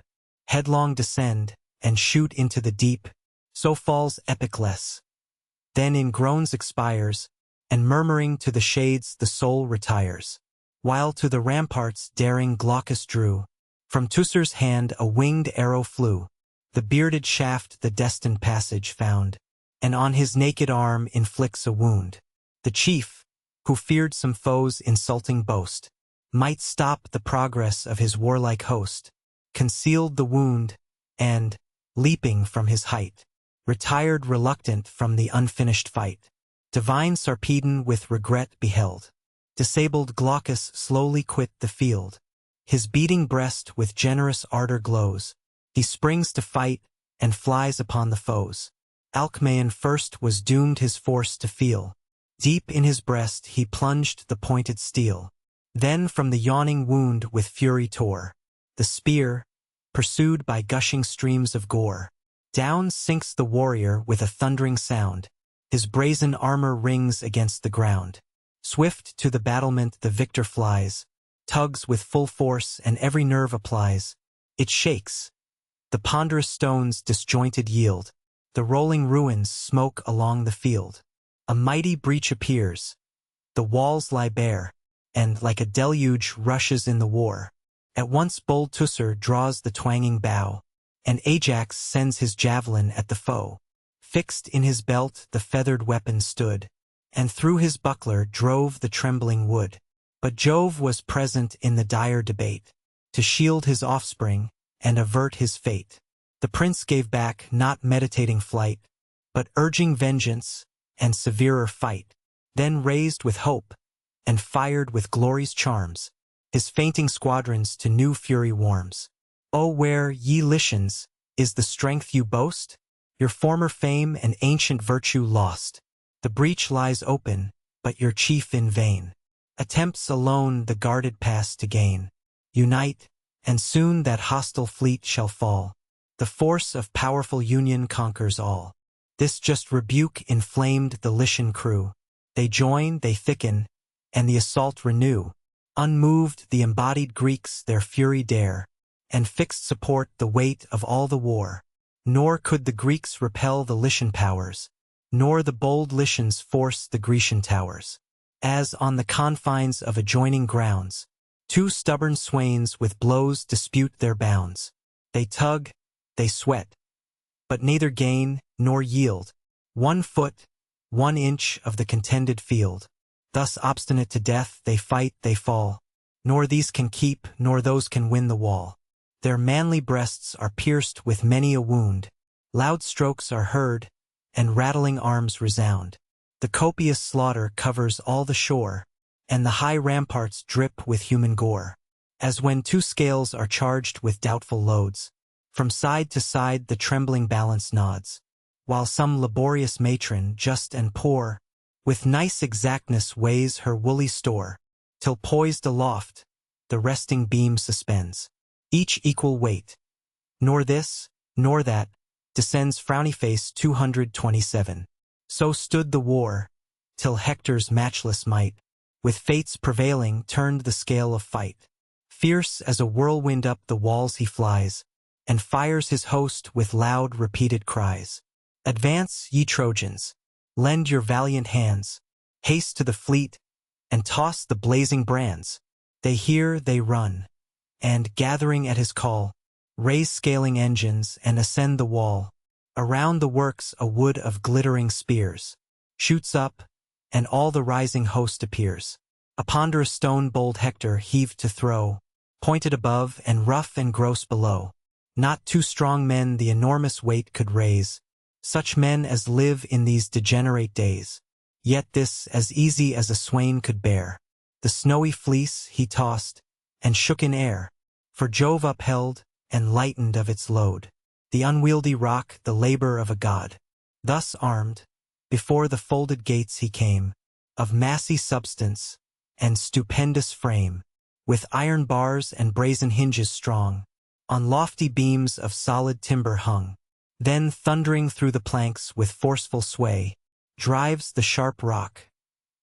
headlong descend, and shoot into the deep, so falls Epicles. Then in groans expires, and murmuring to the shades the soul retires. While to the ramparts daring Glaucus drew, from Teucer's hand a winged arrow flew. The bearded shaft the destined passage found, and on his naked arm inflicts a wound. The chief, who feared some foe's insulting boast, might stop the progress of his warlike host, concealed the wound, and, leaping from his height, retired reluctant from the unfinished fight. Divine Sarpedon with regret beheld disabled Glaucus slowly quit the field. His beating breast with generous ardor glows. He springs to fight, and flies upon the foes. Alcmaeon first was doomed his force to feel. Deep in his breast he plunged the pointed steel. Then from the yawning wound with fury tore the spear, pursued by gushing streams of gore. Down sinks the warrior with a thundering sound. His brazen armor rings against the ground. Swift to the battlement the victor flies, tugs with full force and every nerve applies. It shakes. The ponderous stones disjointed yield. The rolling ruins smoke along the field. A mighty breach appears. The walls lie bare, and like a deluge rushes in the war. At once bold Teucer draws the twanging bow, and Ajax sends his javelin at the foe. Fixed in his belt the feathered weapon stood, and through his buckler drove the trembling wood. But Jove was present in the dire debate, to shield his offspring and avert his fate. The prince gave back, not meditating flight, but urging vengeance and severer fight. Then raised with hope, and fired with glory's charms, his fainting squadrons to new fury warms. O where, ye Lycians, is the strength you boast? Your former fame and ancient virtue lost. The breach lies open, but your chief in vain attempts alone the guarded pass to gain. Unite, and soon that hostile fleet shall fall. The force of powerful union conquers all. This just rebuke inflamed the Lycian crew. They join, they thicken, and the assault renew. Unmoved, the embodied Greeks their fury dare, and fixed support the weight of all the war. Nor could the Greeks repel the Lycian powers, nor the bold Lycians force the Grecian towers. As on the confines of adjoining grounds, two stubborn swains with blows dispute their bounds. They tug, they sweat, but neither gain nor yield 1 foot, 1 inch of the contended field. Thus obstinate to death, they fight, they fall. Nor these can keep, nor those can win the wall. Their manly breasts are pierced with many a wound. Loud strokes are heard, and rattling arms resound. The copious slaughter covers all the shore, and the high ramparts drip with human gore. As when 2 scales are charged with doubtful loads, from side to side the trembling balance nods, while some laborious matron, just and poor, with nice exactness weighs her woolly store, till poised aloft, the resting beam suspends, each equal weight. Nor this, nor that, descends frowny face 227. So stood the war, till Hector's matchless might, with fates prevailing, turned the scale of fight. Fierce as a whirlwind up the walls he flies, and fires his host with loud repeated cries. Advance, ye Trojans, lend your valiant hands, haste to the fleet, and toss the blazing brands. They hear, they run, and, gathering at his call, raise scaling engines and ascend the wall. Around the works a wood of glittering spears shoots up, and all the rising host appears. A ponderous stone bold Hector heaved to throw, pointed above and rough and gross below. Not 2 strong men the enormous weight could raise, such men as live in these degenerate days. Yet this as easy as a swain could bear. The snowy fleece he tossed, and shook in air, for Jove upheld, and lightened of its load, the unwieldy rock, the labor of a god. Thus armed, before the folded gates he came, of massy substance, and stupendous frame, with iron bars and brazen hinges strong, on lofty beams of solid timber hung. Then thundering through the planks with forceful sway, drives the sharp rock.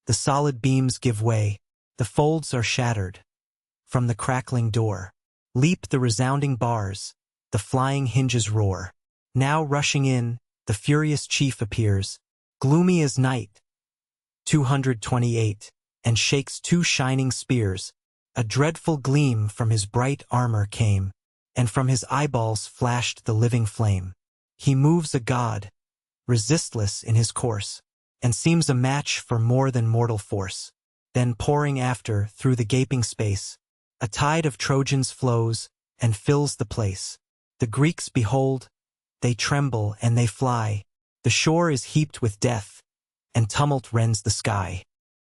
The solid beams give way, the folds are shattered. From the crackling door leap the resounding bars, the flying hinges roar. Now rushing in, the furious chief appears, gloomy as night. 228, and shakes 2 shining spears. A dreadful gleam from his bright armor came, and from his eyeballs flashed the living flame. He moves a god, resistless in his course, and seems a match for more than mortal force. Then pouring after, through the gaping space, a tide of Trojans flows, and fills the place. The Greeks behold, they tremble and they fly. The shore is heaped with death, and tumult rends the sky.